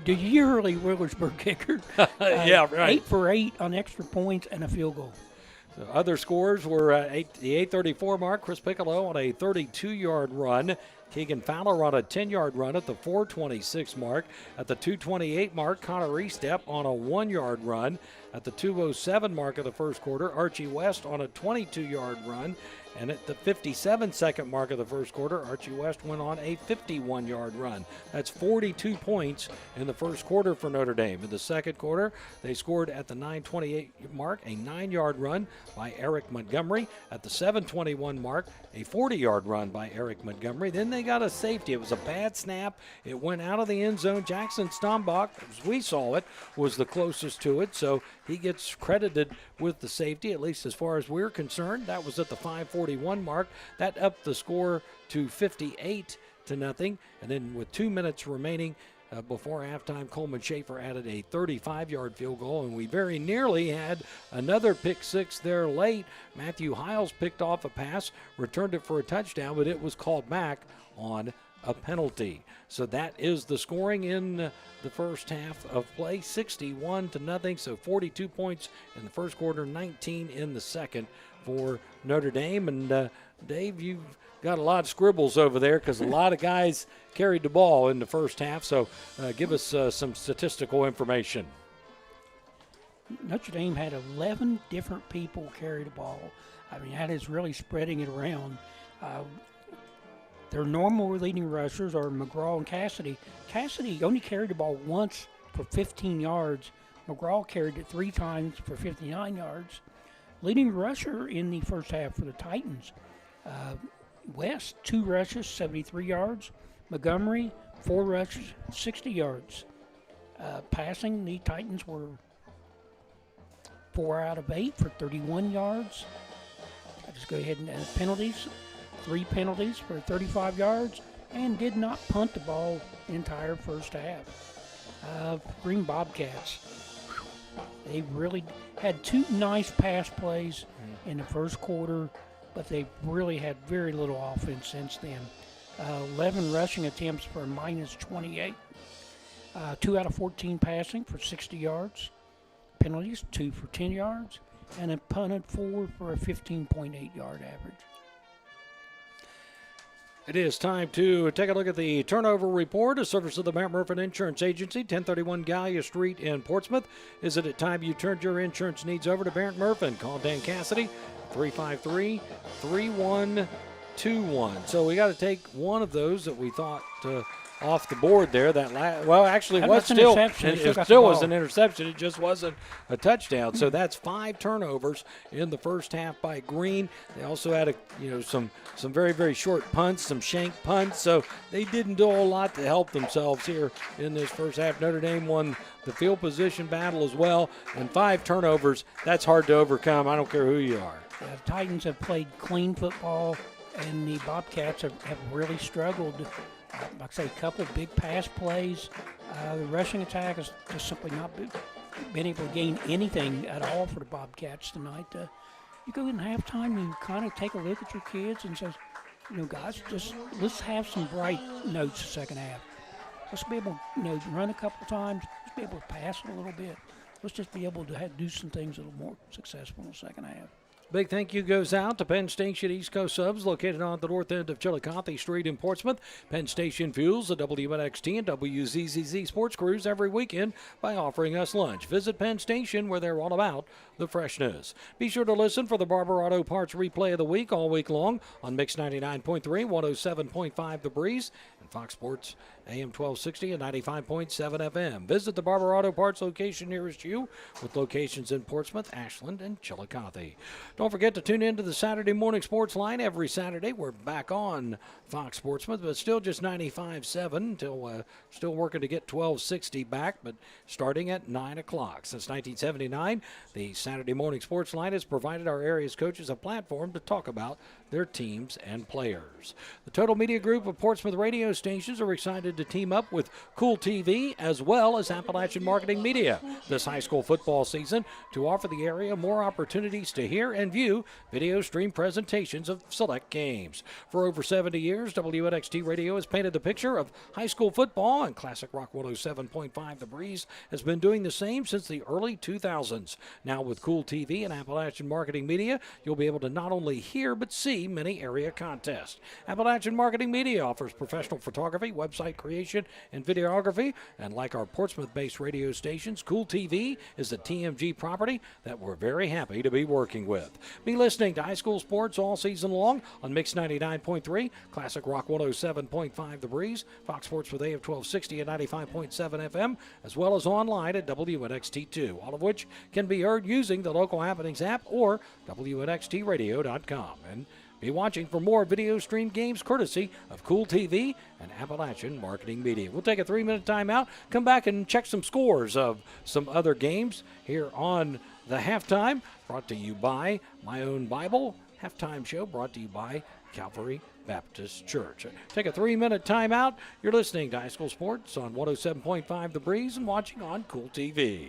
The yearly Wheelersburg kicker. Yeah, right. 8 for 8 on extra points and a field goal. So other scores were at the 8:34 mark. Chris Piccolo on a 32-yard run. Keegan Fowler on a 10-yard run at the 4:26 mark. At the 2:28 mark, Connor Estep on a 1-yard run. At the 2:07 mark of the first quarter, Archie West on a 22-yard run. And at the 57-second mark of the first quarter, Archie West went on a 51-yard run. That's 42 points in the first quarter for Notre Dame. In the second quarter, they scored at the 9:28 mark, a 9-yard run by Eric Montgomery. At the 7:21 mark, a 40-yard run by Eric Montgomery. Then they got a safety. It was a bad snap. It went out of the end zone. Jackson Stombach, as we saw it, was the closest to it, so he gets credited with the safety, at least as far as we're concerned. That was at the 5:41 mark. That upped the score to 58-0. And then with 2 minutes remaining before halftime, Coleman Schaefer added a 35-yard field goal, and we very nearly had another pick six there late. Matthew Hiles picked off a pass, returned it for a touchdown, but it was called back on a penalty. So that is the scoring in the first half of play, 61-0. So 42 points in the first quarter, 19 in the second for Notre Dame. And Dave, you've got a lot of scribbles over there because a lot of guys carried the ball in the first half. So give us some statistical information. Notre Dame had 11 different people carry the ball. I mean, that is really spreading it around. Their normal leading rushers are McGraw and Cassidy. Cassidy only carried the ball once for 15 yards. McGraw carried it 3 times for 59 yards. Leading rusher in the first half for the Titans, West, 2 rushes, 73 yards. Montgomery, 4 rushes, 60 yards. Passing, the Titans were 4 out of 8 for 31 yards. I'll just go ahead and penalties. 3 penalties for 35 yards, and did not punt the ball the entire first half. Green Bobcats, They really had two nice pass plays in the first quarter, but they really had very little offense since then. 11 rushing attempts for minus 28. 2 out of 14 passing for 60 yards. Penalties, 2 for 10 yards. And it punted 4 for a 15.8 yard average. It is time to take a look at the turnover report, a service of the Matt Murphy Insurance Agency, 1031 Gallia Street in Portsmouth. Is it time you turned your insurance needs over to Barrett Murphy? Call Dan Cassidy, 353-3121. So we got to take one of those that we thought off the board there. Actually, it was still was an interception. It just wasn't a touchdown. So that's 5 turnovers in the first half by Green. They also had some very, very short punts, some shank punts. So they didn't do a whole lot to help themselves here in this first half. Notre Dame won the field position battle as well. And 5 turnovers, that's hard to overcome. I don't care who you are. The Titans have played clean football, and the Bobcats have really struggled. Like I say, a couple of big pass plays. The rushing attack has just simply not been able to gain anything at all for the Bobcats tonight. You go in halftime and you kind of take a look at your kids and says, guys, let's have some bright notes the second half. Let's be able to run a couple times. Let's be able to pass a little bit. Let's just be able to do some things a little more successful in the second half. Big thank you goes out to Penn Station East Coast Subs, located on the north end of Chillicothe Street in Portsmouth. Penn Station fuels the WNXT and WZZZ sports crews every weekend by offering us lunch. Visit Penn Station, where they're all about the freshness. Be sure to listen for the Barber Auto Parts replay of the week all week long on Mix 99.3, 107.5 The Breeze, and Fox Sports AM 1260 and 95.7 FM. Visit the Barber Auto Parts location nearest you, with locations in Portsmouth, Ashland, and Chillicothe. Don't forget to tune in to the Saturday Morning Sports Line every Saturday. We're back on Fox Sportsmouth, but still just 95.7 until still working to get 1260 back, but starting at 9 o'clock. Since 1979, the Saturday Morning Sports Line has provided our area's coaches a platform to talk about their teams and players. The Total Media Group of Portsmouth radio stations are excited to team up with Kool TV as well as Appalachian Marketing Media this high school football season to offer the area more opportunities to hear and view video stream presentations of select games. For over 70 years, WNXT Radio has painted the picture of high school football, and Classic Rock 107.5 The Breeze has been doing the same since the early 2000s. Now with Kool TV and Appalachian Marketing Media, you'll be able to not only hear but see many area contests. Appalachian Marketing Media offers professional photography, website creation, and videography, and like our Portsmouth-based radio stations, Kool TV is a TMG property that we're very happy to be working with. Be listening to high school sports all season long on Mix 99.3, Classic Rock 107.5 The Breeze, Fox Sports with AM 1260 and 95.7 FM, as well as online at WNXT2, all of which can be heard using the Local Happenings app or WNXTradio.com. And be watching for more video stream games courtesy of Kool TV and Appalachian Marketing Media. We'll take a 3-minute timeout, come back and check some scores of some other games here on the halftime, brought to you by My Own Bible. Halftime show brought to you by Calvary Baptist Church. Take a 3-minute timeout. You're listening to High School Sports on 107.5 The Breeze and watching on Kool TV.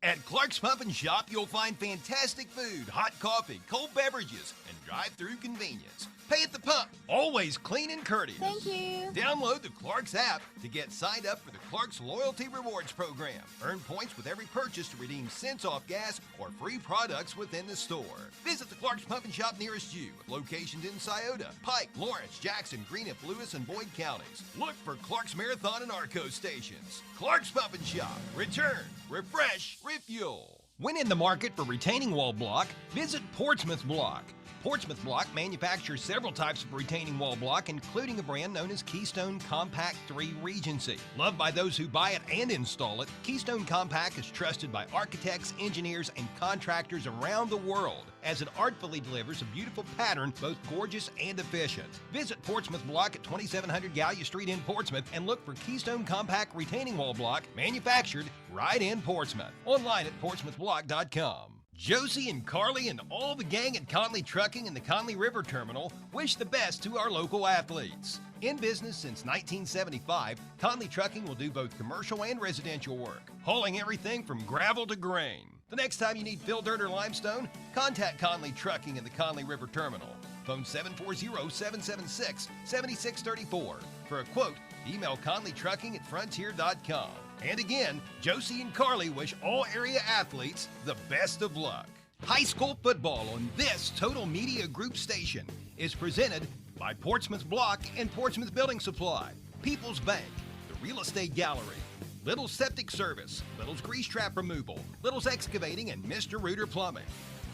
At Clark's Pump and Shop, you'll find fantastic food, hot coffee, cold beverages, and drive-through convenience. Pay at the pump, always clean and courteous. Thank you. Download the Clark's app to get signed up for the Clark's Loyalty Rewards program. Earn points with every purchase to redeem cents off gas or free products within the store. Visit the Clark's Pump and Shop nearest you, with locations in Scioto, Pike, Lawrence, Jackson, Greenup, Lewis, and Boyd counties. Look for Clark's Marathon and Arco stations. Clark's Pump and Shop. Return, refresh, refuel. When in the market for retaining wall block, visit Portsmouth Block. Portsmouth Block manufactures several types of retaining wall block, including a brand known as Keystone Compact 3 Regency. Loved by those who buy it and install it, Keystone Compact is trusted by architects, engineers, and contractors around the world, as it artfully delivers a beautiful pattern, both gorgeous and efficient. Visit Portsmouth Block at 2700 Gallia Street in Portsmouth and look for Keystone Compact retaining wall block manufactured right in Portsmouth. Online at portsmouthblock.com. Josie and Carly and all the gang at Conley Trucking and the Conley River Terminal wish the best to our local athletes. In business since 1975, Conley Trucking will do both commercial and residential work, hauling everything from gravel to grain. The next time you need fill dirt or limestone, contact Conley Trucking and the Conley River Terminal. Phone 740-776-7634. For a quote, email conleytrucking@frontier.com. And again, Josie and Carly wish all area athletes the best of luck. High school football on this Total Media Group station is presented by Portsmouth Block and Portsmouth Building Supply, People's Bank, the Real Estate Gallery, Little's Septic Service, Little's Grease Trap Removal, Little's Excavating, and Mr. Rooter Plumbing,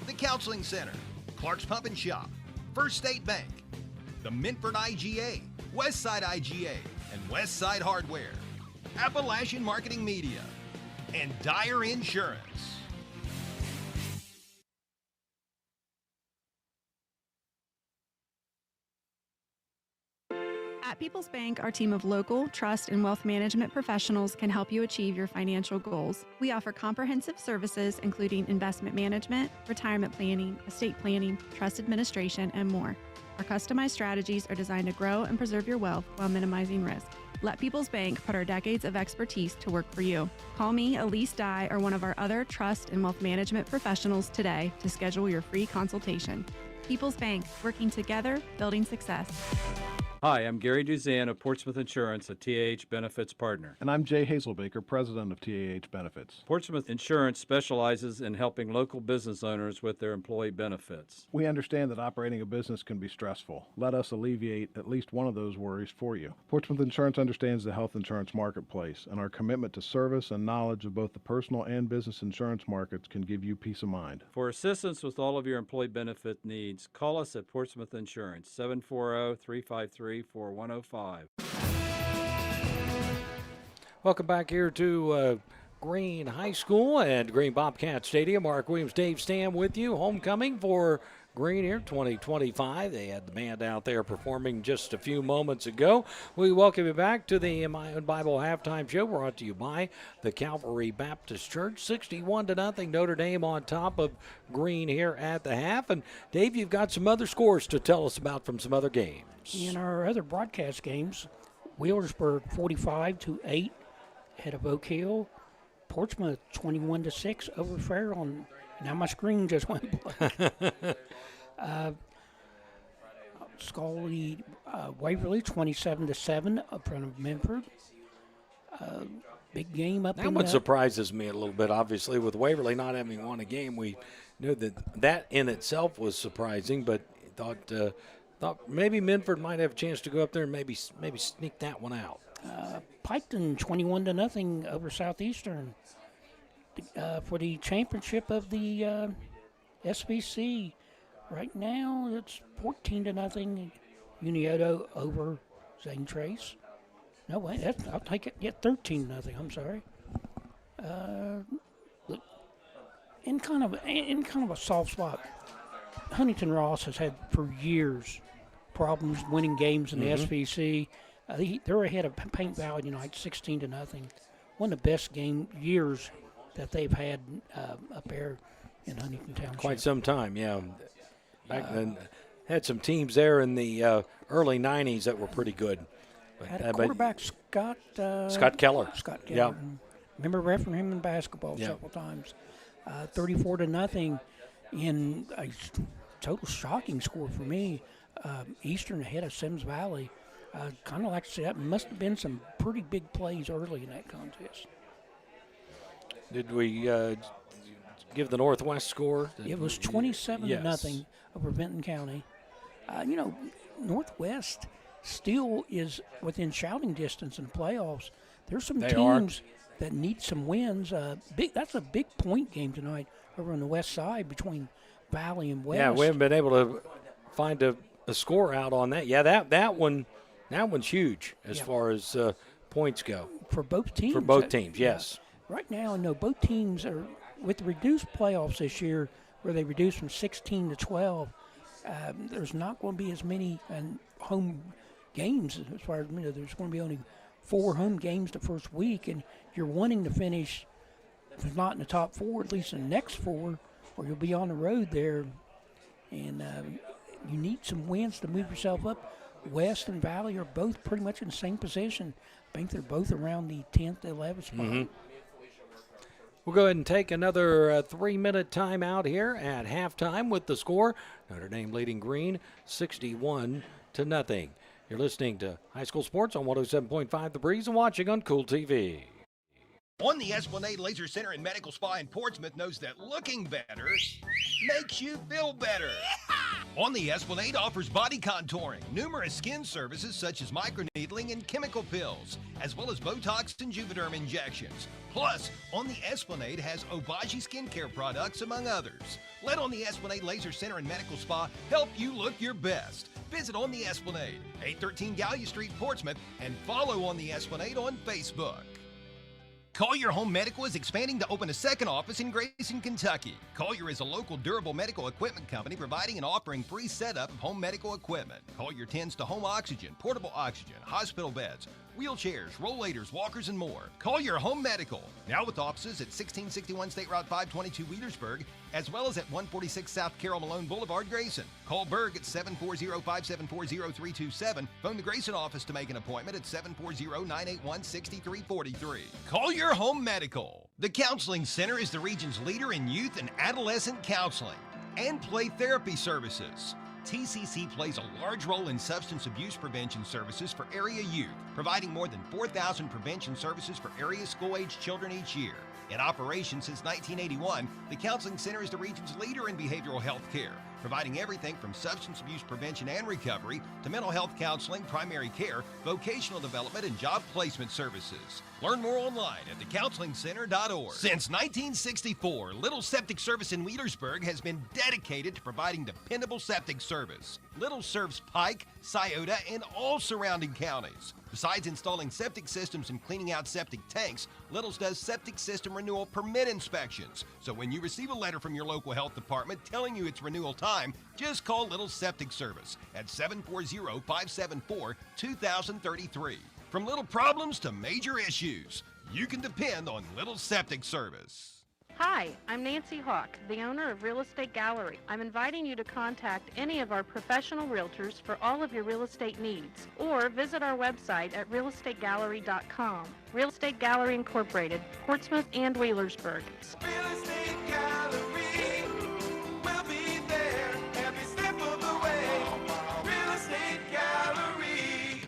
the Counseling Center, Clark's Pump and Shop, First State Bank, the Minford IGA, Westside IGA, and Westside Hardware, Appalachian Marketing Media, and Dyer Insurance. At People's Bank, our team of local, trust, and wealth management professionals can help you achieve your financial goals. We offer comprehensive services including investment management, retirement planning, estate planning, trust administration, and more. Our customized strategies are designed to grow and preserve your wealth while minimizing risk. Let People's Bank put our decades of expertise to work for you. Call me, Elise Dye, or one of our other trust and wealth management professionals today to schedule your free consultation. People's Bank, working together, building success. Hi, I'm Gary Duzan of Portsmouth Insurance, a TAH Benefits partner. And I'm Jay Hazelbaker, president of TAH Benefits. Portsmouth Insurance specializes in helping local business owners with their employee benefits. We understand that operating a business can be stressful. Let us alleviate at least one of those worries for you. Portsmouth Insurance understands the health insurance marketplace, and our commitment to service and knowledge of both the personal and business insurance markets can give you peace of mind. For assistance with all of your employee benefit needs, call us at Portsmouth Insurance, 740-353-4105. Welcome back here to Green High School and Green Bobcat Stadium. Mark Williams, Dave Stam with you. Homecoming for Green here 2025. They had the band out there performing just a few moments ago. We welcome you back to the My Own Bible halftime show brought to you by the Calvary Baptist Church. 61-0 Notre Dame on top of Green here at the half. And Dave, you've got some other scores to tell us about from some other games. In our other broadcast games, Wheelersburg 45-8 ahead of Oak Hill. Portsmouth 21-6 over Farrell. Now my screen just went blank. Scully, Waverly 27-7 up front of Minford. Big game up that in one surprises me a little bit, obviously, with Waverly not having won a game. We knew that in itself was surprising, but thought maybe Minford might have a chance to go up there and maybe sneak that one out. Piketon 21-0 over Southeastern for the championship of the SBC. Right now it's 14-0 Unioto over Zane Trace. No wait, I'll take it. Yeah, 13-0. I'm sorry. In kind of a soft spot. Huntington Ross has had for years problems winning games in the SVC. They're ahead of Paint Valley tonight, 16-0. One of the best years that they've had up there in Huntington Township. Quite some time, yeah. Back then, had some teams there in the early 90s that were pretty good. Had a quarterback, Scott Keller. Scott Keller. Yeah. Remember refereeing him in basketball several times. 34-0 in a total shocking score for me. Eastern ahead of Sims Valley. Kind of like to say that must have been some pretty big plays early in that contest. Did we give the Northwest score? It was 27-0 over Benton County. Northwest still is within shouting distance in the playoffs. There's some teams that need some wins. That's a big point game tonight over on the west side between Valley and West. Yeah, we haven't been able to find a score out on that. Yeah, that one's huge as far as points go. For both teams. For both teams, yes. Right now, no, both teams are, with the reduced playoffs this year, where they reduced from 16 to 12, there's not going to be as many home games. As far as there's going to be only 4 home games the first week, and you're wanting to finish, if not in the top 4, at least in the next 4, or you'll be on the road there, and you need some wins to move yourself up. West and Valley are both pretty much in the same position. I think they're both around the 10th, 11th spot. Mm-hmm. We'll go ahead and take another 3-minute timeout here at halftime with the score. Notre Dame leading Green 61-0. You're listening to High School Sports on 107.5 The Breeze and watching on Kool TV. On the Esplanade Laser Center and Medical Spa in Portsmouth knows that looking better makes you feel better. On the Esplanade offers body contouring, numerous skin services such as microneedling and chemical pills, as well as Botox and Juvederm injections. Plus, On the Esplanade has Obagi skincare products, among others. Let On the Esplanade Laser Center and Medical Spa help you look your best. Visit On the Esplanade, 813 Gallia Street, Portsmouth, and follow On the Esplanade on Facebook. Collier Home Medical is expanding to open a second office in Grayson, Kentucky. Collier is a local durable medical equipment company providing and offering free setup of home medical equipment. Collier tends to home oxygen, portable oxygen, hospital beds, wheelchairs, rollators, walkers, and more. Collier Home Medical, now with offices at 1661 State Route 522 Wheelersburg, as well as at 146 South Carroll Malone Boulevard, Grayson. Call Berg at 740-574-0327. Phone the Grayson office to make an appointment at 740-981-6343. Collier Home Medical. The Counseling Center is the region's leader in youth and adolescent counseling and play therapy services. TCC plays a large role in substance abuse prevention services for area youth, providing more than 4,000 prevention services for area school-age children each year. In operation since 1981, the Counseling Center is the region's leader in behavioral health care, providing everything from substance abuse prevention and recovery to mental health counseling, primary care, vocational development, and job placement services. Learn more online at thecounselingcenter.org. Since 1964, Little Septic Service in Wheelersburg has been dedicated to providing dependable septic service. Little serves Pike, Scioto, and all surrounding counties. Besides installing septic systems and cleaning out septic tanks, Little's does septic system renewal permit inspections. So when you receive a letter from your local health department telling you it's renewal time, just call Little Septic Service at 740-574-2033. From little problems to major issues, you can depend on Little Septic Service. Hi, I'm Nancy Hawk, the owner of Real Estate Gallery. I'm inviting you to contact any of our professional realtors for all of your real estate needs, or visit our website at realestategallery.com. Real Estate Gallery Incorporated, Portsmouth and Wheelersburg. Real Estate Gallery, we'll be there every step of the way. Real Estate Gallery.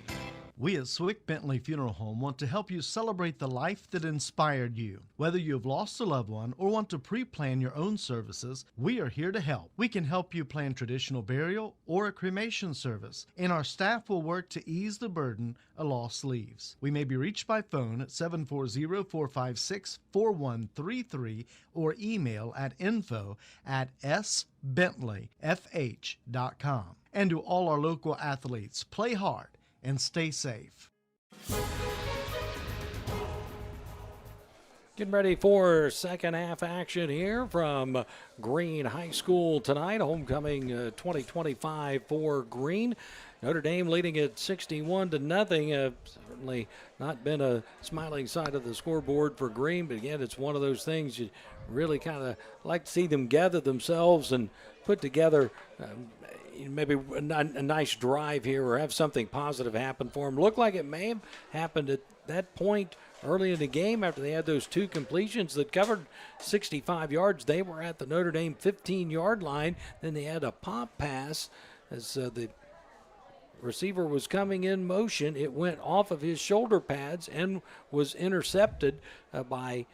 We at Swick Bentley Funeral Home want to help you celebrate the life that inspired you. Whether you have lost a loved one or want to pre-plan your own services, we are here to help. We can help you plan traditional burial or a cremation service, and our staff will work to ease the burden a loss leaves. We may be reached by phone at 740-456-4133 or email at info@sbentleyfh.com. And to all our local athletes, play hard and stay safe. Getting ready for second half action here from Green High School tonight. Homecoming 2025 for Green. Notre Dame leading at 61-0. Certainly not been a smiling side of the scoreboard for Green, but again, it's one of those things you really kind of like to see them gather themselves and put together maybe a nice drive here or have something positive happen for them. Looked like it may have happened at that point early in the game after they had those two completions that covered 65 yards. They were at the Notre Dame 15-yard line. Then they had a pop pass as the receiver was coming in motion. It went off of his shoulder pads and was intercepted by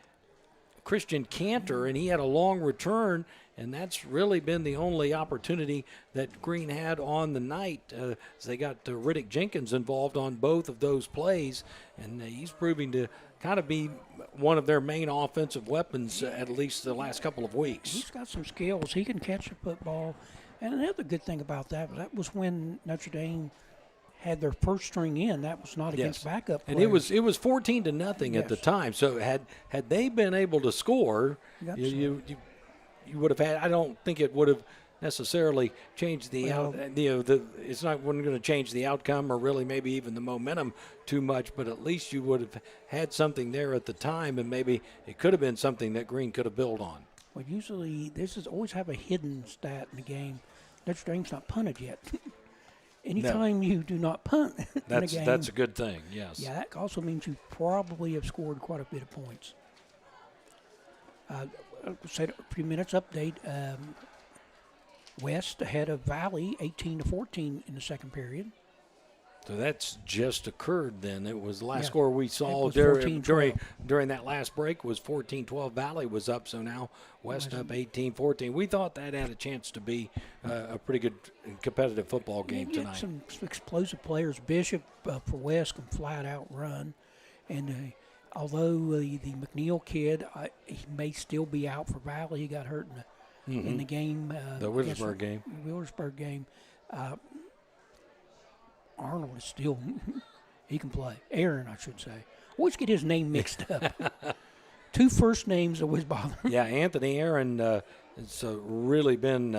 Christian Cantor, and he had a long return, and that's really been the only opportunity that Green had on the night as they got Riddick Jenkins involved on both of those plays, and he's proving to kind of be one of their main offensive weapons at least the last couple of weeks. He's got some skills. He can catch a football, and another good thing about that was when Notre Dame had their first string in. That was not against backup players. And it was 14-0 at the time. So had they been able to score, you would have had. I don't think it would have necessarily changed the it's not wasn't going to change the outcome or really maybe even the momentum too much. But at least you would have had something there at the time, and maybe it could have been something that Green could have built on. Well, usually this is always have a hidden stat in the game. Notre Dame's not punted yet. Anytime you do not punt in a game, that's a good thing. Yes. Yeah, that also means you probably have scored quite a bit of points. Said a few minutes update. West ahead of Valley, 18-14 in the second period. So that's just occurred then. It was the last Yeah. score we saw during that last break was 14-12. Valley was up, so now West up 18-14. We thought that had a chance to be a pretty good competitive football game tonight. Some explosive players. Bishop for West can flat out run. And although the McNeil kid, he may still be out for Valley. He got hurt in the game. The Willersburg game. Willersburg game. Arnold is still, he can play. Aaron, I should say. Always get his name mixed up. Two first names always bother me. Yeah, Anthony Aaron has really been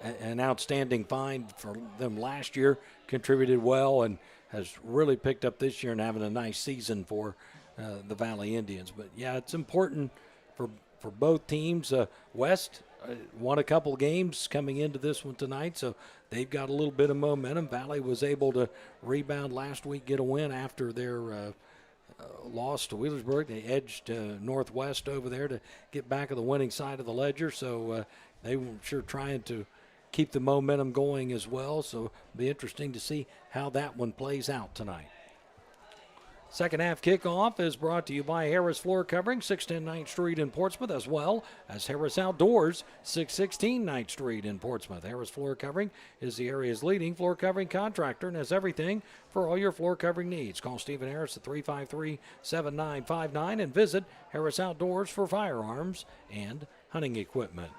an outstanding find for them last year, contributed well, and has really picked up this year and having a nice season for the Valley Indians. But, yeah, it's important for both teams. West won a couple games coming into this one tonight, so they've got a little bit of momentum. Valley was able to rebound last week, get a win after their loss to Wheelersburg. They edged Northwest over there to get back on the winning side of the ledger, so they were sure trying to keep the momentum going as well, so it'll be interesting to see how that one plays out tonight. Second half kickoff is brought to you by Harris Floor Covering, 610 9th Street in Portsmouth, as well as Harris Outdoors, 616 9th Street in Portsmouth. Harris Floor Covering is the area's leading floor covering contractor and has everything for all your floor covering needs. Call Stephen Harris at 353-7959 and visit Harris Outdoors for firearms and hunting equipment.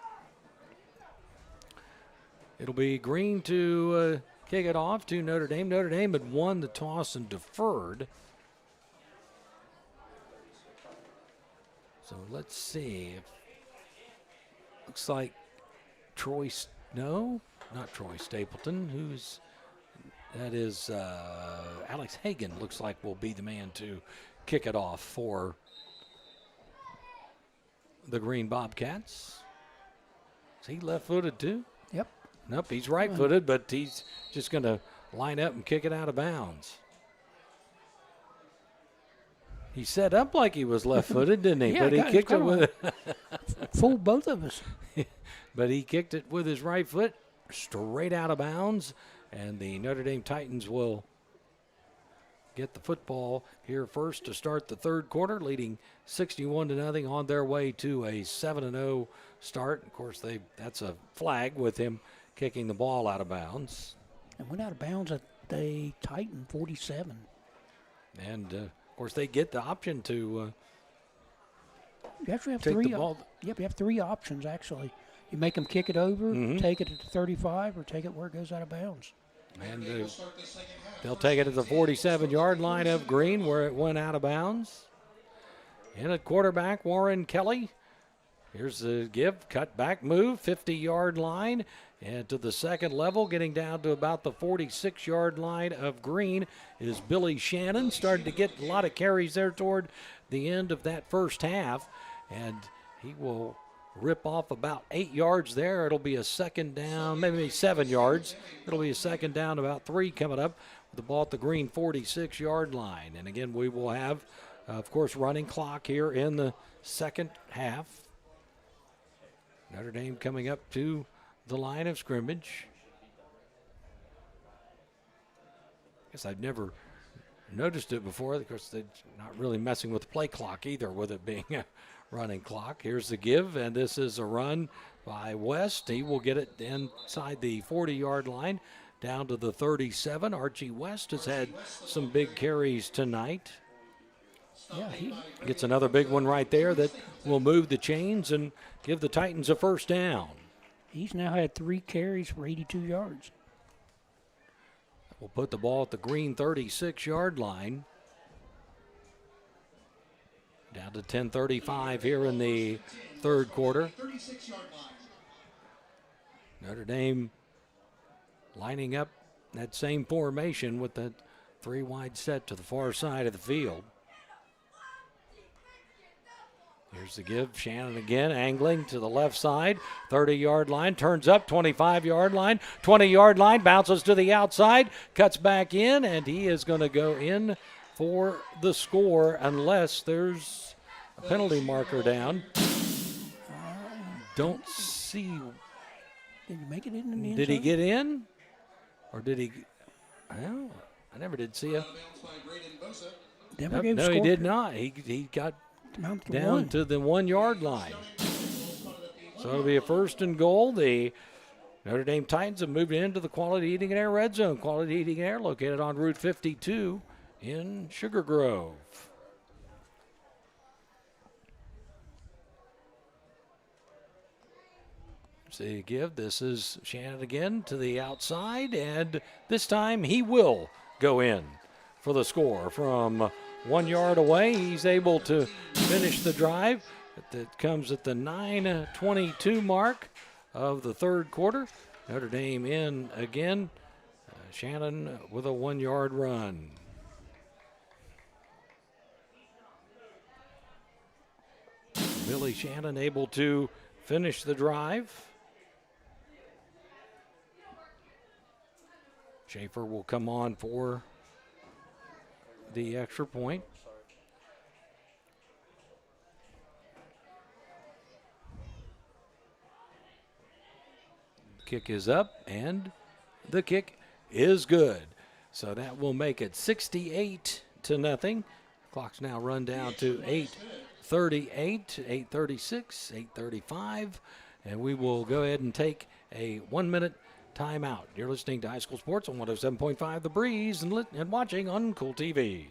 It'll be Green to kick it off to Notre Dame. Notre Dame had won the toss and deferred. So let's see. Looks like not Troy Stapleton. That is Alex Hagan. Looks like will be the man to kick it off for the Green Bobcats. Is he left-footed too? Yep. Nope, he's right-footed, but he's just going to line up and kick it out of bounds. He set up like he was left-footed, didn't he? Yeah, but he kicked it with fooled both of us. But he kicked it with his right foot straight out of bounds, and the Notre Dame Titans will get the football here first to start the third quarter, leading 61-0 on their way to a 7-0 start. Of course, that's a flag with him kicking the ball out of bounds. And went out of bounds at the Titan 47. And of course, they get the option to you actually have take three. the ball. Yep, you have three options actually. You make them kick it over, take it at the 35, or take it where it goes out of bounds. And they'll take it at the 47-yard line of Green, where it went out of bounds. In at quarterback, Warren Kelly. Here's the give, cut back move, 50-yard line. And to the second level, getting down to about the 46-yard line of Green is Billy Shannon. Started to get a lot of carries there toward the end of that first half. And he will rip off about 8 yards there. It'll be a second down, maybe 7 yards. It'll be a second down, about 3 coming up with the ball at the Green 46-yard line. And again, we will have, of course, running clock here in the second half. Notre Dame coming up to the line of scrimmage. I guess I've never noticed it before. Of course, they're not really messing with the play clock either, with it being a running clock. Here's the give, and this is a run by West. He will get it inside the 40-yard line down to the 37. Archie West has had some big carries tonight. Yeah, he gets another big one right there that will move the chains and give the Titans a first down. He's now had 3 carries for 82 yards. We'll put the ball at the Green 36-yard line. Down to 10:35 here in the third quarter. Notre Dame lining up that same formation with that 3 wide set to the far side of the field. Here's the give. Shannon again, angling to the left side. 30-yard line, turns up, 25-yard line, 20-yard line, bounces to the outside, cuts back in, and he is going to go in for the score unless there's a penalty marker down. Don't see. Did he make it in the end Did he zone? get in? Or did he? Well, I never did see a. Never No, gave he score. did not. He got Down to down one. to the 1 yard line. So it'll be a 1st and goal. The Notre Dame Titans have moved into the Quality Heating and Air red zone. Quality Heating and Air located on Route 52 in Sugar Grove. See, give. This is Shannon again to the outside, and this time he will go in for the score from 1 yard away. He's able to finish the drive. That comes at the 9:22 mark of the third quarter. Notre Dame in again. Shannon with a 1 yard run. Billy Shannon able to finish the drive. Schaefer will come on for the extra point. Kick is up, and the kick is good. So that will make it 68-0. Clock's now run down to 8:38, 8:36, 8:35, and we will go ahead and take a 1 minute timeout. You're listening to High School Sports on 107.5 The Breeze and watching on Kool TV.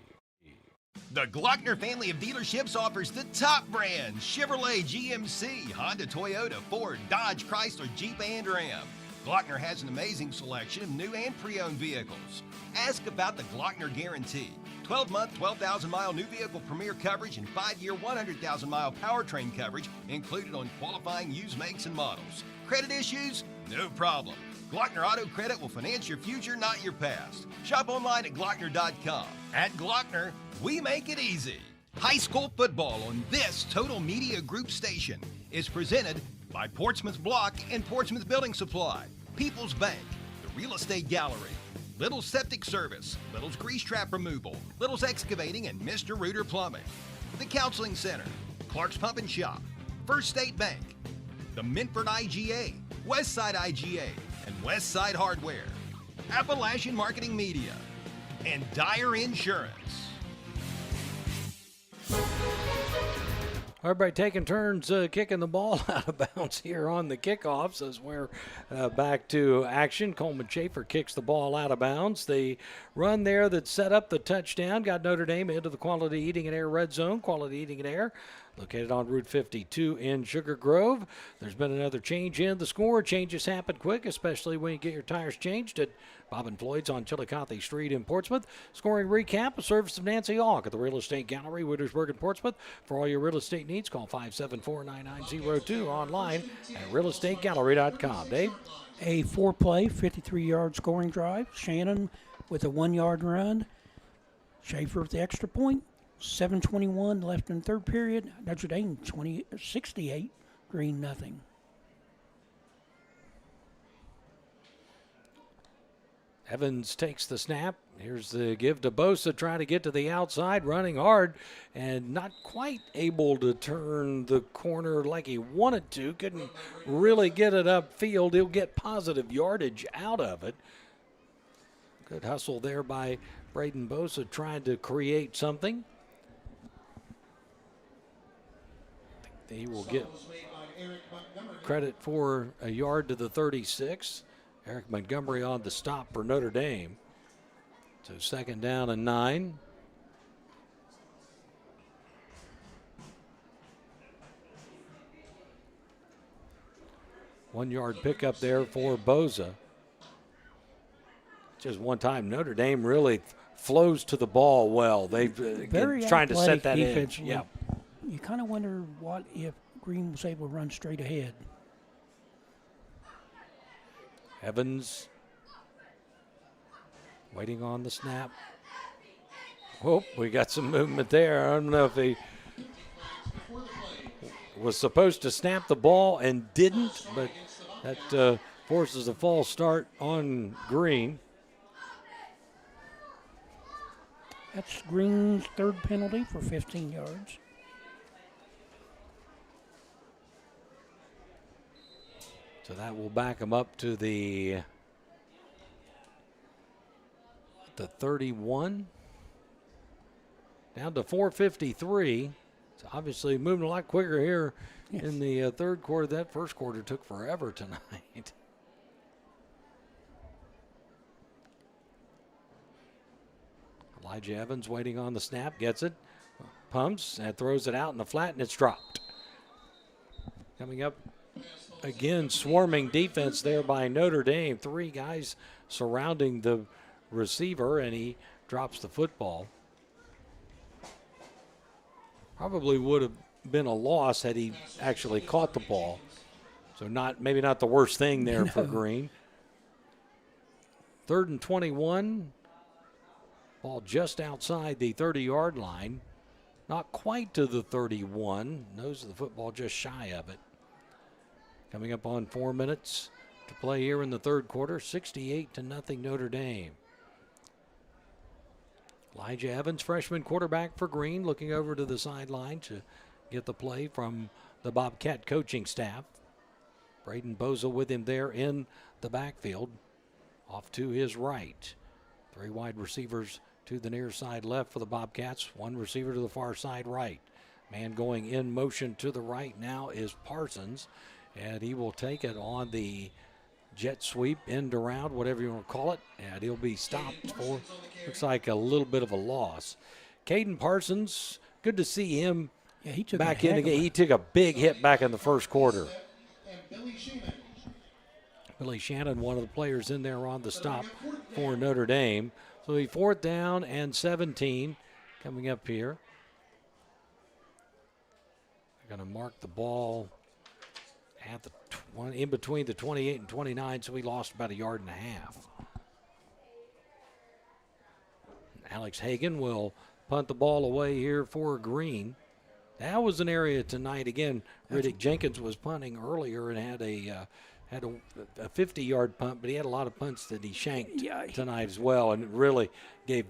The Glockner family of dealerships offers the top brands: Chevrolet, GMC, Honda, Toyota, Ford, Dodge, Chrysler, Jeep, and Ram. Glockner has an amazing selection of new and pre-owned vehicles. Ask about the Glockner Guarantee. 12-month, 12,000-mile new vehicle premier coverage and 5-year, 100,000-mile powertrain coverage included on qualifying used makes and models. Credit issues? No problem. Glockner Auto Credit will finance your future, not your past. Shop online at Glockner.com. At Glockner, we make it easy. High school football on this Total Media Group station is presented by Portsmouth Block and Portsmouth Building Supply, People's Bank, the Real Estate Gallery, Little's Septic Service, Little's Grease Trap Removal, Little's Excavating, and Mr. Rooter Plumbing, the Counseling Center, Clark's Pump and Shop, First State Bank, the Minford IGA, Westside IGA, and Westside Hardware, Appalachian Marketing Media, and Dyer Insurance. Everybody taking turns kicking the ball out of bounds here on the kickoffs as we're back to action. Coleman Schaefer kicks the ball out of bounds. The run there that set up the touchdown got Notre Dame into the Quality Heating and Air red zone. Quality Heating and Air located on Route 52 in Sugar Grove. There's been another change in the score. Changes happen quick, especially when you get your tires changed at Bob and Floyd's on Chillicothe Street in Portsmouth. Scoring recap, a service of Nancy Hawk at the Real Estate Gallery, Widdersburg and Portsmouth. For all your real estate needs, call 574-9902 online at realestategallery.com. Dave? A 4-play, 53-yard scoring drive. Shannon with a 1 yard run. Schaefer with the extra point. 7:21 left in the third period. Notre Dame 68, Green nothing. Evans takes the snap. Here's the give to Bosa, trying to get to the outside, running hard, and not quite able to turn the corner like he wanted to. Couldn't really get it upfield. He'll get positive yardage out of it. Good hustle there by Braden Bosa, trying to create something. He will get credit for a yard to the 36. Eric Montgomery on the stop for Notre Dame. So 2nd down and 9. One-yard pickup there for Bosa. Just one time, Notre Dame really flows to the ball well. They've been trying to set that edge. Yeah. You kind of wonder what if Green was able to run straight ahead. Evans waiting on the snap. Oh, we got some movement there. I don't know if he was supposed to snap the ball and didn't, but that forces a false start on Green. That's Green's third penalty for 15 yards. So that will back him up to the 31. Down to 4:53. It's obviously moving a lot quicker here in the third quarter. That first quarter took forever tonight. Elijah Evans waiting on the snap, gets it, pumps, and throws it out in the flat, and it's dropped. Coming up again, swarming defense there by Notre Dame. 3 guys surrounding the receiver, and he drops the football. Probably would have been a loss had he actually caught the ball. So maybe not the worst thing there for Green. 3rd and 21. Ball just outside the 30-yard line. Not quite to the 31. Nose of the football just shy of it. Coming up on 4 minutes to play here in the third quarter. 68-0 Notre Dame. Elijah Evans, freshman quarterback for Green, looking over to the sideline to get the play from the Bobcat coaching staff. Braden Boza with him there in the backfield. Off to his right. 3 wide receivers to the near side left for the Bobcats. 1 receiver to the far side right. Man going in motion to the right now is Parsons, and he will take it on the jet sweep, end around, whatever you want to call it, and he'll be stopped for, looks like a little bit of a loss. Caden Parsons, good to see him back in again. He took a big hit back in the first quarter. Billy Shannon, one of the players in there on the stop for Notre Dame. So the 4th down and 17 coming up here. They're going to mark the ball at the in between the 28 and 29, so we lost about 1.5 yards. Alex Hagan will punt the ball away here for Green. That was an area tonight. Again, Riddick Jenkins was punting earlier and had a 50-yard punt, but he had a lot of punts that he shanked tonight as well, and it really gave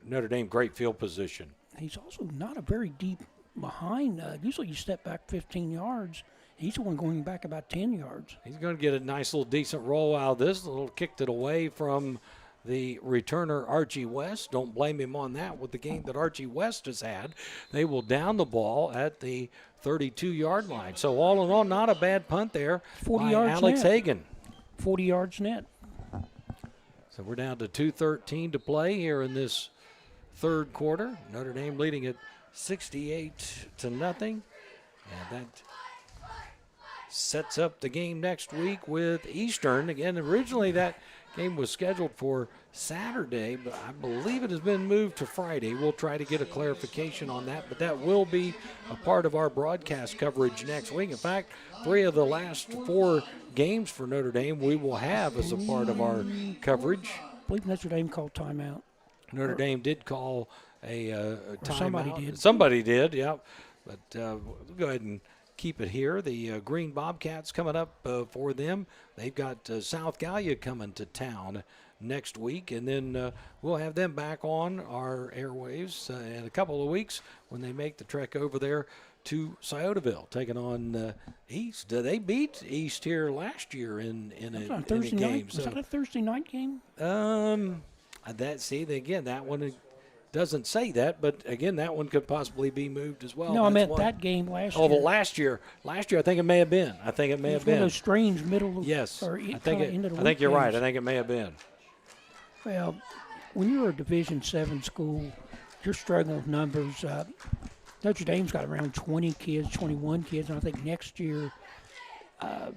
Notre Dame great field position. He's also not a very deep behind. Usually you step back 15 yards. He's the one going back about 10 yards. He's going to get a nice little decent roll out of this. A little kicked it away from the returner, Archie West. Don't blame him on that with the game that Archie West has had. They will down the ball at the 32-yard line. So all in all, not a bad punt there 40 by yards Alex net. Hagan. 40 yards net. So we're down to 2:13 to play here in this third quarter. Notre Dame leading it 68-0. And that sets up the game next week with Eastern. Again, originally that game was scheduled for Saturday, but I believe it has been moved to Friday. We'll try to get a clarification on that, but that will be a part of our broadcast coverage next week. In fact, 3 of the last 4 games for Notre Dame we will have as a part of our coverage. I believe Notre Dame called timeout. Notre Dame did call a timeout. Somebody did. Yeah. But we'll go ahead and keep it here. The Green Bobcats coming up for them. They've got South Gallia coming to town next week, and then we'll have them back on our airwaves in a couple of weeks when they make the trek over there to Sciotaville, taking on East. They beat East here last year in a Thursday game. night. Was that a Thursday night game? That one doesn't say that, but again, that one could possibly be moved as well. No, I meant that game last year. Oh, last year, I think it may have been. It was one of those strange middle. Yes, or I think you're right. I think it may have been. Well, when you're a Division VII school, you're struggling with numbers. Notre Dame's got around 20 kids, 21 kids, and I think next year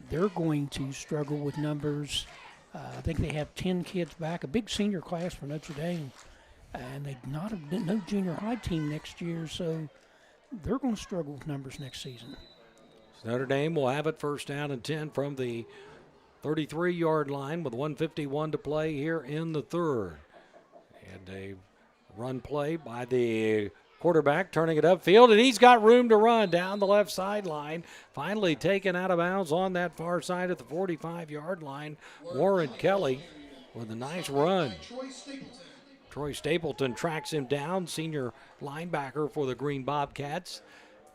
they're going to struggle with numbers. I think they have 10 kids back, a big senior class for Notre Dame. And they've no junior high team next year, so they're going to struggle with numbers next season. So Notre Dame will have it 1st down and 10 from the 33-yard line with 1:51 to play here in the third. And a run play by the quarterback turning it upfield, and he's got room to run down the left sideline. Finally taken out of bounds on that far side at the 45-yard line. Warren Kelly with a nice run. Troy Stapleton tracks him down, senior linebacker for the Green Bobcats.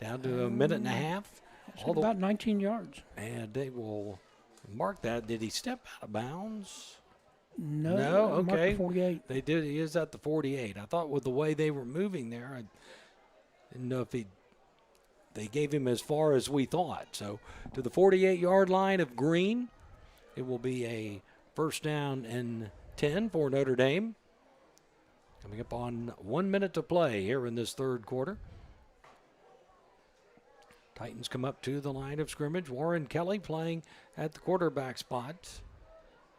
Down to a minute and a half. About 19 yards. And they will mark that. Did he step out of bounds? No, okay. 48. They did. He is at the 48. I thought with the way they were moving there, I didn't know if they gave him as far as we thought. So to the 48-yard line of Green, it will be a first down and 10 for Notre Dame. Coming up on 1 minute to play here in this third quarter. Titans come up to the line of scrimmage. Warren Kelly playing at the quarterback spot.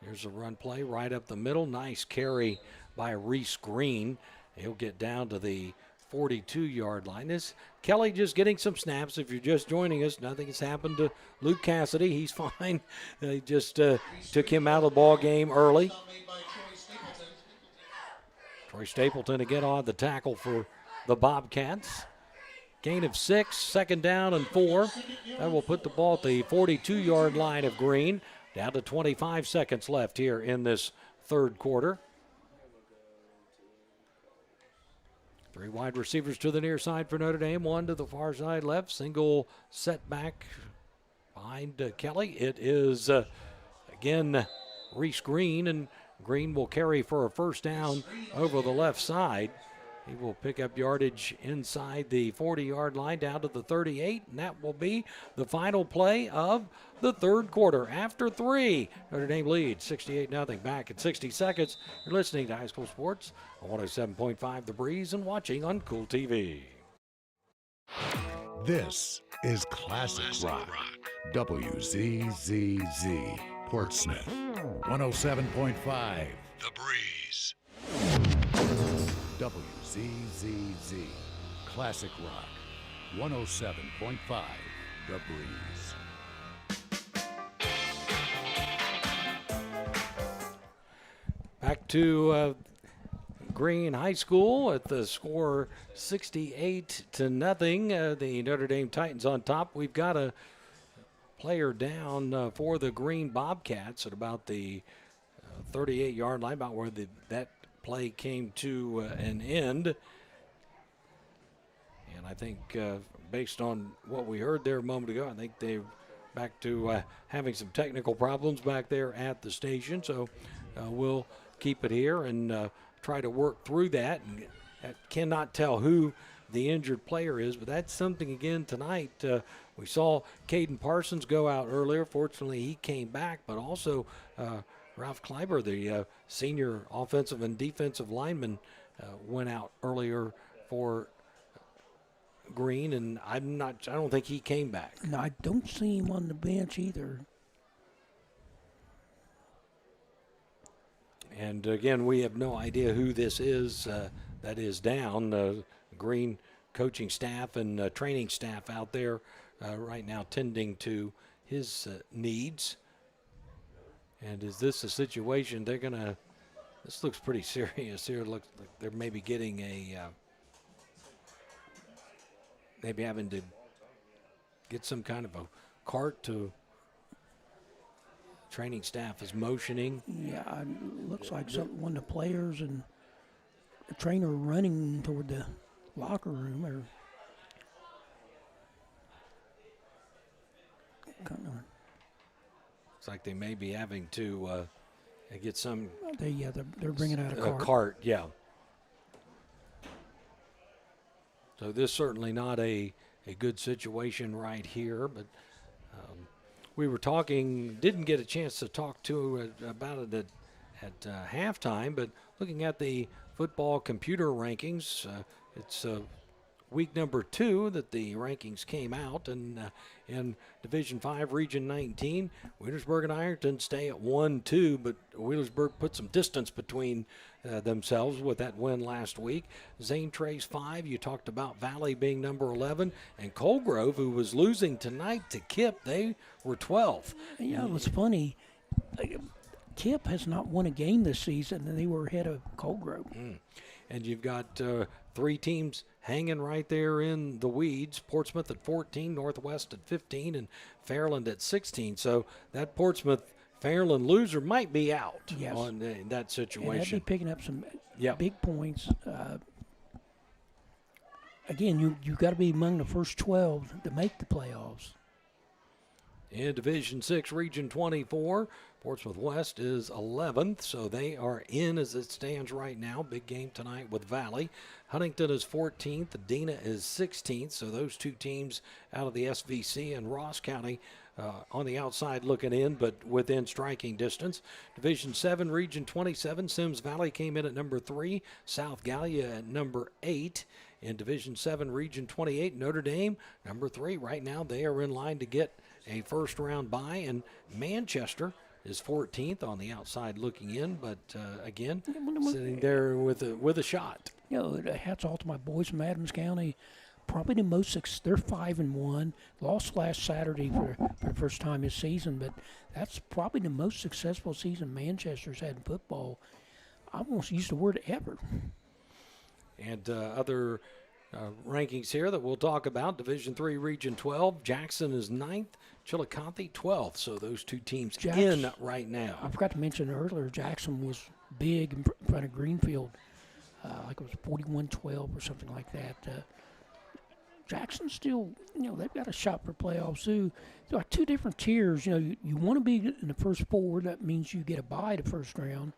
Here's a run play right up the middle. Nice carry by Reese Green. He'll get down to the 42-yard line. This Kelly just getting some snaps. If you're just joining us, nothing has happened to Luke Cassidy. He's fine. They just took him out of the ball game early. Troy Stapleton to get on the tackle for the Bobcats. Gain of 6, second down and 4. That will put the ball at the 42-yard line of Green. Down to 25 seconds left here in this third quarter. 3 wide receivers to the near side for Notre Dame. 1 to the far side left. Single setback behind Kelly. It is, again, Reese Green, and Green will carry for a first down over the left side. He will pick up yardage inside the 40-yard line down to the 38, and that will be the final play of the third quarter. After 3, Notre Dame leads 68-0. Back in 60 seconds. You're listening to High School Sports on 107.5 The Breeze and watching on Kool TV. This is Classic Rock. WZZZ, Portsmouth. 107.5 The Breeze. WZZZ, Classic Rock. 107.5 The Breeze. Back to Green High School at the score 68-0. The Notre Dame Titans on top. We've got a player down for the Green Bobcats at about the 38-yard line, about where that play came to an end. And I think based on what we heard there a moment ago, I think they're back to having some technical problems back there at the station. So we'll keep it here and try to work through that. And I cannot tell who the injured player is, but that's something again tonight. We saw Caden Parsons go out earlier. Fortunately, he came back, but also Ralph Kleiber, the senior offensive and defensive lineman, went out earlier for Green, and I don't think he came back. No, I don't see him on the bench either. And again, we have no idea who this is that is down. Green coaching staff and training staff out there right now tending to his needs. And is this a situation they're going to, this looks pretty serious here. It looks like they're maybe getting maybe having to get some kind of a cart to, training staff is motioning. Yeah, it looks like one of the players and the trainer running toward the locker room. Or Looks like they may be having to get some. They're bringing out a cart. Yeah. So this certainly not a good situation right here, but we were talking, didn't get a chance to talk to about it at halftime, but looking at the football computer rankings, it's week number 2 that the rankings came out, and in Division 5, Region 19, Wheelersburg and Ironton stay at 1-2, but Wheelersburg put some distance between themselves with that win last week. Zane Trace 5, you talked about Valley being number 11, and Colgrove, who was losing tonight to Kip, they were 12th. Yeah, it was funny. Kip has not won a game this season, and they were ahead of Colgrove. And you've got three teams hanging right there in the weeds. Portsmouth at 14, Northwest at 15, and Fairland at 16. So that Portsmouth-Fairland loser might be out on that situation. And they'd be picking up some Yep. big points. Again, you've got to be among the first 12 to make the playoffs. In Division 6, Region 24, Portsmouth West is 11th, so they are in as it stands right now. Big game tonight with Valley. Huntington is 14th, Adena is 16th, so those two teams out of the SVC and Ross County on the outside looking in, but within striking distance. Division 7, Region 27, Sims Valley came in at number 3, South Gallia at number 8. In Division 7, Region 28, Notre Dame, number 3. Right now they are in line to get a first-round bye, and Manchester is 14th on the outside looking in, but again, sitting there with a shot. You know, hats off to my boys from Adams County. Probably the most they're 5-1. Lost last Saturday for the first time this season, but that's probably the most successful season Manchester's had in football. I almost used the word ever. And other rankings here that we'll talk about. Division 3, Region 12. Jackson is 9th. Chillicothe 12th. So those two teams in right now. I forgot to mention earlier, Jackson was big in front of Greenfield. Like it was 41-12 or something like that. Jackson still, they've got a shot for playoffs too. There are two different tiers. You want to be in the first four. That means you get a bye the first round.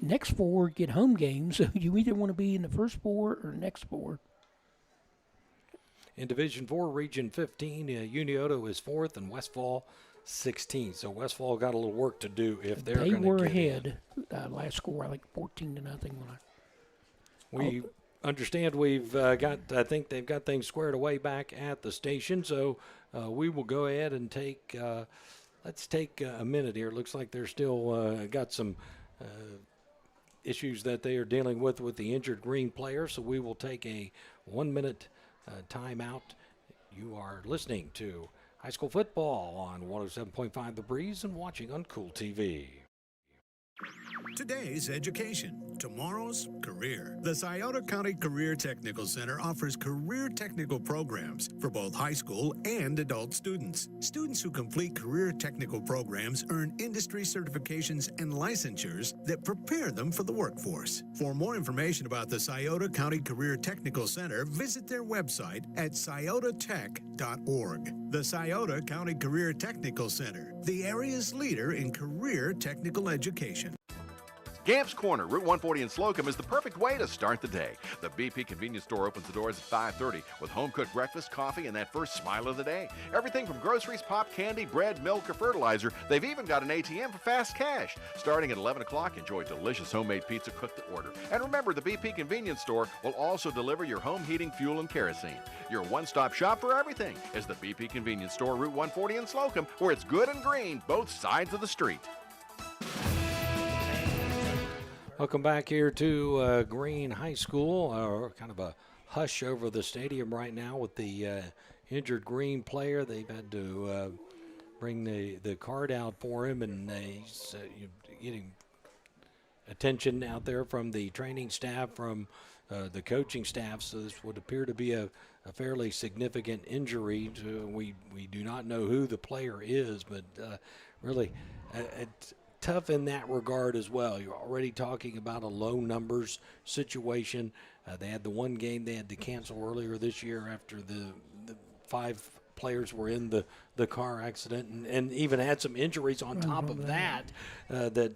Next four get home games. So you either want to be in the first four or next four. In Division 4, Region 15, Unioto is 4th and Westfall 16th. So Westfall got a little work to do if they're going to get They were ahead. Last score, I think 14-0 when we understand we've I think they've got things squared away back at the station. So we will go ahead and let's take a minute here. It looks like they're still got some issues that they are dealing with the injured Green player. So we will take a 1-minute timeout. You are listening to high school football on 107.5 The Breeze and watching on Kool TV. Today's education, tomorrow's career. The Scioto County Career Technical Center offers career technical programs for both high school and adult students. Students who complete career technical programs earn industry certifications and licensures that prepare them for the workforce. For more information about the Scioto County Career Technical Center, visit their website at sciototech.org. The Scioto County Career Technical Center, the area's leader in career technical education. Gamp's Corner, Route 140 in Slocum, is the perfect way to start the day. The BP convenience store opens the doors at 5:30 with home-cooked breakfast, coffee, and that first smile of the day. Everything from groceries, pop candy, bread, milk, or fertilizer. They've even got an ATM for fast cash. Starting at 11 o'clock, enjoy delicious homemade pizza cooked to order. And remember, the BP convenience store will also deliver your home heating, fuel, and kerosene. Your one-stop shop for everything is the BP convenience store, Route 140 in Slocum, where it's good and green, both sides of the street. Welcome back here to Green High School. Kind of a hush over the stadium right now with the injured Green player. They've had to bring the card out for him, and he's getting attention out there from the training staff, from the coaching staff. So this would appear to be a fairly significant injury. We do not know who the player is, but really tough in that regard as well. You're already talking about a low numbers situation. They had the one game they had to cancel earlier this year after the 5 players were in the car accident, and even had some injuries on top of that that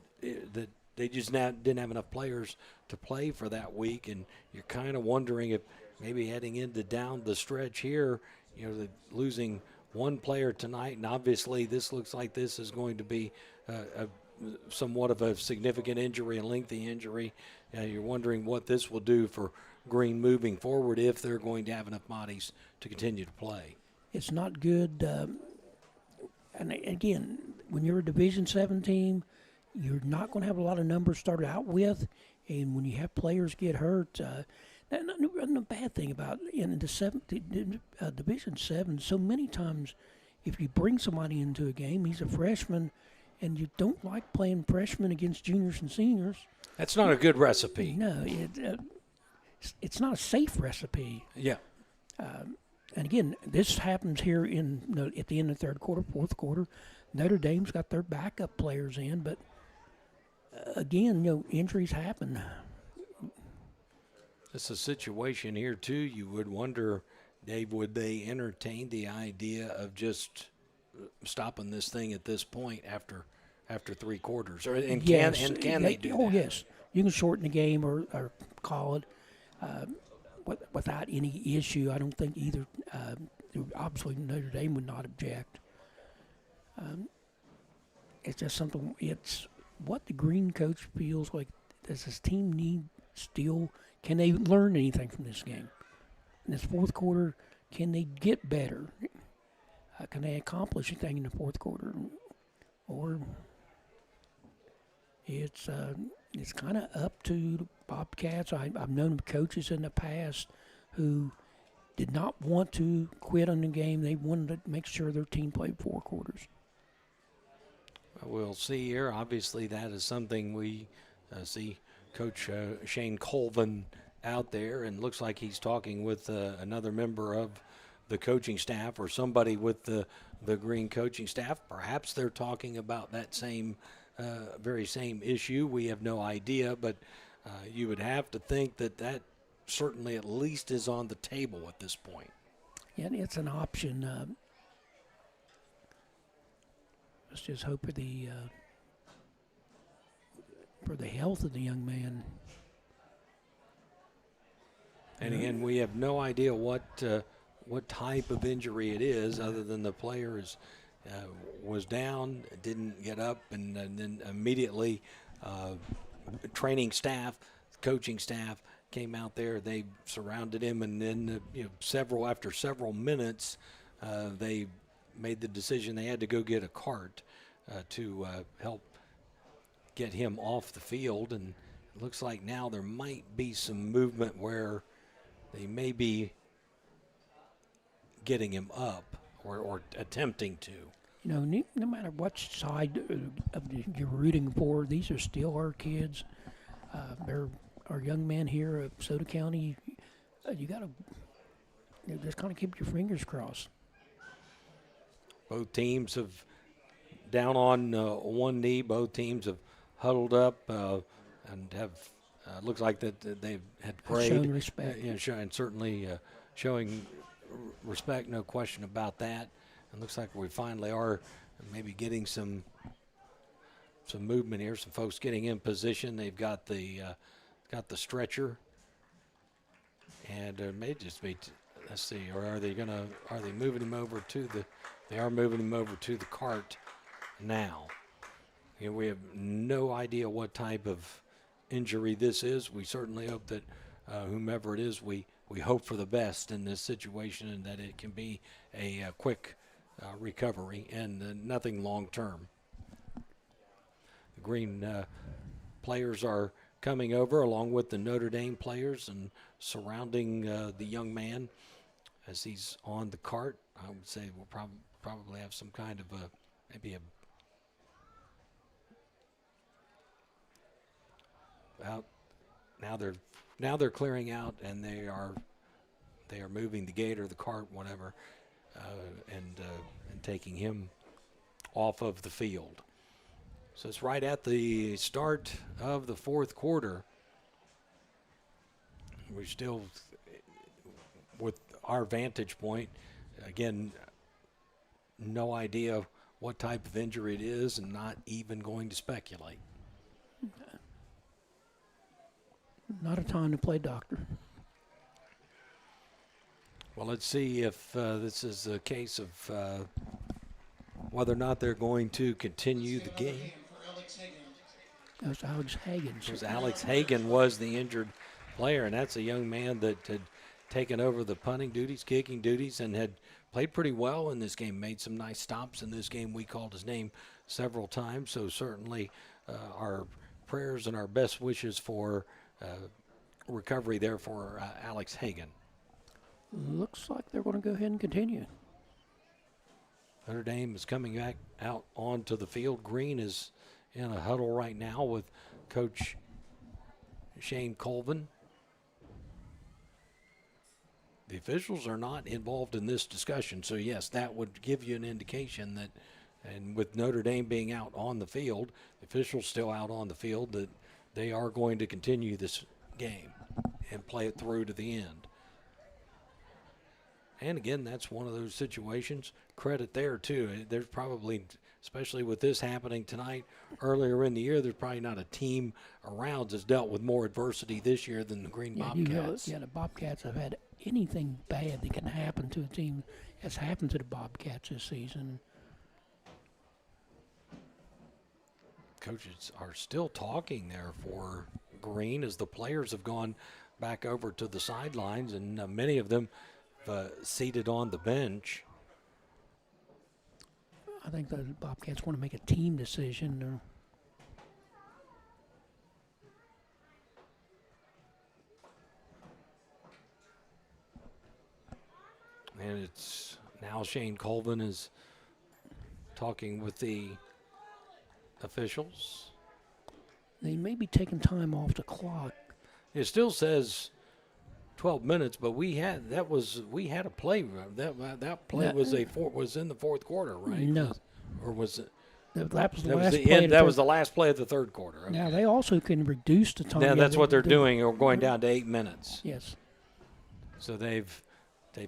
they just didn't have enough players to play for that week. And you're kind of wondering if maybe heading into down the stretch here, losing one player tonight, and obviously this looks like this is going to be somewhat of a significant injury, a lengthy injury. You're wondering what this will do for Green moving forward, if they're going to have enough bodies to continue to play. It's not good. And again, when you're a Division 7 team, you're not going to have a lot of numbers started out with. And when you have players get hurt, that's not a bad thing about in the Division 7. So many times, if you bring somebody into a game, he's a freshman, and you don't like playing freshmen against juniors and seniors. That's not a good recipe. No. it's not a safe recipe. Yeah. And again, this happens here at the end of the third quarter, fourth quarter. Notre Dame's got their backup players in, but again, injuries happen. It's a situation here too. You would wonder, Dave, would they entertain the idea of just stopping this thing at this point after 3 quarters? Can they do that? Yes, you can shorten the game or call it without any issue. I don't think either. Obviously, Notre Dame would not object. It's just something. It's what the Green coach feels like. Does his team need still? Can they learn anything from this game? In this fourth quarter, can they get better? Can they accomplish anything in the fourth quarter? Or it's kind of up to the Bobcats. I've known coaches in the past who did not want to quit on the game. They wanted to make sure their team played 4 quarters. We'll see here. Obviously, that is something we see Coach Shane Colvin out there, and looks like he's talking with another member of the coaching staff or somebody with the Green coaching staff. Perhaps they're talking about that very same issue. We have no idea, but you would have to think that certainly at least is on the table at this point. Yeah, it's an option. Let's just hope for the health of the young man. And again, we have no idea what type of injury it is, other than the player was down, didn't get up, and then immediately training staff, coaching staff came out there. They surrounded him, and then after several minutes, they made the decision they had to go get a cart to help get him off the field. And it looks like now there might be some movement where they may be getting him up or attempting to. No matter what side you're rooting for, these are still our kids. They're our young men here of Soda County. You got to just kind of keep your fingers crossed. Both teams have down on one knee. Both teams have huddled up and have looks like that they've had prayed. Shown respect. And certainly showing respect, no question about that. It looks like we finally are maybe getting some movement here. Some folks getting in position. They've got the stretcher, and it may just be. Let's see. Or are they moving him over to the? They are moving him over to the cart now. We have no idea what type of injury this is. We certainly hope that whomever it is, we hope for the best in this situation, and that it can be a quick recovery and nothing long term. The Green players are coming over along with the Notre Dame players and surrounding the young man as he's on the cart. I would say we'll probably have some kind of maybe a out. Now they're clearing out, and they are moving the gate or the cart, whatever, and taking him off of the field. So it's right at the start of the fourth quarter. We're still, with our vantage point, again, no idea what type of injury it is, and not even going to speculate. Not a time to play doctor. Well, let's see if this is a case of whether or not they're going to continue the game. That was Alex Hagan. Alex Hagan was the injured player, and that's a young man that had taken over the punting duties, kicking duties, and had played pretty well in this game, made some nice stops in this game. We called his name several times, so certainly our prayers and our best wishes for recovery there for Alex Hagan. Looks like they're going to go ahead and continue. Notre Dame is coming back out onto the field. Green is in a huddle right now with Coach Shane Colvin. The officials are not involved in this discussion, so yes, that would give you an indication that, and with Notre Dame being out on the field, the officials still out on the field, that they are going to continue this game and play it through to the end. And again, that's one of those situations, credit there too. There's probably, especially with this happening tonight, earlier in the year, there's probably not a team around that's dealt with more adversity this year than the Green Bobcats. The Bobcats have had anything bad that can happen to a team has happened to the Bobcats this season. Coaches are still talking there for Green as the players have gone back over to the sidelines, and many of them seated on the bench. I think the Bobcats want to make a team decision. And it's now Shane Colvin is talking with the officials. They may be taking time off the clock. It still says 12 minutes, but we had a play. That play was in the fourth quarter, right? No, or was it? That was the last play. That was the last play of the third quarter. Okay. Now they also can reduce the time. Now that's what they're doing. We're going down to 8 minutes. Yes. So they've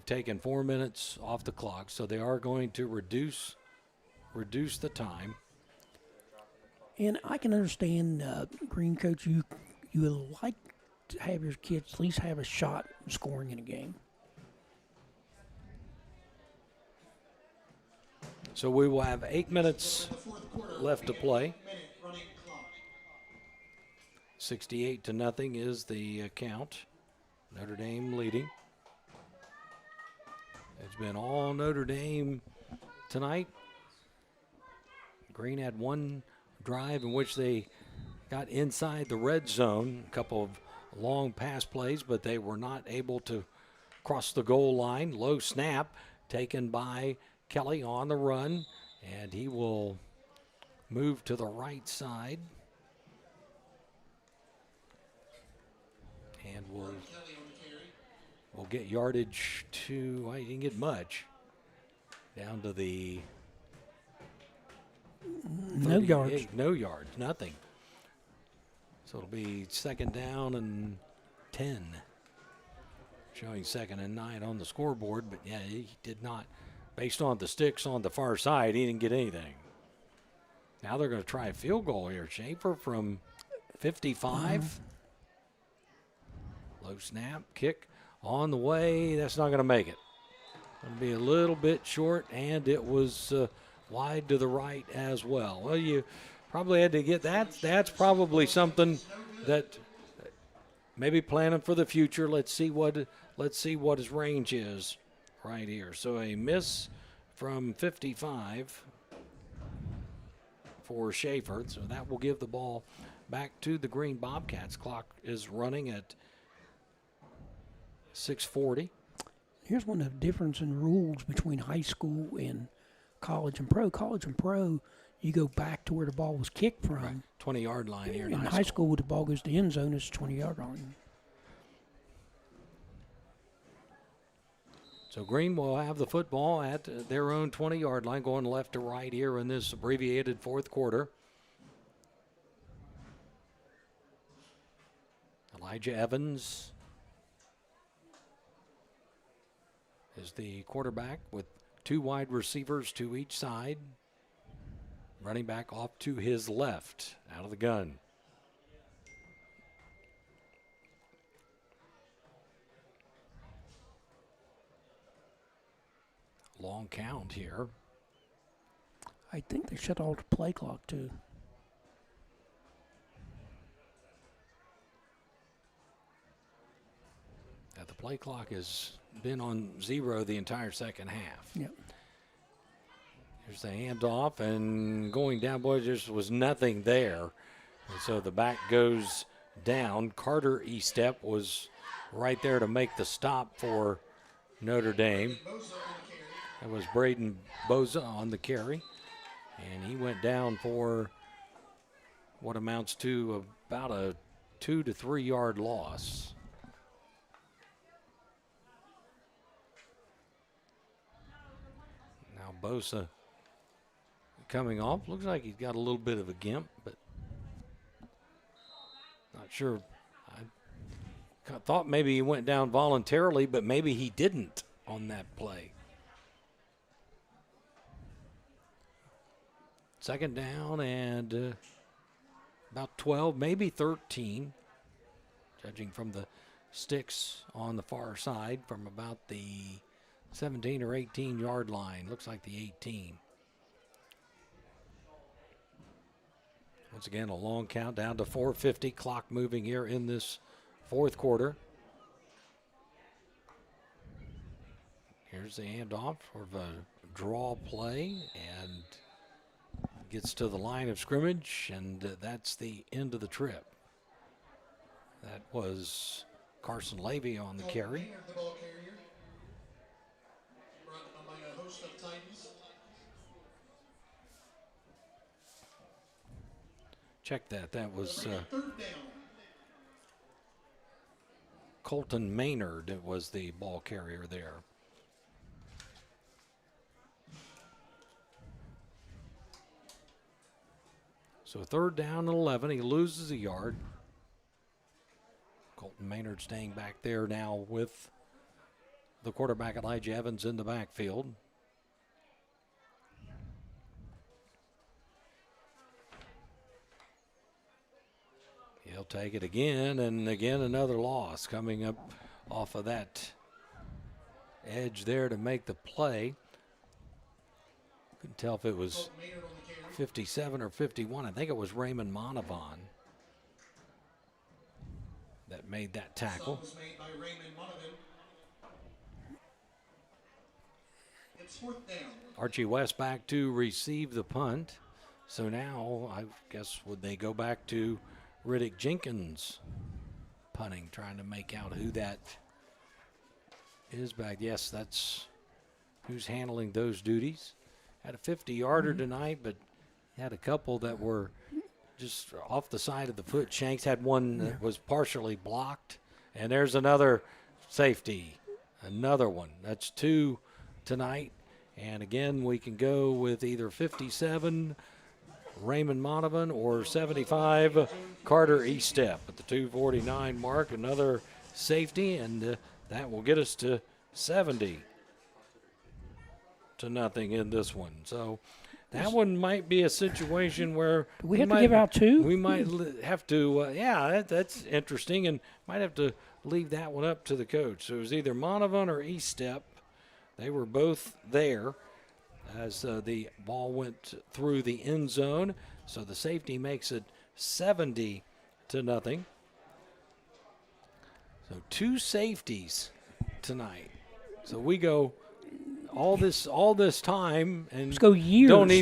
taken 4 minutes off the clock. So they are going to reduce the time. And I can understand, Green coach, you would like to have your kids at least have a shot at scoring in a game. So we will have 8 minutes left to play. 68-0 is the count. Notre Dame leading. It's been all Notre Dame tonight. Green had one drive in which they got inside the red zone, a couple of long pass plays, but they were not able to cross the goal line. Low snap taken by Kelly on the run, and he will move to the right side. And we'll get yardage to, well, he didn't get much, down to the no yards. No yards, nothing. So it'll be 2nd down and 10. Showing 2nd and 9 on the scoreboard, but yeah, he did not, based on the sticks on the far side, he didn't get anything. Now they're going to try a field goal here. Schaefer from 55. Low snap, kick on the way. That's not going to make it. Going to be a little bit short, and it was wide to the right as well. Well, you probably had to get that. That's probably something that maybe planning for the future. Let's see what his range is right here. So a miss from 55 for Schaefer. So that will give the ball back to the Green Bobcats. Clock is running at 6:40. Here's one of the difference in rules between high school and college and pro. College and pro, you go back to where the ball was kicked from. Right. 20-yard line here in high school. When the ball goes to the end zone, it's 20-yard line. So Green will have the football at their own 20-yard line, going left to right here in this abbreviated fourth quarter. Elijah Evans is the quarterback with 2 wide receivers to each side. Running back off to his left, out of the gun. Long count here. I think they shut off the play clock too. The play clock has been on 0 the entire second half. Yep. Here's the handoff, and going down, boys, there was nothing there. And so the back goes down. Carter Estep was right there to make the stop for Notre Dame. That was Braden Boza on the carry. And he went down for what amounts to about a 2 to 3 yard loss. Bosa coming off. Looks like he's got a little bit of a gimp, but not sure. I thought maybe he went down voluntarily, but maybe he didn't on that play. Second down and about 12, maybe 13, judging from the sticks on the far side from about the 17 or 18 yard line. Looks like the 18. Once again, a long count down to 4:50. Clock moving here in this fourth quarter. Here's the handoff for a draw play and gets to the line of scrimmage, and that's the end of the trip. That was Carson Levy on the carry. Check that. That was Colton Maynard. It was the ball carrier there. So third down and 11. He loses a yard. Colton Maynard staying back there now with the quarterback Elijah Evans in the backfield. He'll take it again, and again another loss coming up off of that edge there to make the play. Couldn't tell if it was 57 or 51. I think it was Raymond Monavon that made that tackle. Archie West back to receive the punt. So now, I guess, would they go back to Riddick Jenkins punting, trying to make out who that is back. Yes, that's who's handling those duties. Had a 50-yarder tonight, but had a couple that were just off the side of the foot. Shanks had one that was partially blocked. And there's another safety, another one. That's two tonight. And again, we can go with either 57, Raymond Monovan, or 75, Carter Estep at the 2:49 mark. Another safety, and that will get us to 70-0 in this one. So that one might be a situation where we have to give out two. We might have to, that's interesting, and might have to leave that one up to the coach. So it was either Monovan or Estep. They were both there as the ball went through the end zone. So the safety makes it 70-0. So two safeties tonight. So we go all this time and let's go years. Don't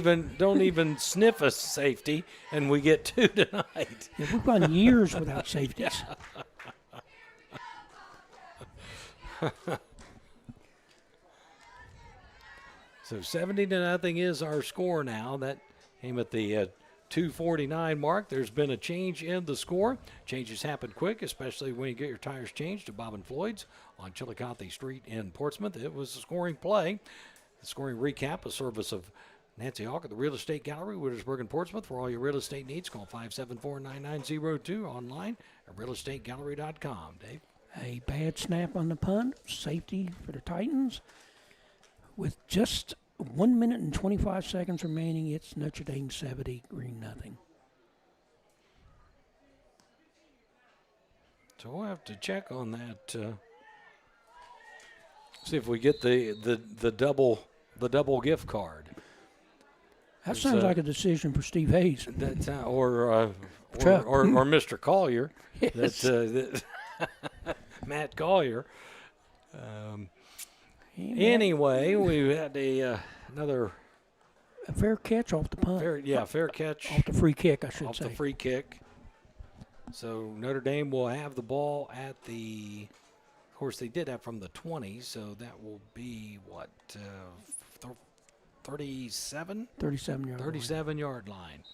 even sniff a safety, and we get two tonight. Yeah, we've gone years without safeties. So 70-0 is our score now. That came at the 2:49 mark. There's been a change in the score. Changes happen quick, especially when you get your tires changed to Bob and Floyd's on Chillicothe Street in Portsmouth. It was a scoring play. The scoring recap, a service of Nancy Hawk at the Real Estate Gallery, Wittersburg and Portsmouth. For all your real estate needs, call 574-9902 online at realestategallery.com. Dave? A bad snap on the punt, safety for the Titans. With just 1 minute and 25 seconds remaining, it's Notre Dame 70, Green nothing. So we'll have to check on that. See if we get the double gift card. That sounds like a decision for Steve Hayes. That's or Mr. Collier. Yes. Matt Collier. Anyway, we had another fair catch off the punt. Fair catch off the free kick, I should off say. The free kick. So Notre Dame will have the ball at the. Of course, they did have from the 20, so that will be what 37. 37-yard line,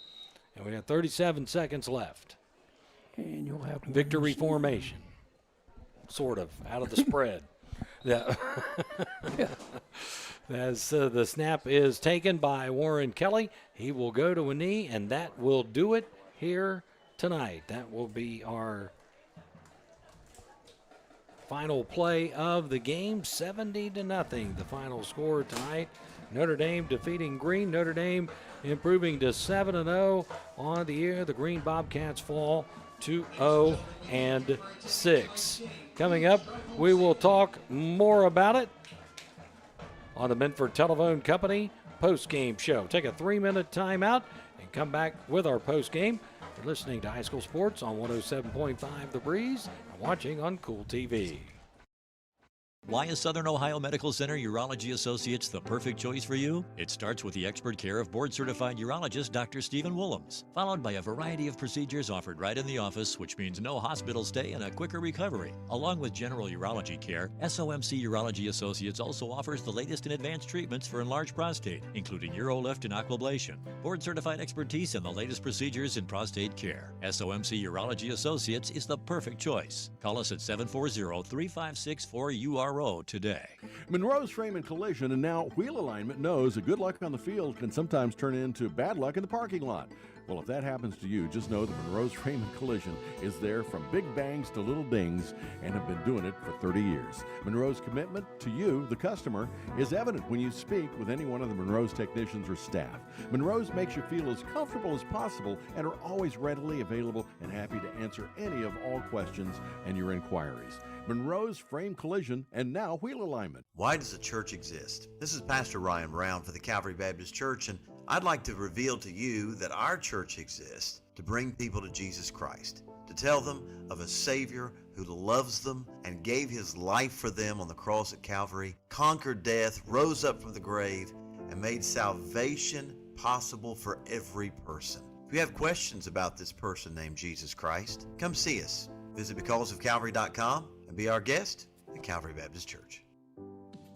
and we have 37 seconds left. And you'll have victory formation, sort of out of the spread. Yeah. as the snap is taken by Warren Kelly. He will go to a knee, and that will do it here tonight. That will be our final play of the game, 70-0. The final score tonight. Notre Dame defeating Green. Notre Dame improving to 7-0 on the year. The Green Bobcats fall to 0-6. Coming up, we will talk more about it on the Minford Telephone Company post-game show. Take a 3-minute timeout and come back with our post-game. You're listening to High School Sports on 107.5 The Breeze and watching on Kool TV. Why is Southern Ohio Medical Center Urology Associates the perfect choice for you? It starts with the expert care of board-certified urologist Dr. Stephen Willems, followed by a variety of procedures offered right in the office, which means no hospital stay and a quicker recovery. Along with general urology care, SOMC Urology Associates also offers the latest in advanced treatments for enlarged prostate, including UroLift and Aquablation, board-certified expertise in the latest procedures in prostate care. SOMC Urology Associates is the perfect choice. Call us at 740-3564-URO today. Monroe's Frame and Collision and now Wheel Alignment knows that good luck on the field can sometimes turn into bad luck in the parking lot. Well, if that happens to you, just know that Monroe's Frame and Collision is there from big bangs to little dings and have been doing it for 30 years. Monroe's commitment to you, the customer, is evident when you speak with any one of the Monroe's technicians or staff. Monroe's makes you feel as comfortable as possible and are always readily available and happy to answer any of all questions and your inquiries. Monroe's Frame Collision and now Wheel Alignment. Why does a church exist? This is Pastor Ryan Brown for the Calvary Baptist Church, and I'd like to reveal to you that our church exists to bring people to Jesus Christ, to tell them of a Savior who loves them and gave his life for them on the cross at Calvary, conquered death, rose up from the grave, and made salvation possible for every person. If you have questions about this person named Jesus Christ, come see us. Visit becausefcalvary.com and be our guest at Calvary Baptist Church.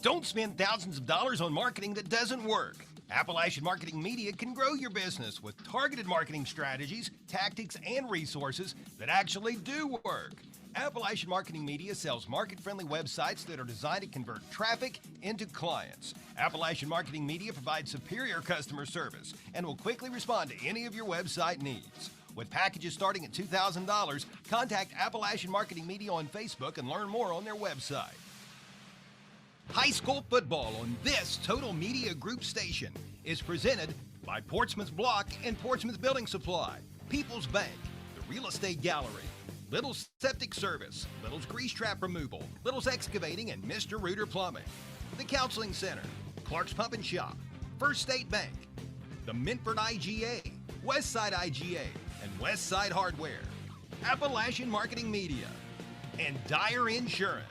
Don't spend thousands of dollars on marketing that doesn't work. Appalachian Marketing Media can grow your business with targeted marketing strategies, tactics, and resources that actually do work. Appalachian Marketing Media sells market-friendly websites that are designed to convert traffic into clients. Appalachian Marketing Media provides superior customer service and will quickly respond to any of your website needs. With packages starting at $2,000, contact Appalachian Marketing Media on Facebook and learn more on their website. High school football on this Total Media Group station is presented by Portsmouth Block and Portsmouth Building Supply, People's Bank, the Real Estate Gallery, Little's Septic Service, Little's Grease Trap Removal, Little's Excavating, and Mr. Rooter Plumbing, the Counseling Center, Clark's Pump and Shop, First State Bank, the Minford IGA, Westside IGA, and Westside Hardware, Appalachian Marketing Media, and Dyer Insurance.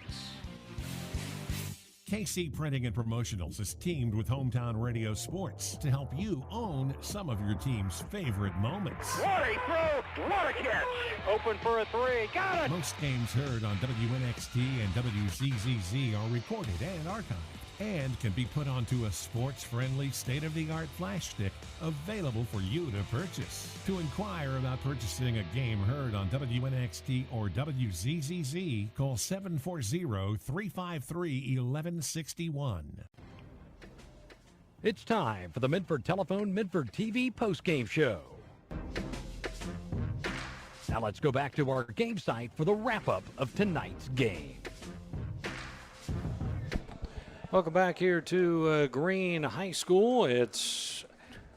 KC Printing and Promotionals is teamed with Hometown Radio Sports to help you own some of your team's favorite moments. What a throw! What a catch! Open for a three. Got it! Most games heard on WNXT and WZZZ are recorded and archived and can be put onto a sports-friendly, state-of-the-art flash stick available for you to purchase. To inquire about purchasing a game heard on WNXT or WZZZ, call 740-353-1161. It's time for the Minford Telephone Minford TV postgame show. Now let's go back to our game site for the wrap-up of tonight's game. Welcome back here to Green High School. It's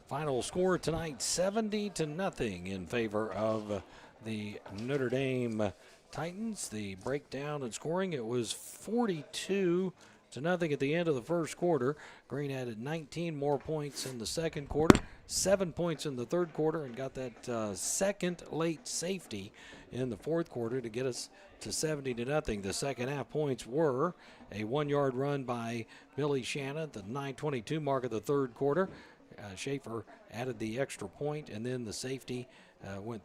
final score tonight, 70-0 in favor of the Notre Dame Titans. The breakdown in scoring, it was 42-0 at the end of the first quarter. Green added 19 more points in the second quarter, 7 points in the third quarter, and got that second late safety in the fourth quarter to get us to 70-0. The second half points were a 1-yard run by Billy Shannon at the 9:22 mark of the third quarter. Schaefer added the extra point, and then the safety went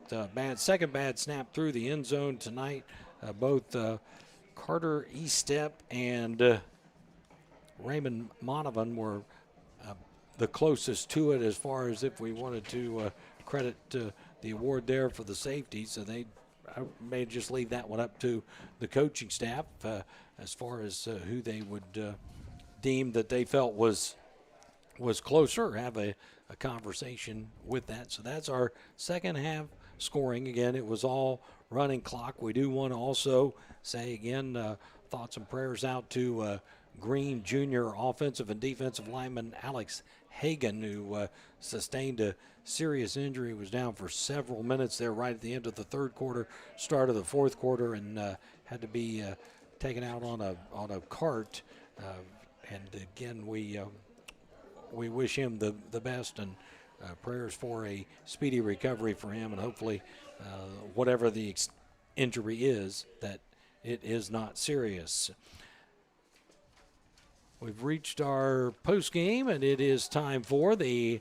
second bad snap through the end zone tonight. Both Carter Eastep and Raymond Monovan were the closest to it as far as if we wanted to credit the award there for the safety. So I may just leave that one up to the coaching staff as far as who they would deemed that they felt was closer, have a conversation with that. So that's our second half scoring. Again, it was all running clock. We do want to also say again, thoughts and prayers out to Green Junior offensive and defensive lineman Alex Hagan, who sustained a serious injury, was down for several minutes there right at the end of the third quarter, start of the fourth quarter, and had to be taken out on a cart. And again, we wish him the best, and prayers for a speedy recovery for him, and hopefully whatever the injury is, that it is not serious. We've reached our post-game, and it is time for the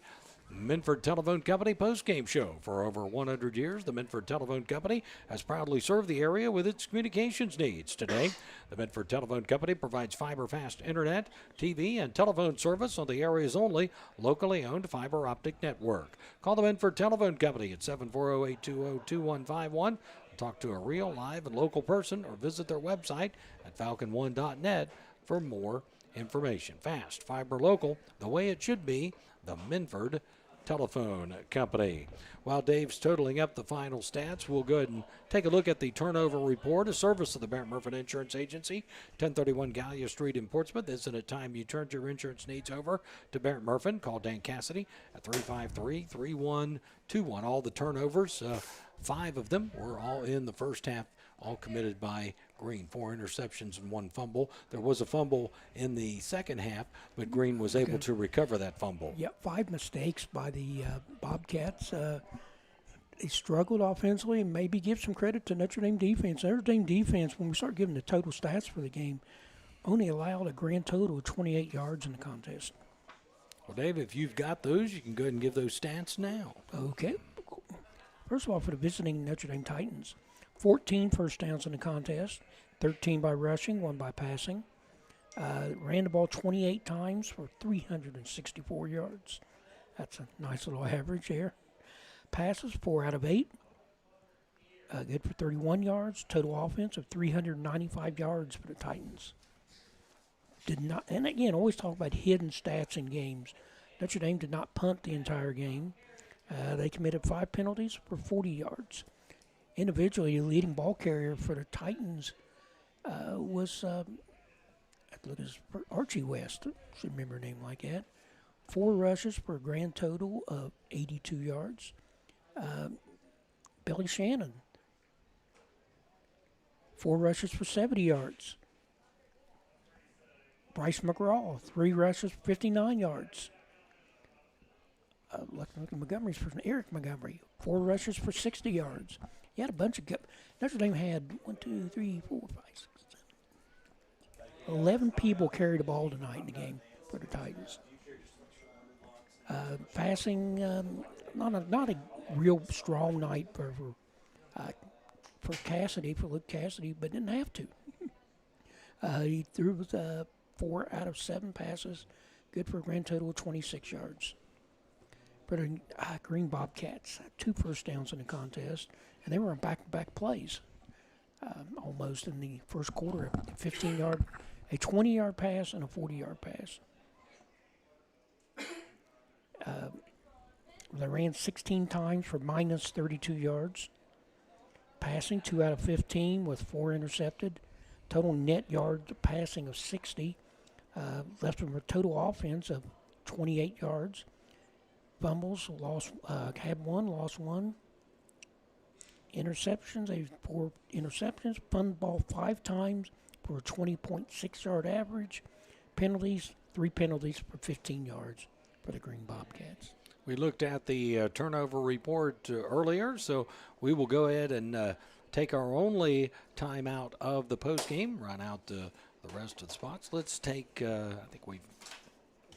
Minford Telephone Company post-game show. For over 100 years, the Minford Telephone Company has proudly served the area with its communications needs. Today, the Minford Telephone Company provides fiber-fast internet, TV, and telephone service on the area's only locally owned fiber optic network. Call the Minford Telephone Company at 740-820-2151. Talk to a real, live, and local person, or visit their website at falcon1.net for more information. Fast, fiber, local, the way it should be, the Minford Telephone Company. While Dave's totaling up the final stats, we'll go ahead and take a look at the turnover report, a service of the Barrett Murphy Insurance Agency, 1031 Gallia Street in Portsmouth. Isn't it time you turned your insurance needs over to Barrett Murphy? Call Dan Cassidy at 353-3121. All the turnovers, 5 of them were all in the first half, all committed by Green. 4 interceptions and 1 fumble. There was a fumble in the second half, but Green was able to recover that fumble. Yep, 5 mistakes by the Bobcats. They struggled offensively, and maybe give some credit to Notre Dame defense. Notre Dame defense, when we start giving the total stats for the game, only allowed a grand total of 28 yards in the contest. Well, Dave, if you've got those, you can go ahead and give those stats now. Okay. First of all, for the visiting Notre Dame Titans, 14 first downs in the contest, 13 by rushing, 1 by passing. Ran the ball 28 times for 364 yards. That's a nice little average there. Passes, 4 out of 8. Good for 31 yards. Total offense of 395 yards for the Titans. Did not, and again, always talk about hidden stats in games. Notre Dame did not punt the entire game. They committed 5 penalties for 40 yards. Individually, the leading ball carrier for the Titans was Archie West. Should remember a name like that. 4 rushes for a grand total of 82 yards. Billy Shannon, 4 rushes for 70 yards. Bryce McGraw, 3 rushes for 59 yards. Montgomery's for Eric Montgomery, 4 rushes for 60 yards. You had a bunch of Notre Dame had 11 people carried the ball tonight in the game for the Titans. Passing, not a real strong night for Cassidy, for Luke Cassidy, but didn't have to. He threw 4 out of 7 passes, good for a grand total of 26 yards. For the Green Bobcats, 2 first downs in the contest, and they were on back-to-back plays almost in the first quarter. A 20-yard pass and a 40-yard pass. They ran 16 times for minus 32 yards. Passing, 2 out of 15 with 4 intercepted. Total net yards passing of 60. Left them a total offense of 28 yards. Fumbles, had 1, lost 1. Interceptions, they had 4 interceptions. Spun the ball 5 times for a 20.6-yard average. Penalties, 3 penalties for 15 yards for the Green Bobcats. We looked at the turnover report earlier, so we will go ahead and take our only timeout of the postgame, run out the rest of the spots. Let's take, I think we've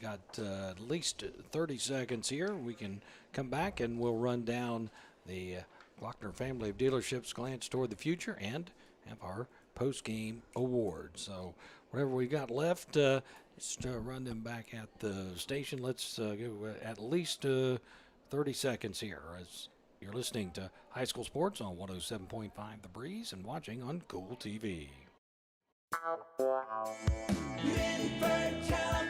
got at least 30 seconds here. We can come back and we'll run down the Glockner family of dealerships, glance toward the future, and have our post-game awards. So whatever we got left, just run them back at the station. Let's go at least 30 seconds here as you're listening to High School Sports on 107.5 The Breeze and watching on Kool TV. Minford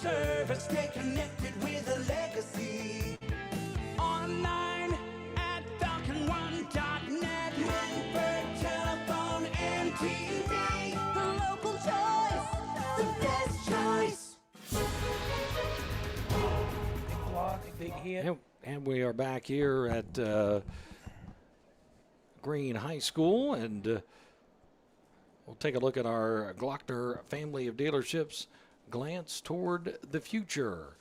service. Stay connected with a legacy. Online at falconone.net. Wingford telephone and TV. The local choice, the best choice. Big block, big hit. And we are back here at Green High School, and we'll take a look at our Glockner family of dealerships glance toward the future.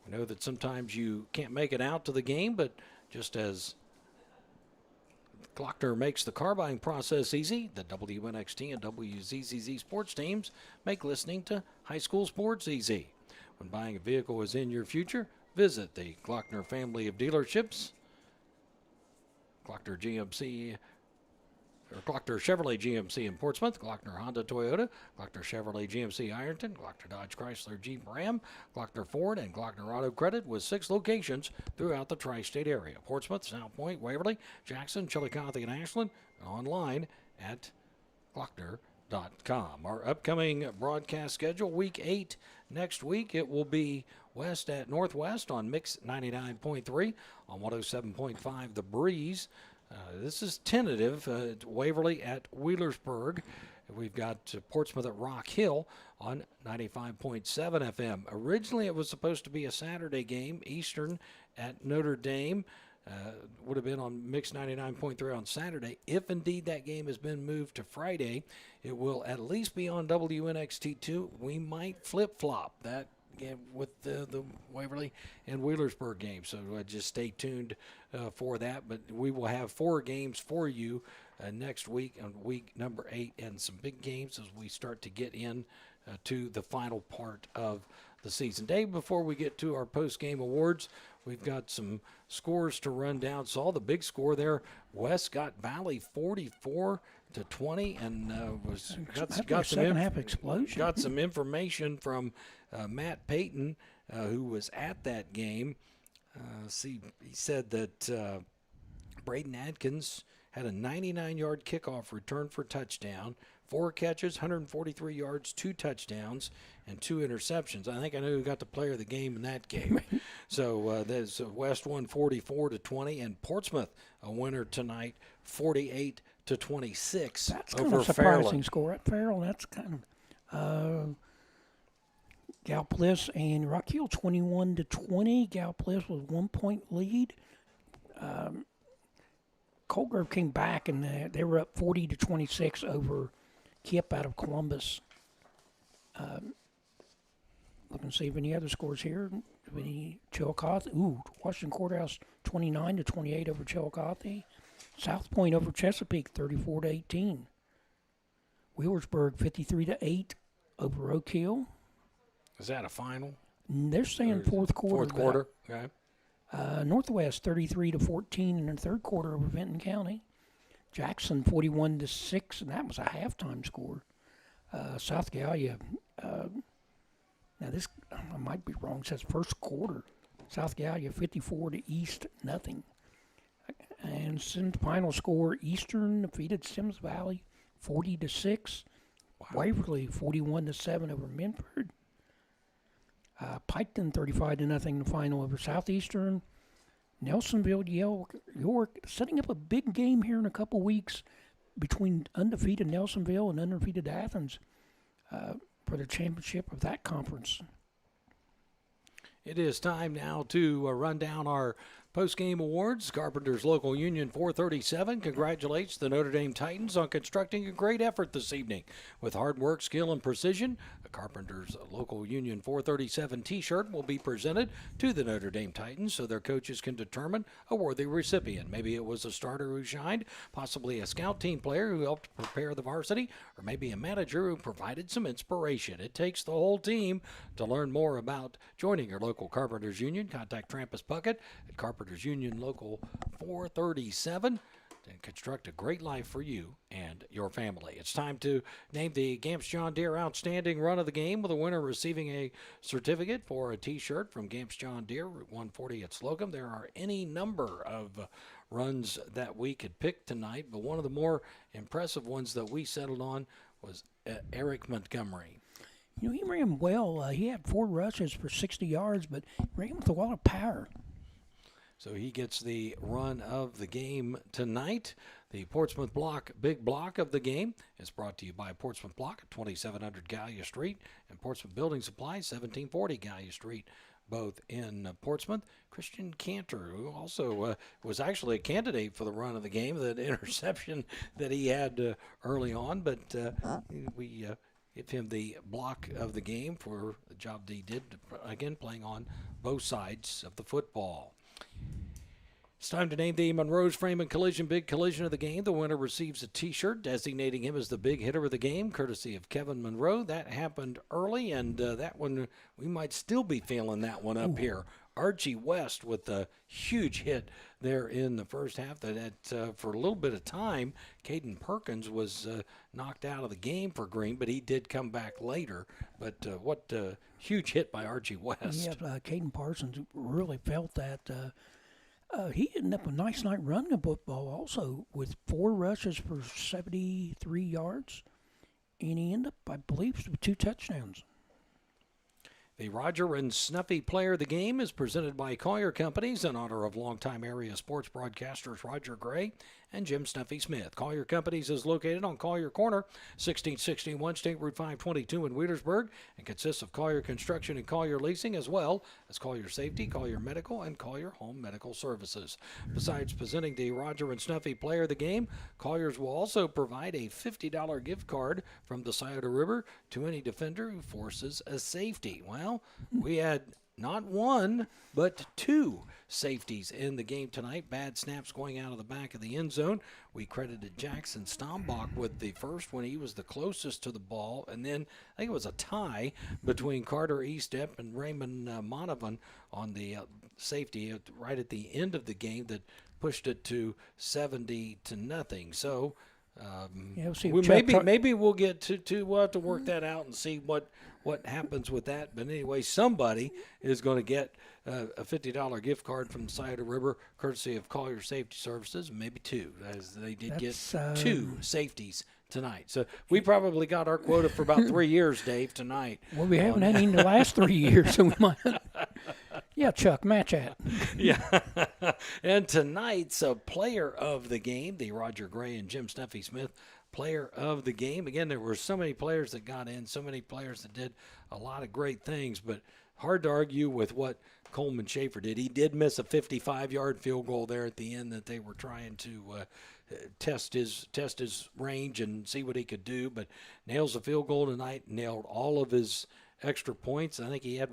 We know that sometimes you can't make it out to the game, but just as Glockner makes the car buying process easy, the WNXT and WZZZ sports teams make listening to high school sports easy. When buying a vehicle is in your future, visit the Glockner family of dealerships. Glockner Chevrolet GMC in Portsmouth, Glockner Honda Toyota, Glockner Chevrolet GMC Ironton, Glockner Dodge Chrysler Jeep Ram, Glockner Ford, and Glockner Auto Credit with 6 locations throughout the tri-state area. Portsmouth, South Point, Waverly, Jackson, Chillicothe, and Ashland, and online at Glockner.com. Our upcoming broadcast schedule, Week 8 next week, it will be West at Northwest on Mix 99.3, on 107.5 The Breeze. This is tentative. Waverly at Wheelersburg. We've got Portsmouth at Rock Hill on 95.7 FM. Originally, it was supposed to be a Saturday game, Eastern at Notre Dame. Would have been on Mix 99.3 on Saturday. If indeed that game has been moved to Friday, it will at least be on WNXT2. We might flip-flop that with the Waverly and Wheelersburg game. So just stay tuned for that. But we will have 4 games for you next week on week number 8, and some big games as we start to get in to the final part of the season. Dave, before we get to our post-game awards, we've got some scores to run down. Saw the big score there. West got Valley 44-20, and got some half explosion. Got some information from Matt Payton, who was at that game. He said that Braden Adkins had a 99-yard kickoff return for touchdown, 4 catches, 143 yards, 2 touchdowns, and 2 interceptions. I think I know who got the player of the game in that game. So there's West won 44-20, and Portsmouth a winner tonight, 48-26 that's over kind of a surprising Fairland. score at Farrell. That's kind of Galplis and Rock Hill 21-20. Galplis with 1-point lead. Colgrove came back and they were up 40-26 over Kip out of Columbus. Looking to see if any other scores here. Any Chillicothe. Washington Courthouse 29-28 over Chillicothe. South Point over Chesapeake 34-18. Wheelersburg 53-8 over Oak Hill. Is that a final? They're saying fourth quarter. Fourth quarter, okay. Northwest 33-14 in the third quarter over Benton County. Jackson 41-6, and that was a halftime score. South Gallia. Now this I might be wrong. It says first quarter. South Gallia 54 to East nothing. And final score: Eastern defeated Sims Valley 40-6. Wow. Waverly 41-7 over Minford. Piketon 35-0 in the final over Southeastern. Nelsonville, York, setting up a big game here in a couple weeks between undefeated Nelsonville and undefeated Athens for the championship of that conference. It is time now to run down our post-game awards. Carpenters Local Union 437 congratulates the Notre Dame Titans on constructing a great effort this evening. With hard work, skill, and precision, a Carpenters Local Union 437 t-shirt will be presented to the Notre Dame Titans so their coaches can determine a worthy recipient. Maybe it was a starter who shined, possibly a scout team player who helped prepare the varsity, or maybe a manager who provided some inspiration. It takes the whole team. To learn more about joining your local Carpenters Union, contact Trampus Puckett at Carpenters Union Local 437 and construct a great life for you and your family. It's time to name the Gamps John Deere Outstanding Run of the Game, with a winner receiving a certificate for a t-shirt from Gamps John Deere, Route 140 at Slocum. There are any number of runs that we could pick tonight, but one of the more impressive ones that we settled on was Eric Montgomery. He ran well. He had 4 rushes for 60 yards, but ran with a lot of power. So he gets the run of the game tonight. The Portsmouth big block of the game is brought to you by Portsmouth Block at 2700 Gallia Street and Portsmouth Building Supply, 1740 Gallia Street, both in Portsmouth. Christian Cantor, who also was actually a candidate for the run of the game, that interception that he had early on, but we give him the block of the game for the job that he did, again, playing on both sides of the football. It's time to name the Monroe's Frame and Collision Big Collision of the game. The winner receives a T-shirt designating him as the big hitter of the game, courtesy of Kevin Monroe. That happened early, and that one, we might still be feeling that one up here. Archie West with a huge hit there in the first half. That for a little bit of time, Caden Perkins was knocked out of the game for Green, but he did come back later. But what a huge hit by Archie West. Yeah, Caden Parsons really felt that. He ended up a nice night running the football also with 4 rushes for 73 yards. And he ended up, I believe, with 2 touchdowns. The Roger and Snuffy Player of the Game is presented by Collier Companies in honor of longtime area sports broadcasters Roger Gray and Jim Snuffy Smith. Collier Companies is located on Collier Corner, 1661 State Route 522 in Wheelersburg, and consists of Collier Construction and Collier Leasing, as well as Collier Safety, Collier Medical, and Collier Home Medical Services. Besides presenting the Roger and Snuffy Player of the Game, Colliers will also provide a $50 gift card from the Scioto River to any defender who forces a safety. Well, we had not 1, but 2 safeties in the game tonight. Bad snaps going out of the back of the end zone. We credited Jackson Stombach with the first one. He was the closest to the ball. And then I think it was a tie between Carter Eastep and Raymond Monovan on the safety right at the end of the game that pushed it to 70-0. So maybe we'll get to we'll have to work that out and see what happens with that. But anyway, somebody is going to get a $50 gift card from the Scioto River, courtesy of Collier Safety Services, maybe 2, as they did get 2 safeties tonight. So we probably got our quota for about 3 years, Dave, tonight. Well, we haven't had any in the last 3 years, so we might. Yeah, Chuck, match that. Yeah. And tonight's player of the game, the Roger Gray and Jim Snuffy Smith player of the game. Again, there were so many players that got in, so many players that did a lot of great things, but hard to argue with what Coleman Schaefer did. He did miss a 55-yard field goal there at the end that they were trying to test his range and see what he could do, but nails a field goal tonight, nailed all of his extra points. I think he had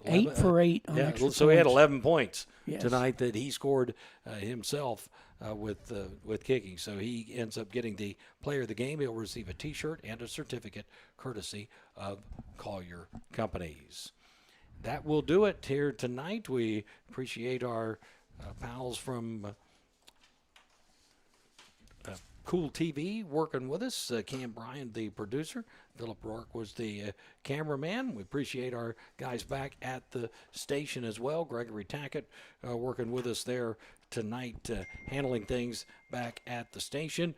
8 for 8 on extra so he had points. 11 points Yes. tonight that he scored himself with kicking. So he ends up getting the player of the game. He'll receive a T-shirt and a certificate courtesy of Collier Companies. That will do it here tonight. We appreciate our pals from Kool TV working with us. Cam Bryan, the producer. Philip Rourke was the cameraman. We appreciate our guys back at the station as well. Gregory Tackett working with us there tonight, handling things back at the station.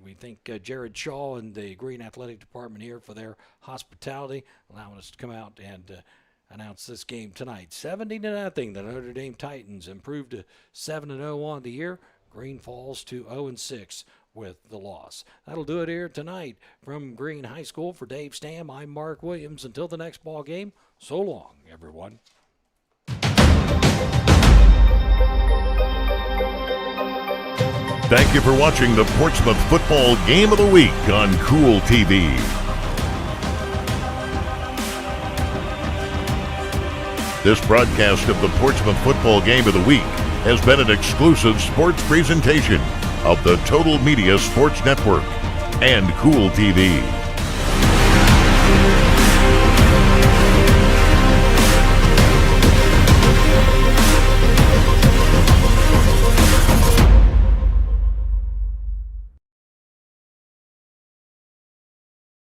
We thank Jared Shaw and the Green Athletic Department here for their hospitality, allowing us to come out and announce this game tonight. 70-0. The Notre Dame Titans improved to 7-0 on the year. Green falls to 0-6 with the loss. That'll do it here tonight from Green High School. For Dave Stam, I'm Mark Williams. Until the next ball game, so long, everyone. Thank you for watching the Portsmouth Football Game of the Week on Kool TV. This broadcast of the Portsmouth Football Game of the Week has been an exclusive sports presentation of the Total Media Sports Network and Kool TV.